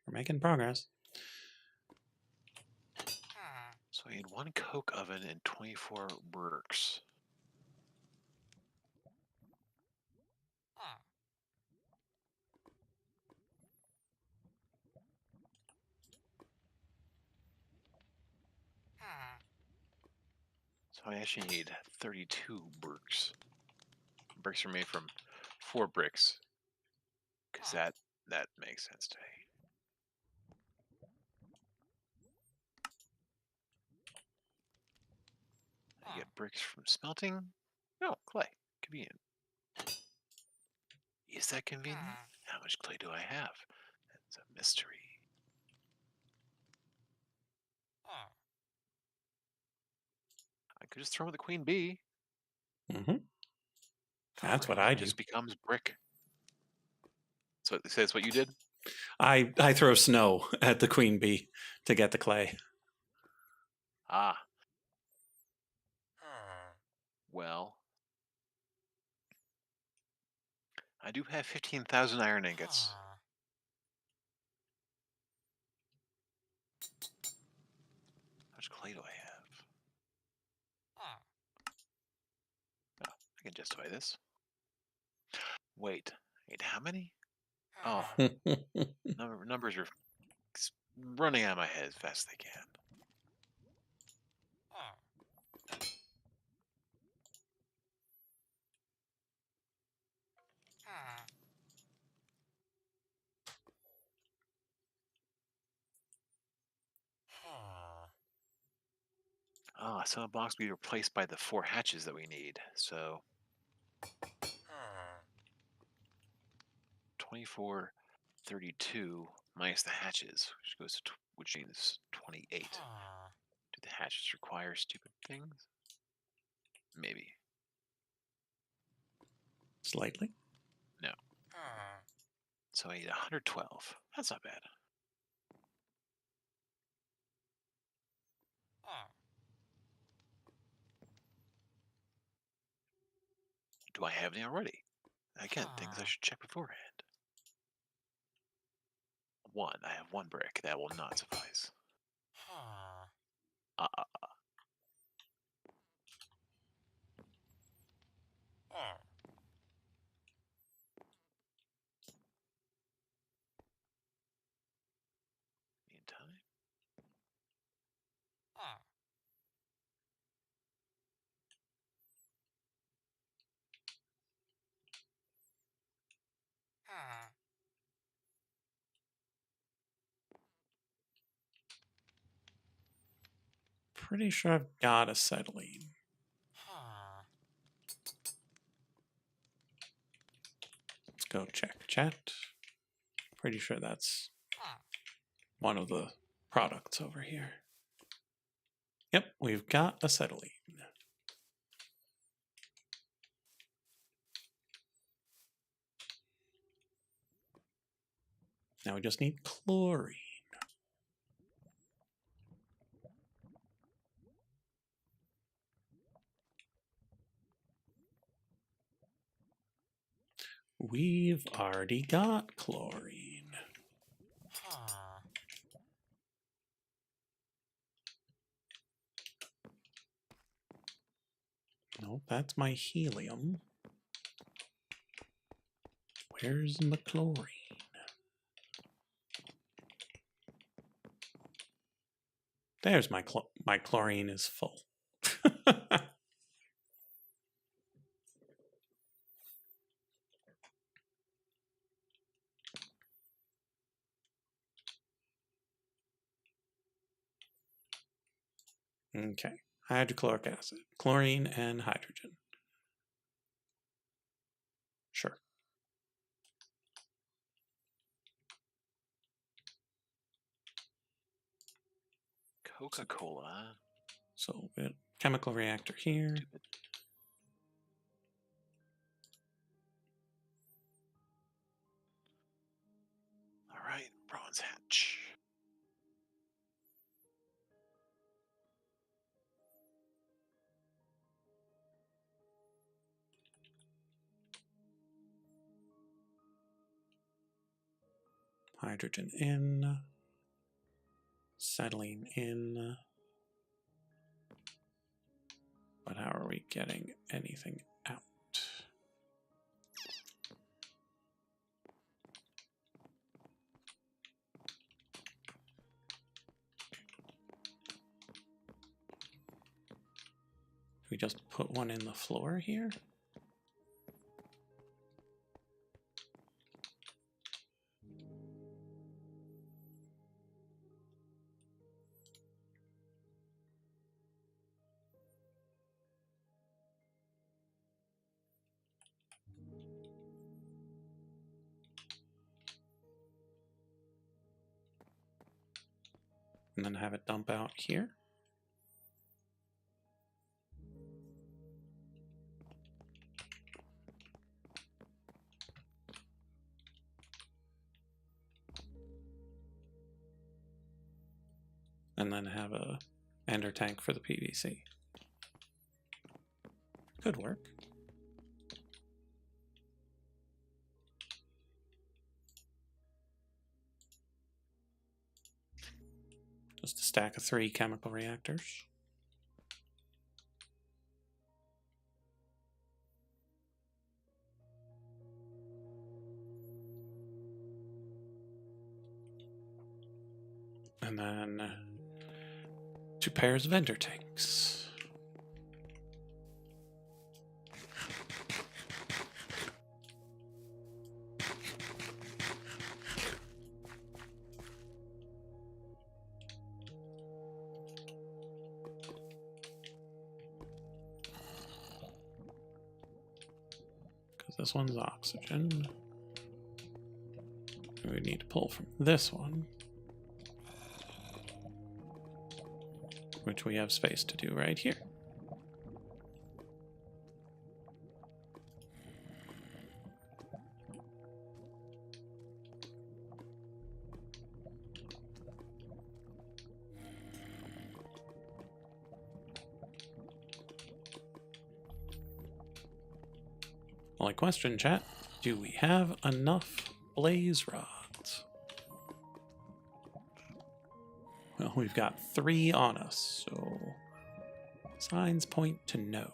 We're making progress. So I need 1 coke oven and 24 works. So I actually need 32 bricks. Bricks are made from 4 bricks. Because that makes sense to me. I get bricks from smelting. No, clay. Convenient. Is that convenient? How much clay do I have? That's a mystery. I could just throw in the queen bee. Mm-hmm. That's what I It do. just becomes brick. So that's what you did? I throw snow at the queen bee to get the clay. Ah. Well, I do have 15,000 iron ingots. How much clay do I have? Oh, I can justify this. Wait, how many? Oh, numbers are running out of my head as fast as they can. Ah, some of the blocks will be replaced by the 4 hatches that we need. So 24, 32 minus the hatches, which goes to which means 28. Do the hatches require stupid things? Maybe. Slightly. No. So I need 112. That's not bad. Do I have any already? Again, things I should check beforehand. 1. I have 1 brick. That will not suffice. Meantime. Pretty sure I've got acetylene. Let's go check chat. Pretty sure that's one of the products over here. Yep, we've got acetylene. Now we just need chlorine. We've already got chlorine. No, that's my helium. Where's my chlorine? There's my chlorine is full. Okay, hydrochloric acid, chlorine, and hydrogen. Sure. Coca-Cola. So, chemical reactor here. All right, bronze hatch. Hydrogen in. Acetylene in. But how are we getting anything out? We just put one in the floor here? And then have it dump out here? And then have a ender tank for the PVC. Could work. Just a stack of 3 chemical reactors. And then 2 pairs of ender tanks. Because this one's oxygen. We need to pull from this one, which we have space to do right here. Only question, chat, do we have enough blaze rods? Well, we've got 3 on us, so signs point to no.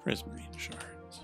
Prismarine shards.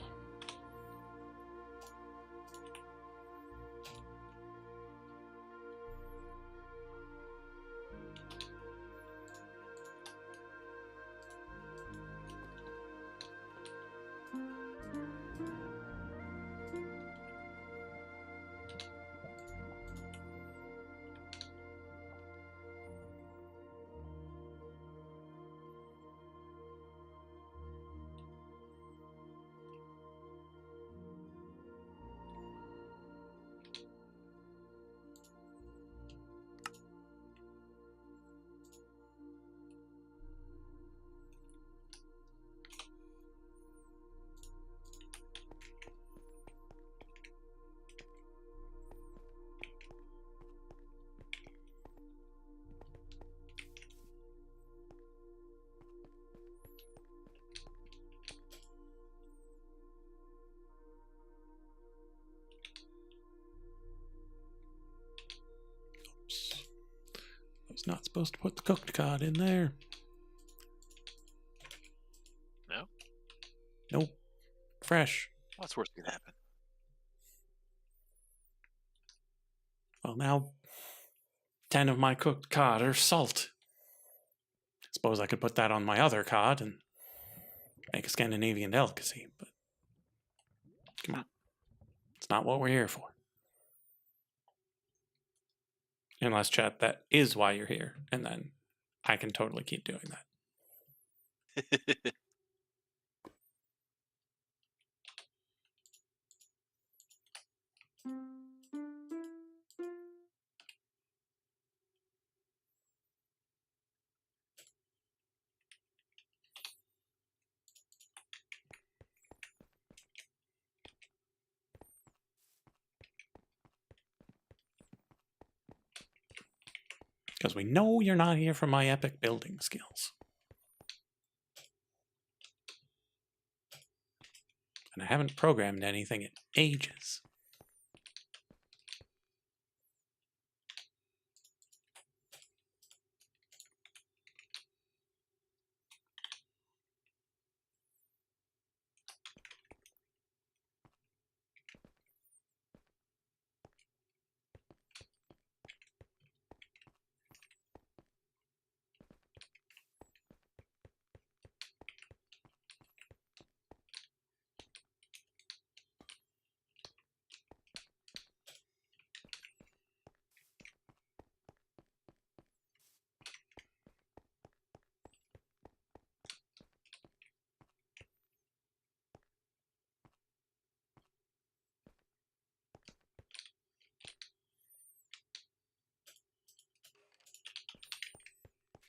Oops. I was not supposed to put the cooked cod in there. No? Nope. Fresh. What's worse could happen? Well, now 10 of my cooked cod are salt. Suppose I could put that on my other cod and make a Scandinavian delicacy, but come on. It's not what we're here for. Unless, chat, that is why you're here, and then I can totally keep doing that. Because we know you're not here for my epic building skills. And I haven't programmed anything in ages.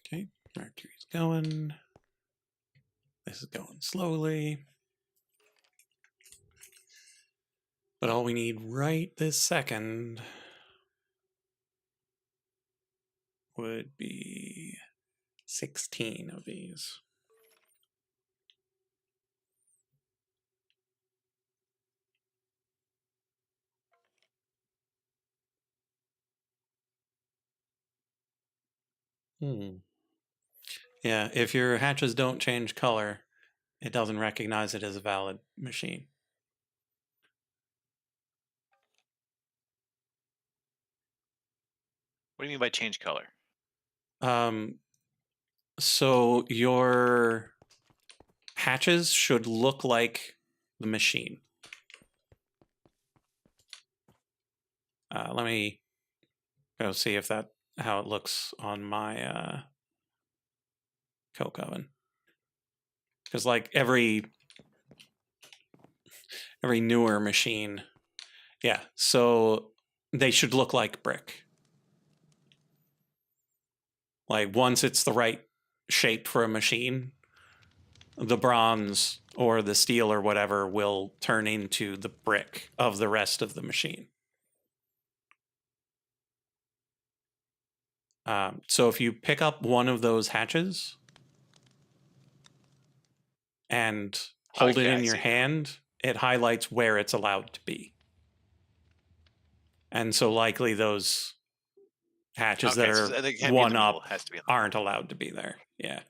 Okay, Mercury's going. This is going slowly. But all we need right this second would be 16 of these. Yeah, if your hatches don't change color, it doesn't recognize it as a valid machine. What do you mean by change color? So your hatches should look like the machine. Let me go see if that how it looks on my Coke oven. Because like every newer machine, yeah, so they should look like brick. Like once it's the right shape for a machine, the bronze or the steel or whatever will turn into the brick of the rest of the machine. So if you pick up one of those hatches and hold it Okay, in I your see. hand, it highlights where it's allowed to be. And so likely those hatches that Okay, are so they can't be in one the middle. up It has to be on aren't allowed to be there. Yeah.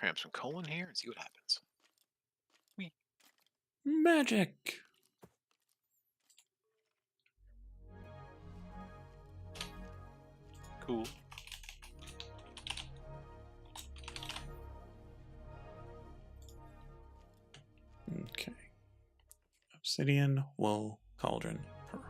cram some coal in here and see what happens. Magic. Cool. Okay. Obsidian, wool, cauldron, pearl.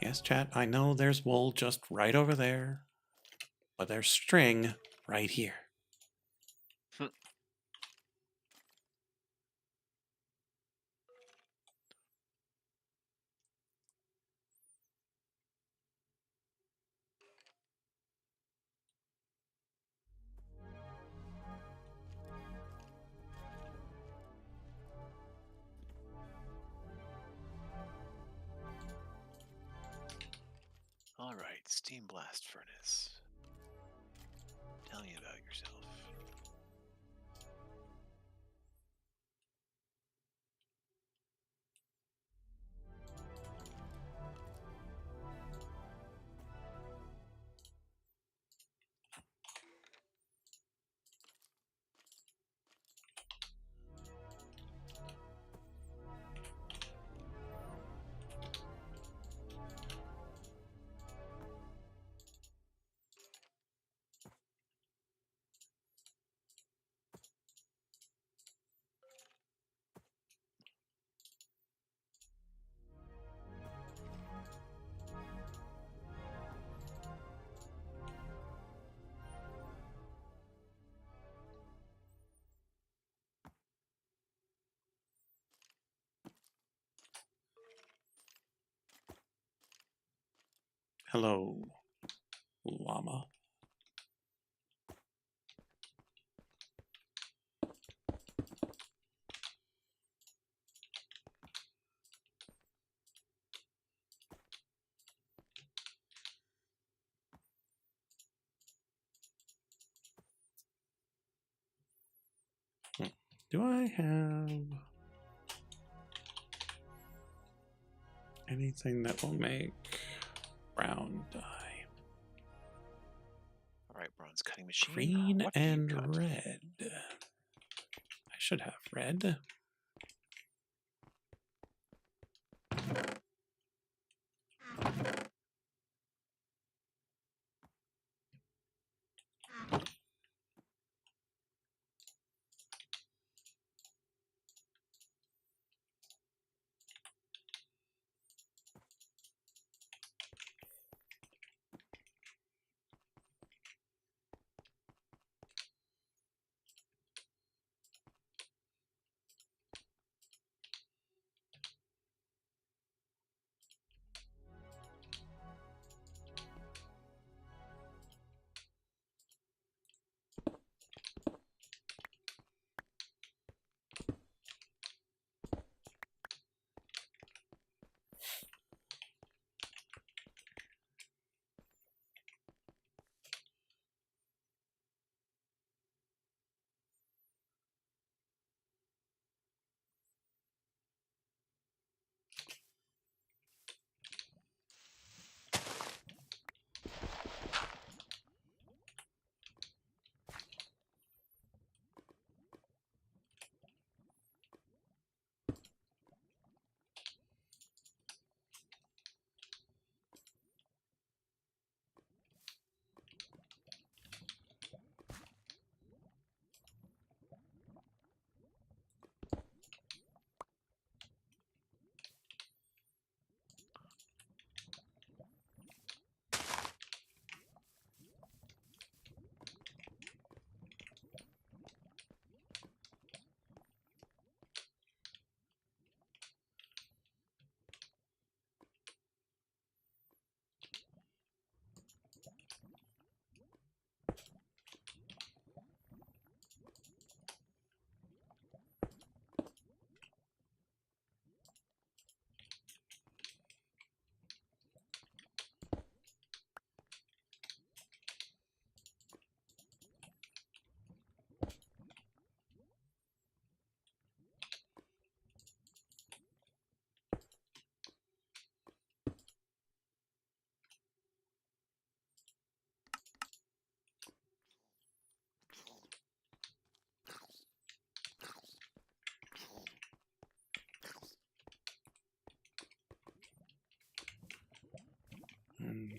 Yes, chat, I know there's wool just right over there, but there's string right here. All right, steam blast furnace. Tell me about yourself. Hello, llama. Do I have anything that will make brown dye? All right, bronze cutting machine. Green What do you and cut? red. I should have red.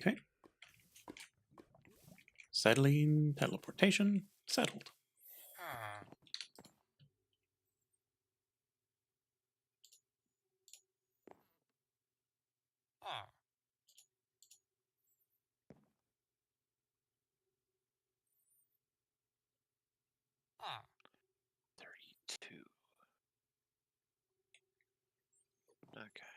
Okay. Settling teleportation settled. $32. Okay.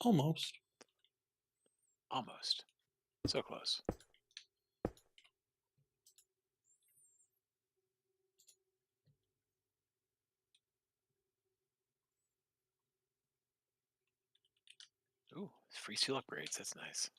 Almost. Almost. So close. Ooh, free seal upgrades. That's nice.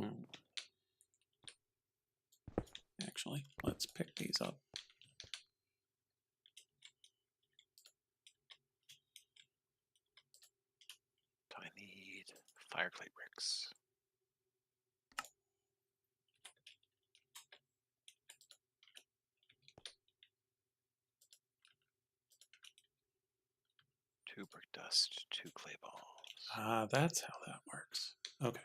Hmm. Actually, let's pick these up. Do I need fire clay bricks? Two brick dust, two clay balls. Ah, that's how that works. Okay.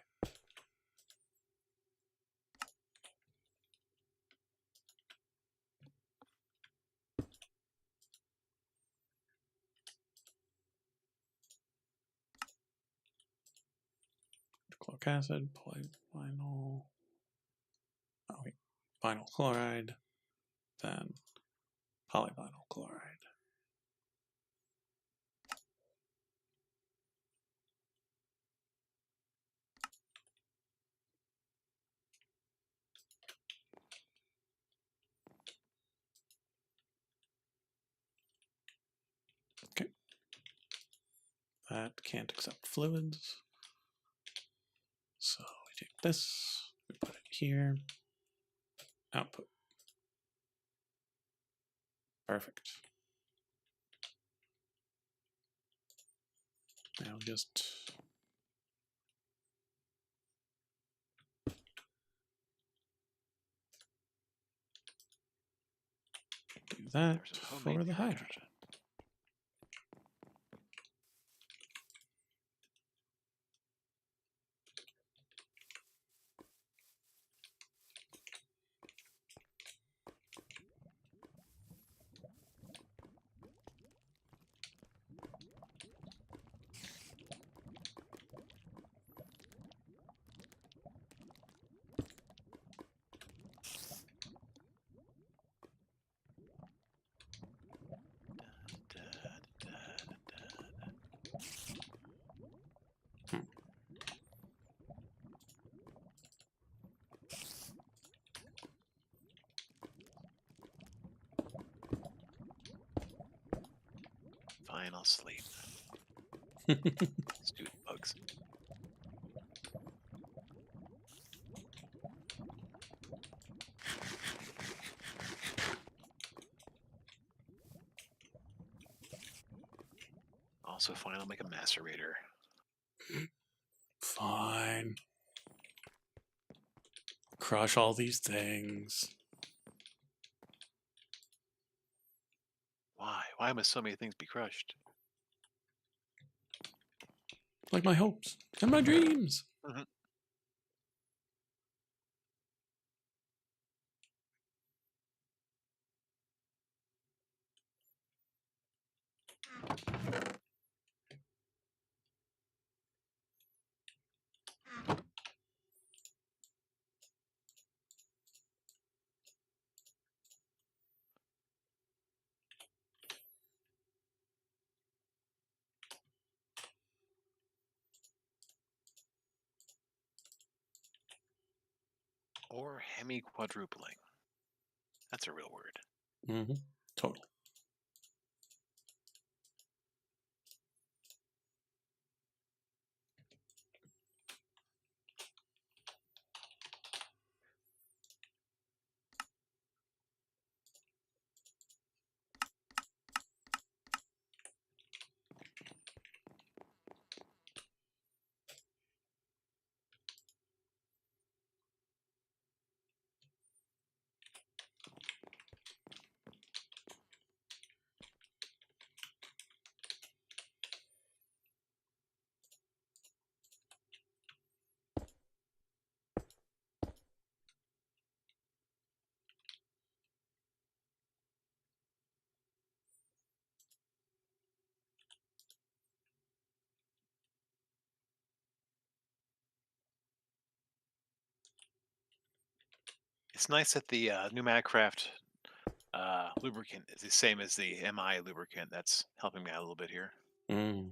Chloric acid, polyvinyl. Oh wait, vinyl chloride, then polyvinyl chloride. Okay. That can't accept fluids. So we take this, we put it here. Output. Perfect. Now just do that There's a homemade for the pure hydrogen. hydrogen. Da, da, da, da. Final sleep. Stupid bugs. Also, fine. I'll make a macerator. Fine. Crush all these things. Why? Why must so many things be crushed? Like my hopes and my dreams. Mm-hmm. Or hemi-quadrupling. That's a real word. Mm-hmm. Totally. It's nice that the Pneumaticraft lubricant is the same as the MI lubricant. That's helping me out a little bit here. Mm.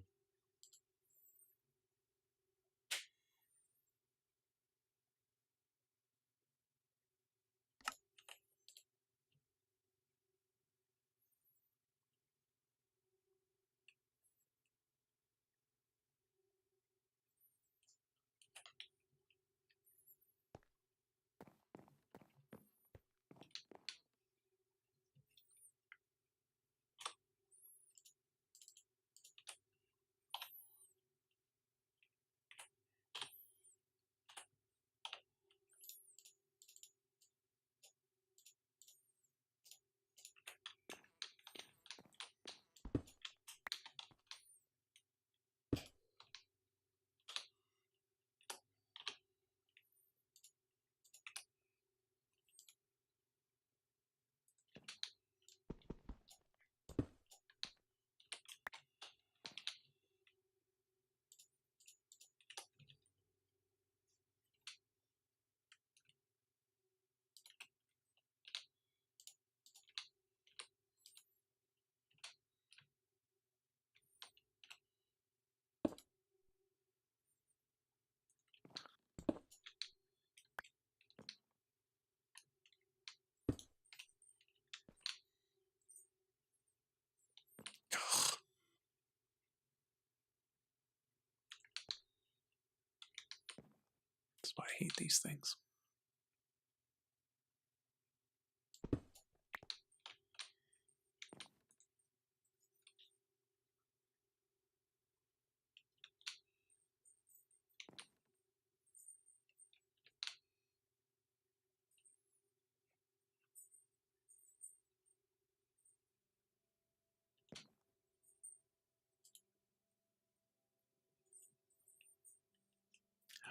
That's why I hate these things.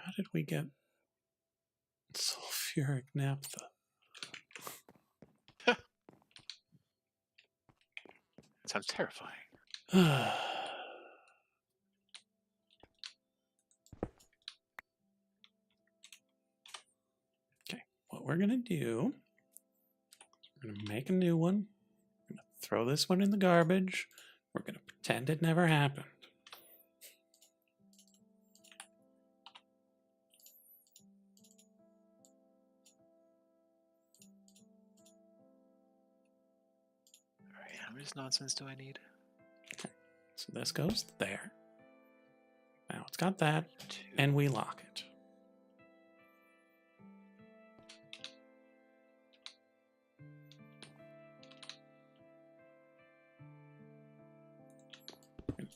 How did we get sulfuric naphtha? Sounds terrifying. Okay, what we're gonna do, we're gonna make a new one. We're gonna throw this one in the garbage. We're gonna pretend it never happened. All right, how much nonsense do I need? So this goes there. Now it's got that, 2. and we lock it.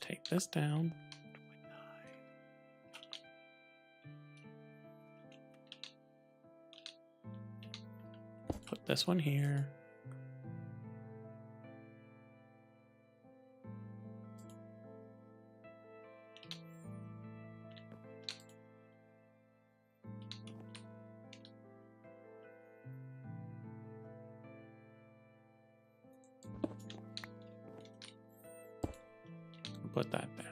take this down. Put this one here. Put that down.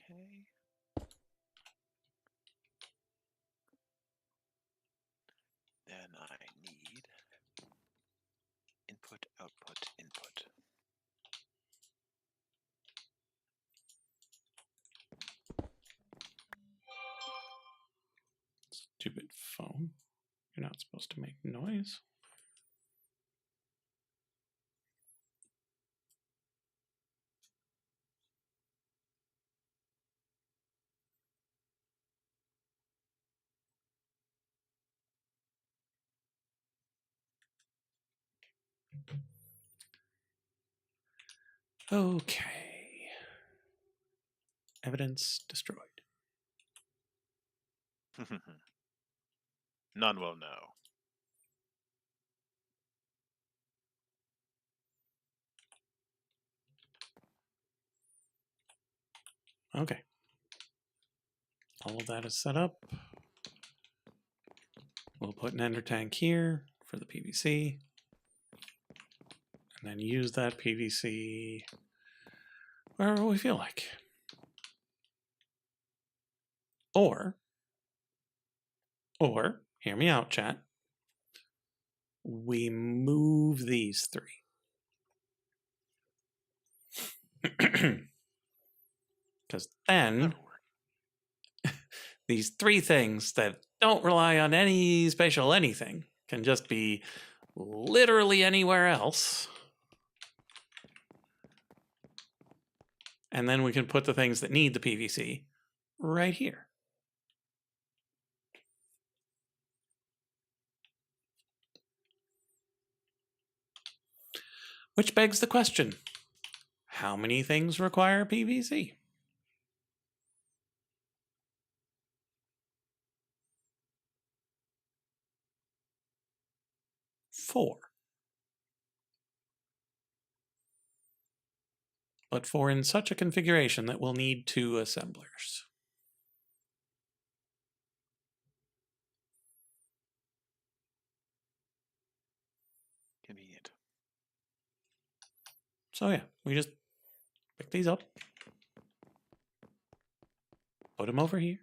Okay. Then I need input, output, input. Stupid phone. You're not supposed to make noise. Okay. Evidence destroyed. None will know. Okay. All of that is set up. We'll put an ender tank here for the PVC. And then use that PVC wherever we feel like. Or, hear me out, chat. We move these three. Because then That'll work. these three things that don't rely on any spatial anything can just be literally anywhere else. And then we can put the things that need the PVC right here. Which begs the question, how many things require PVC? 4. But 4 in such a configuration that we'll need 2 assemblers. Convenient. So yeah, we just pick these up, put them over here.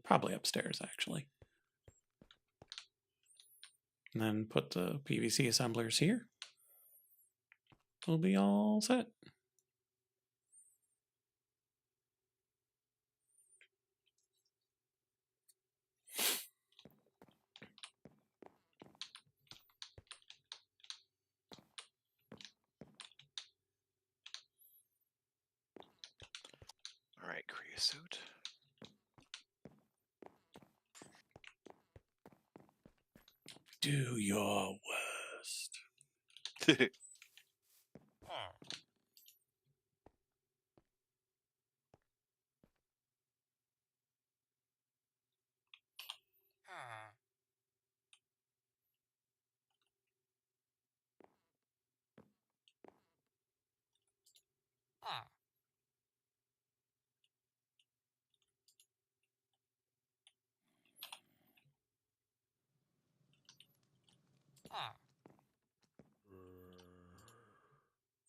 Probably upstairs, actually. And then put the PVC assemblers here. We'll be all set. All right, creosote. Do your work.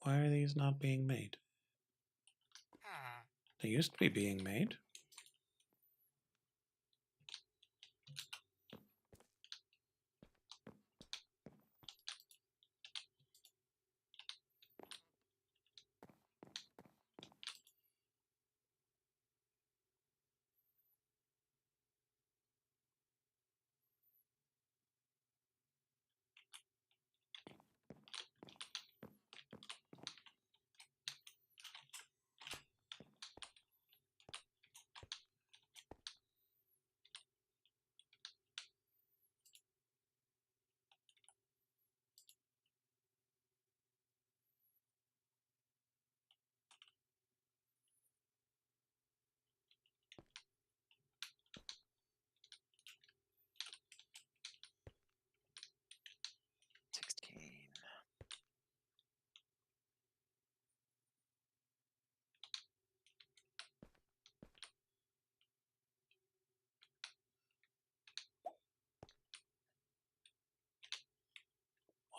Why are these not being made? They used to be being made.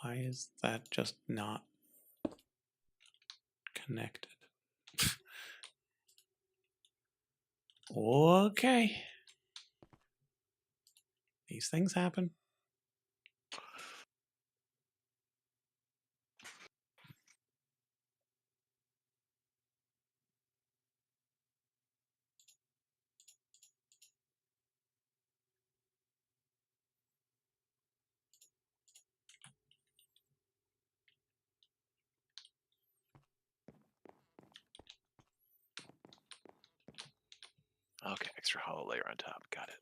Why is that just not connected? Okay. These things happen. Okay, extra hollow layer on top. Got it.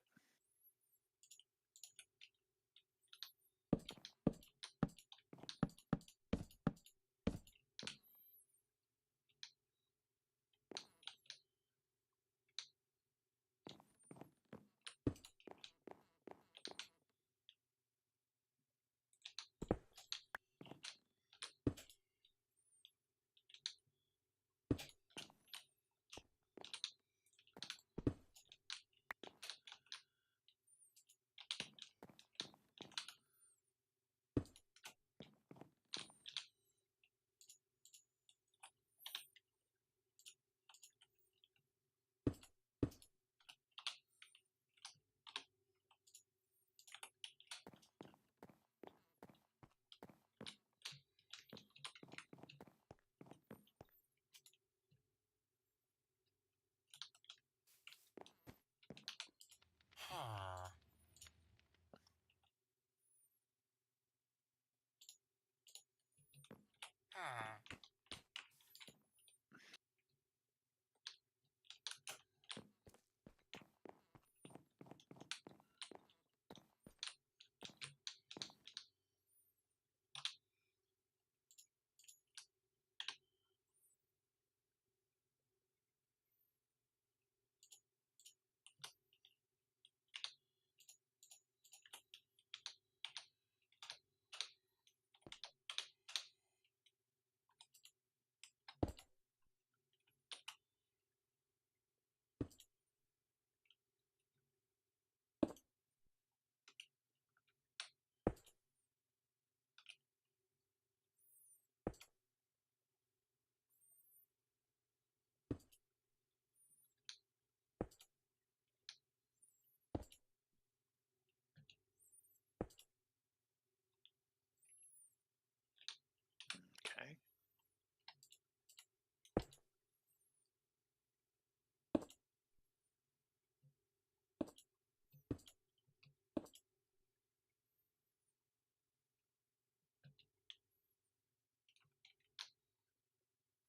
Okay.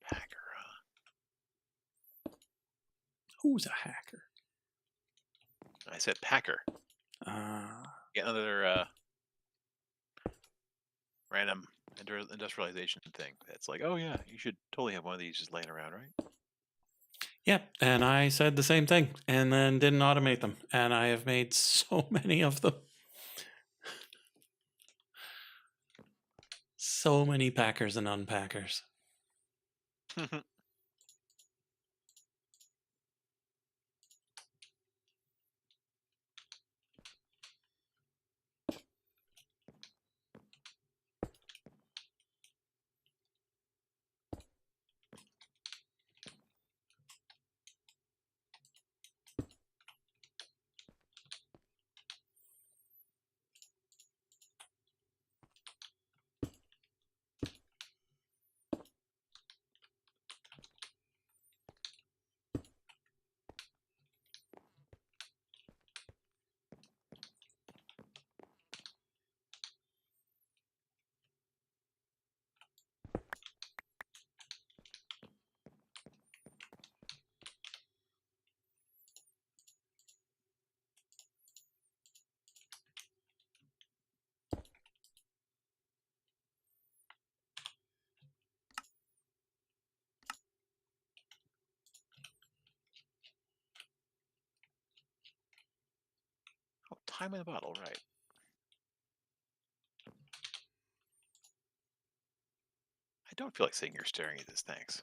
Hacker, huh? Who's a hacker? I said Packer. Get another random industrialization thing. That's like, oh yeah, you should totally have one of these just laying around, right? Yep, and I said the same thing and then didn't automate them. And I have made so many of them. So many packers and unpackers. Oh, time in the bottle, right? I don't feel like sitting here staring at this. Thanks.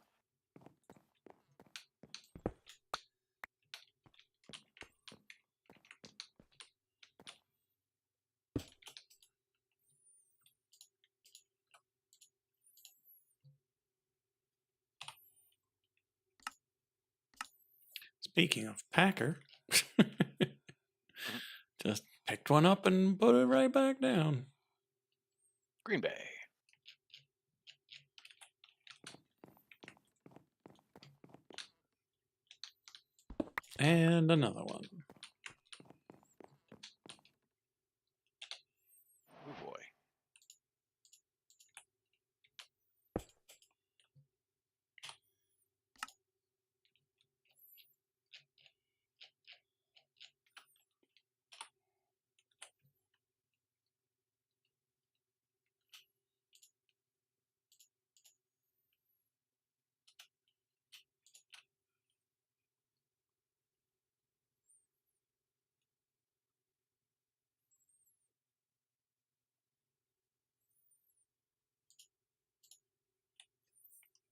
Speaking of packer, just picked one up and put it right back down. Green Bay. And another one. Oh boy.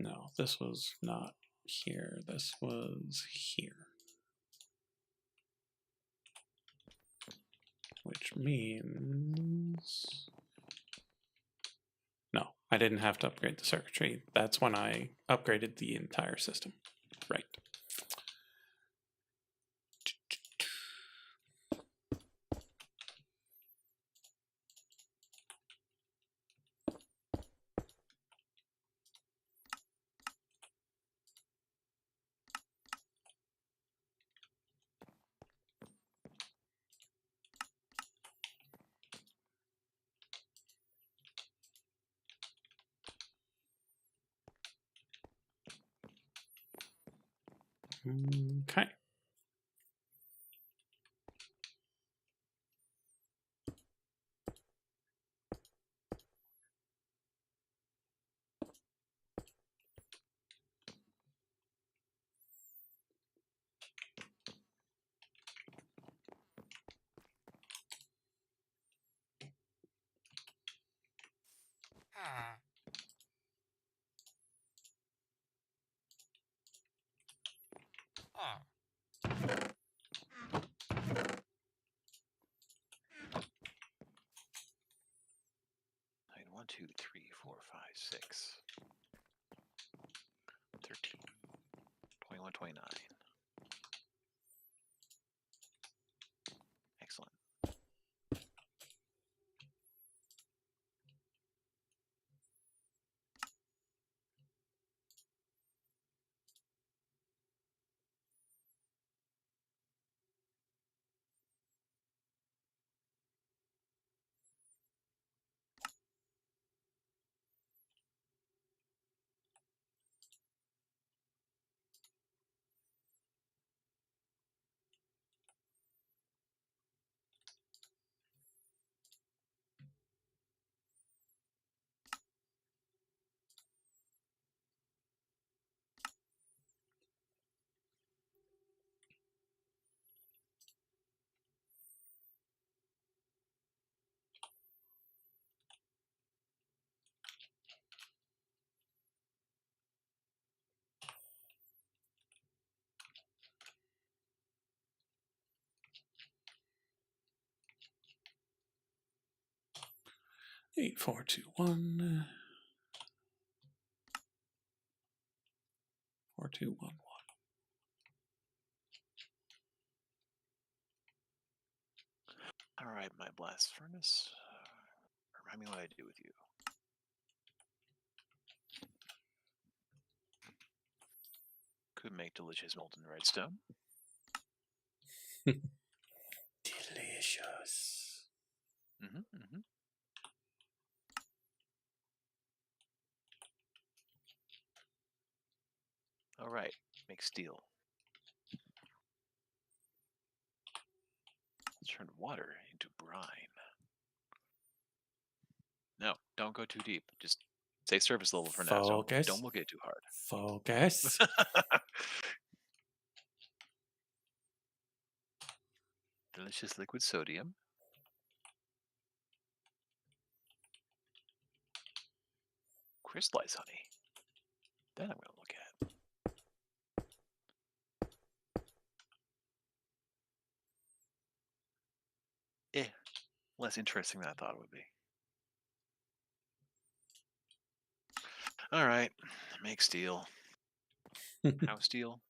No, this was not here. This was here. Which means... No, I didn't have to upgrade the circuitry. That's when I upgraded the entire system. Right. Okay. Nine, 1, 2, 3, 4, 5, 6. 13. 21, 29. Excellent. 8421 4211. All right, my blast furnace. Remind me what I do with you. Could make delicious molten redstone. Delicious. Mm-hmm. All right, make steel. Let's turn water into brine. No, don't go too deep. Just stay surface level for now. Focus. Don't look at it too hard. Focus. Delicious liquid sodium. Crystallized honey. That I'm going to look at. Less interesting than I thought it would be. All right, make steel. How steel?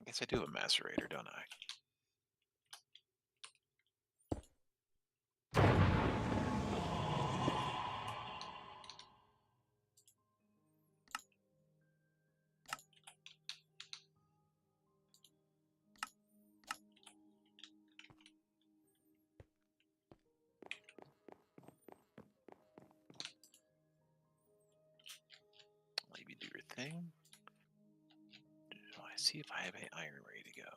I guess I do have a macerator, don't I? Let you do your thing. So I see if I have any iron ready to go.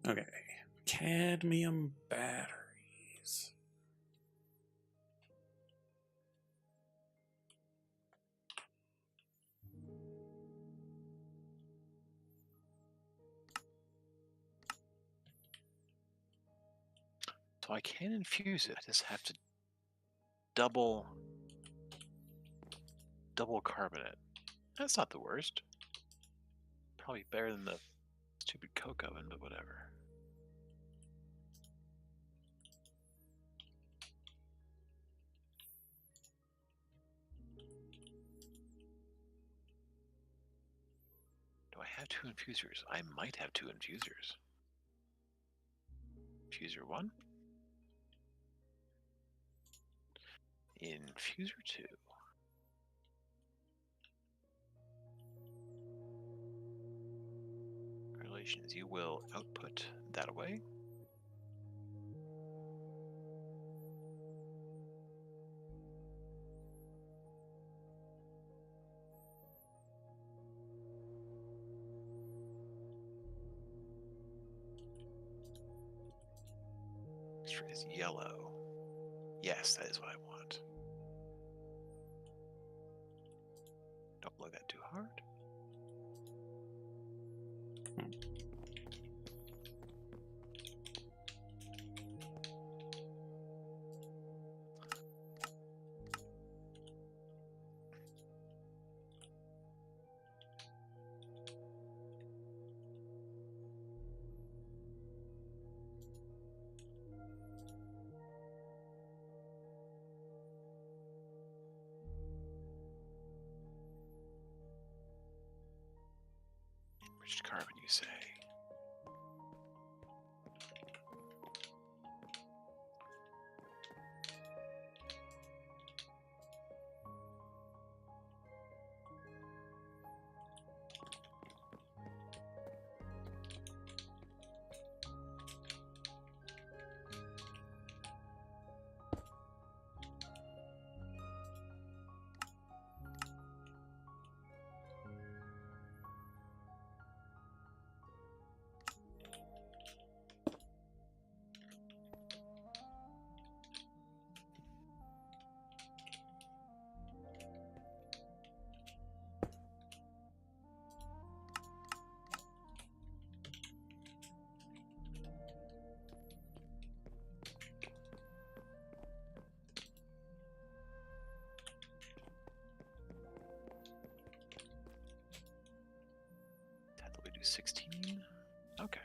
Okay. Cadmium batteries. So I can infuse it. I just have to double carbonate. That's not the worst. Probably better than the stupid coke oven, but whatever. Do I have 2 infusers? I might have 2 infusers. Infuser 1. Infuser 2. Congratulations, you will output that away. String is yellow. Yes, that is what I want. Don't blow that too hard. Enriched carbon, you say? 16. Okay.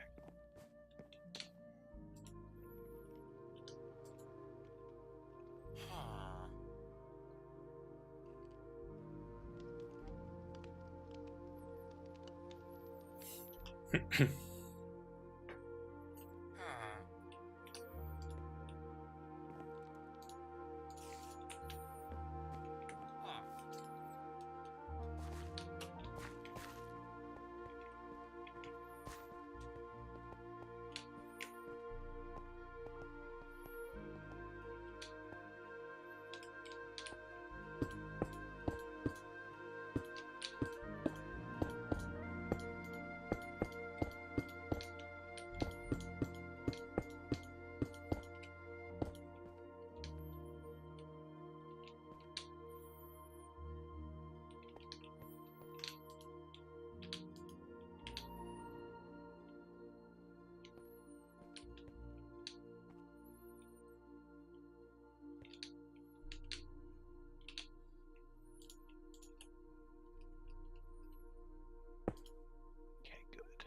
Okay, good.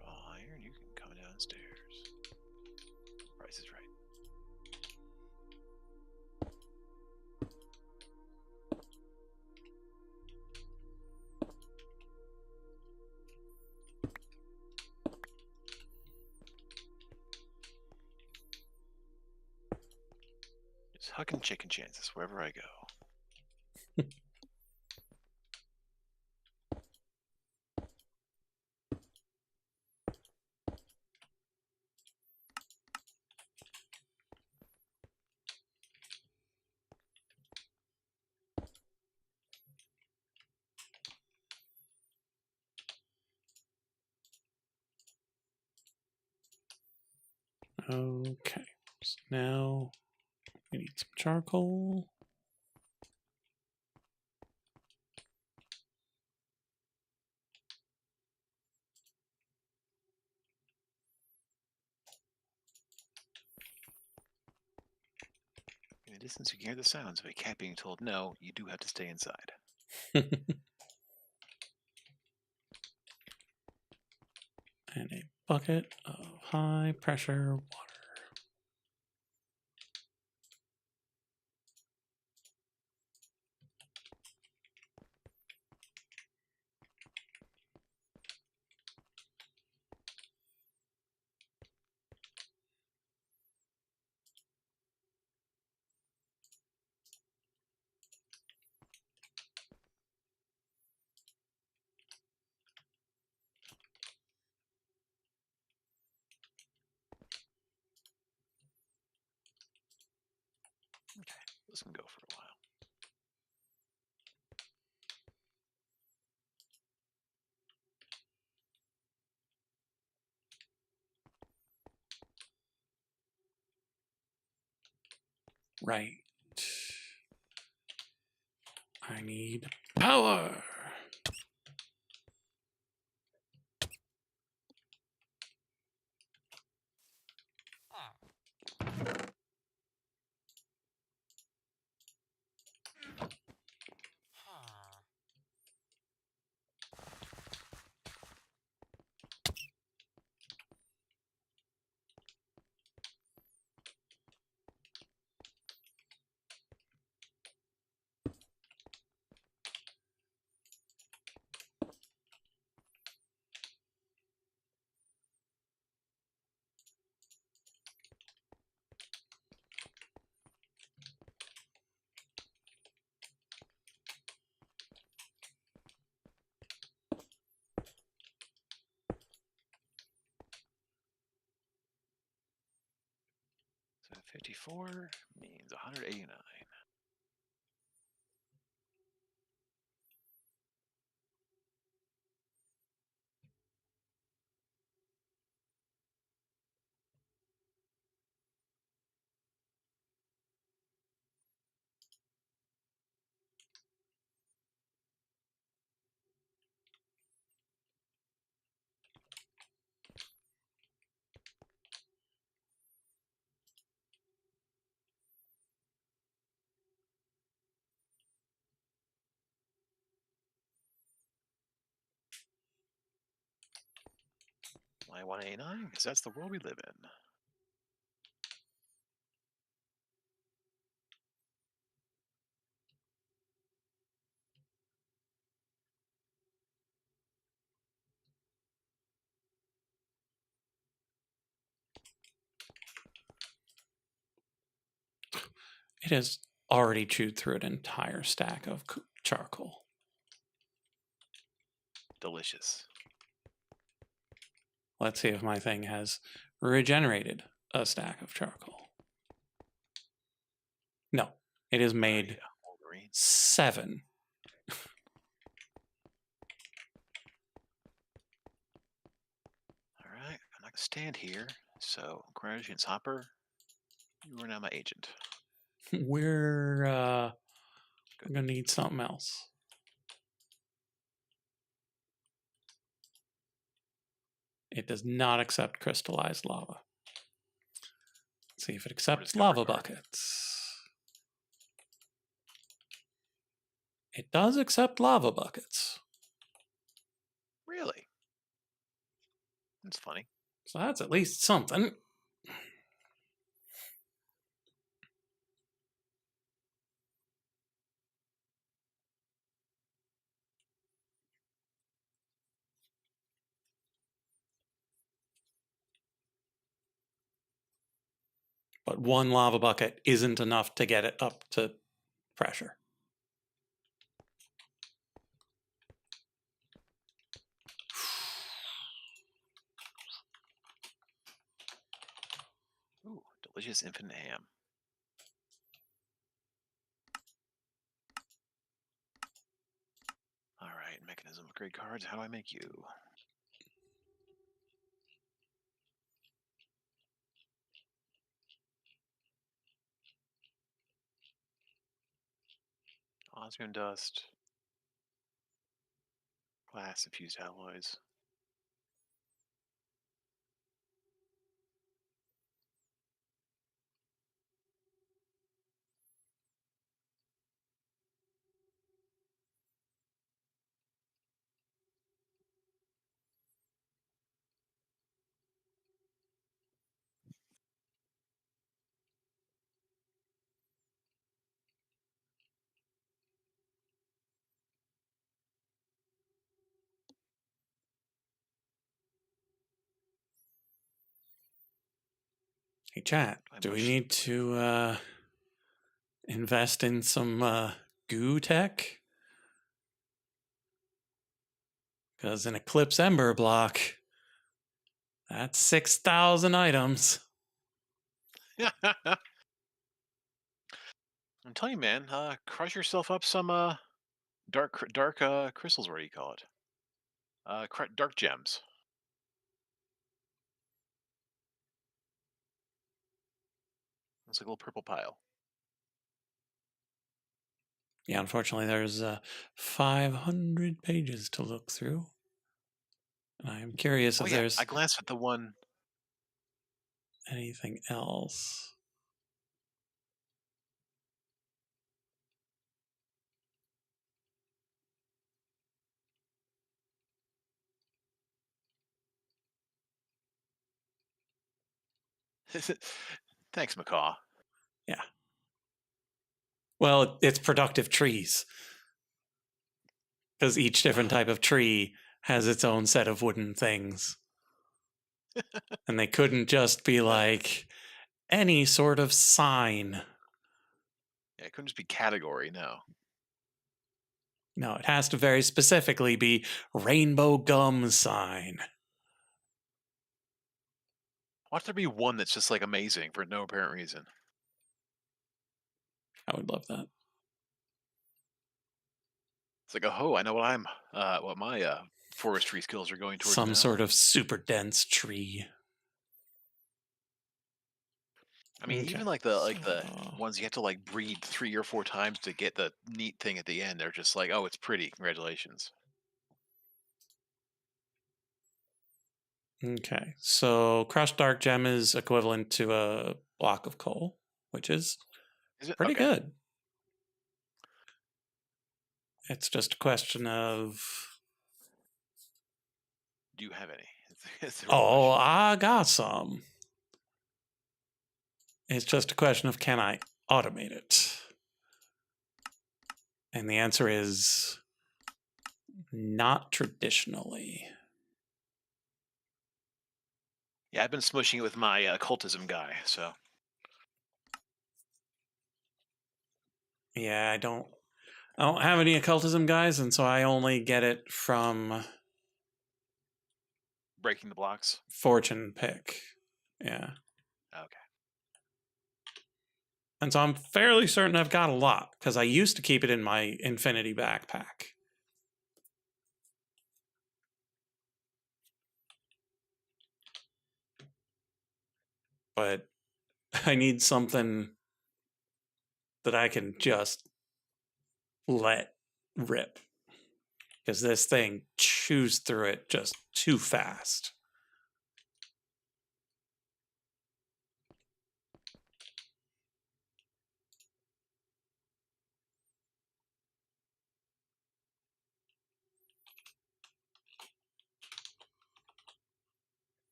Raw iron, you can come downstairs. Price is right. Just hucking chicken chances wherever I go. Okay. So now we need some charcoal. In the distance, you can hear the sounds of a cat being told, no, you do have to stay inside. And a bucket of high pressure water. Okay, this can go for a while. Right. I need power. So 54 means 189. I want A9 because that's the world we live in. It has already chewed through an entire stack of charcoal. Delicious. Let's see if my thing has regenerated a stack of charcoal. No, it has made Yeah, Wolverine. 7. All right, I'm not gonna stand here. So, congratulations, Hopper. You are now my agent. We're gonna need something else. It does not accept crystallized lava. Let's see if it accepts discovered lava card. buckets. It does accept lava buckets. Really? That's funny. So that's at least something. But one lava bucket isn't enough to get it up to pressure. Ooh, delicious infinite ham. All right, mechanism upgrade cards. How do I make you? Osmium dust. Glass infused alloys. Hey, chat, I do we mush- need to invest in some goo tech? Because an Eclipse Ember block, that's 6,000 items. I'm telling you, man. Crush yourself up some dark crystals. What do you call it? Dark gems. It's like a little purple pile. Yeah, unfortunately, there's 500 pages to look through. And I'm curious Oh if yeah, there's I glanced at the one. anything else. Thanks, Macaw. Yeah. Well, it's productive trees. Because each different type of tree has its own set of wooden things. And they couldn't just be like any sort of sign. Yeah, it couldn't just be category. No. No, it has to very specifically be rainbow gum sign. Why don't there be one that's just like amazing for no apparent reason? I would love that. It's like, oh, I know what my forestry skills are going towards Some now. sort of super dense tree. I mean, Okay, even like the so- ones you have to like breed 3 or 4 times to get the neat thing at the end. They're just like, oh, it's pretty. Congratulations. Okay, so crushed dark gem is equivalent to a block of coal, which is Is it pretty okay. good. It's just a question of Do you have any? is the real Oh, question. I got some. It's just a question of can I automate it? And the answer is not traditionally. Yeah, I've been smushing it with my occultism guy. So Yeah, I don't have any occultism guys, and so I only get it from breaking the blocks. fortune pick. Yeah. Okay. And so I'm fairly certain I've got a lot because I used to keep it in my infinity backpack. But I need something that I can just let rip because this thing chews through it just too fast.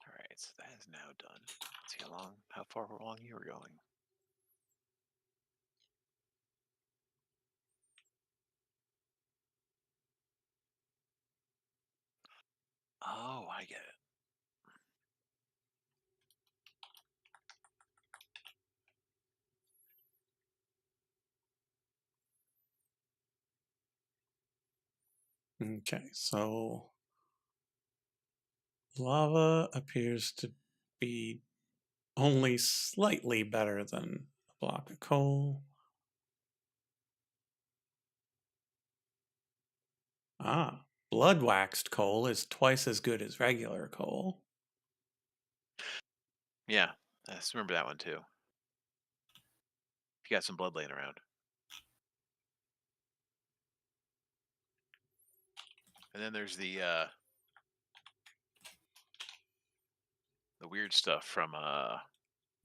All right, so that is now done. Let's see how far along you were going. Oh, I get it. Okay, so lava appears to be only slightly better than a block of coal. Ah, blood waxed coal is twice as good as regular coal. Yeah, I just remember that one too. If you got some blood laying around. And then there's the weird stuff from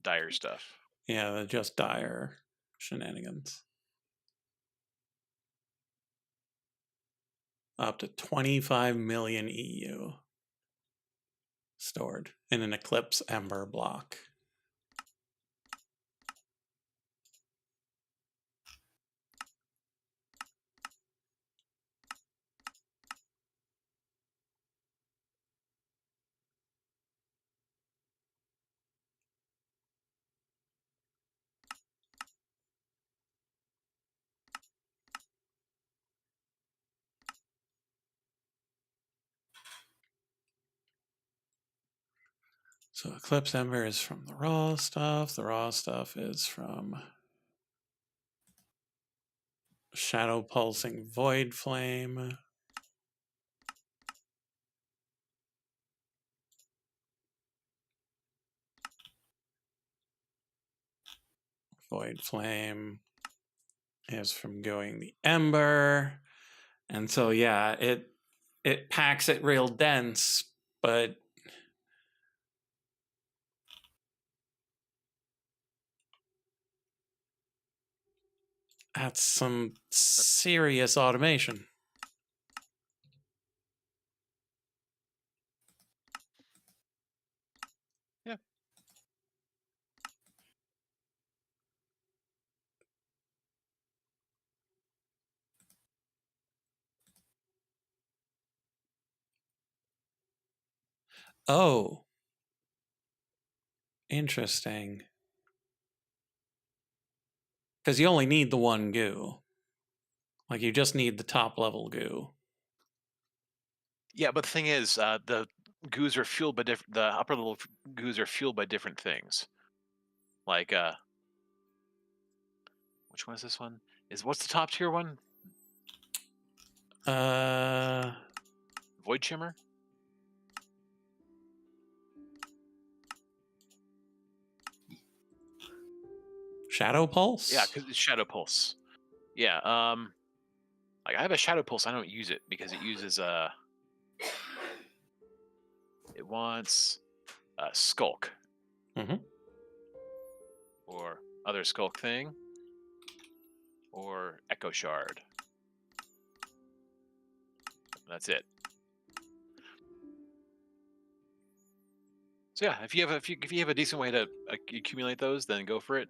dire stuff. Yeah, they're just dire shenanigans. Up to 25 million EU stored in an Eclipse Ember block. So Eclipse Ember is from the raw stuff. The raw stuff is from Shadow Pulsing Void Flame. Void Flame is from going the Ember. And so yeah, it packs it real dense, but that's some serious automation. Yeah. Oh, interesting. Because you only need the one goo. Like, you just need the top level goo. Yeah, but the thing is, the goos are fueled by different. The upper level goos are fueled by different things. Like, which one is this one? What's the top tier one? Void Shimmer. Shadow Pulse? Yeah, because it's Shadow Pulse. Yeah. Like I have a Shadow Pulse. I don't use it because it uses it wants Skulk. Mhm. Or other Skulk thing. Or Echo Shard. That's it. So yeah, if you have a decent way to accumulate those, then go for it.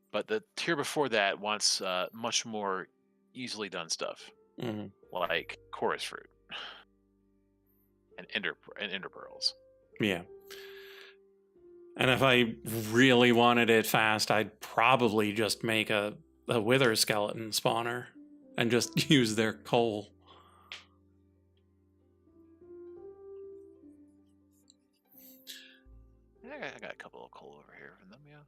But the tier before that wants much more easily done stuff, Mhm. like Chorus Fruit and Ender Pearls. Yeah. And if I really wanted it fast, I'd probably just make a Wither Skeleton spawner and just use their coal. I got a couple of coal over here from them, yeah.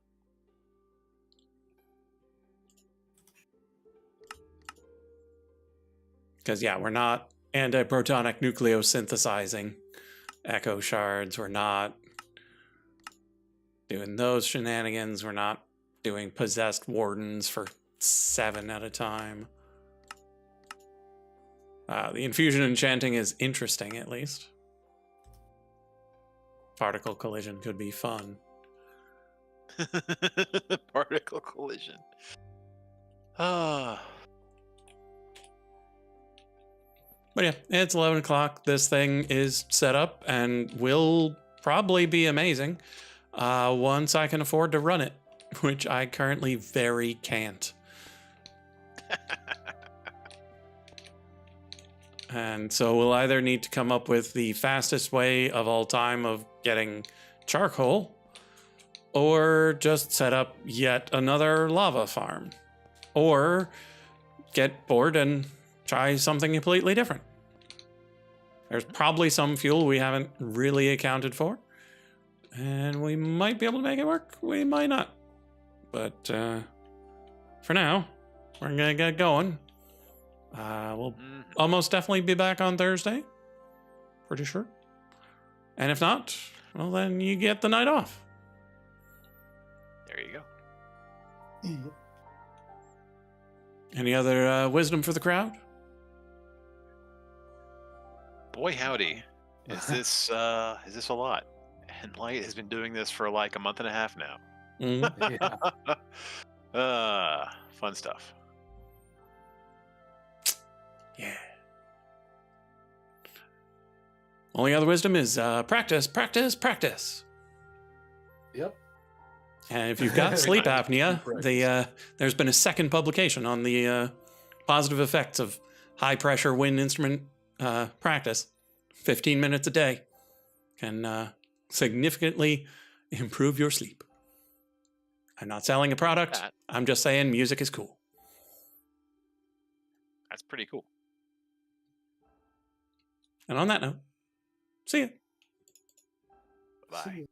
Because, yeah, we're not antiprotonic nucleosynthesizing echo shards. We're not doing those shenanigans. We're not doing possessed wardens for 7 at a time. The infusion enchanting is interesting, at least. Particle collision could be fun. Particle collision. Ah. But yeah, it's 11 o'clock. This thing is set up and will probably be amazing once I can afford to run it, which I currently very can't. And so we'll either need to come up with the fastest way of all time of getting charcoal, or just set up yet another lava farm, or get bored and try something completely different. There's probably some fuel we haven't really accounted for, and we might be able to make it work. We might not. But for now, we're going to get going. We'll almost definitely be back on Thursday. Pretty sure. And if not, well, then you get the night off. There you go. Any other wisdom for the crowd? Boy howdy, is this a lot? And Light has been doing this for like a month and a half now. Yeah. Fun stuff. Yeah. Only other wisdom is practice, practice, practice. Yep. And if you've got sleep apnea, there's been a second publication on the positive effects of high pressure wind instrument practice. 15 minutes a day can significantly improve your sleep. I'm not selling a product. I'm just saying music is cool. That's pretty cool. And on that note, see ya. Bye.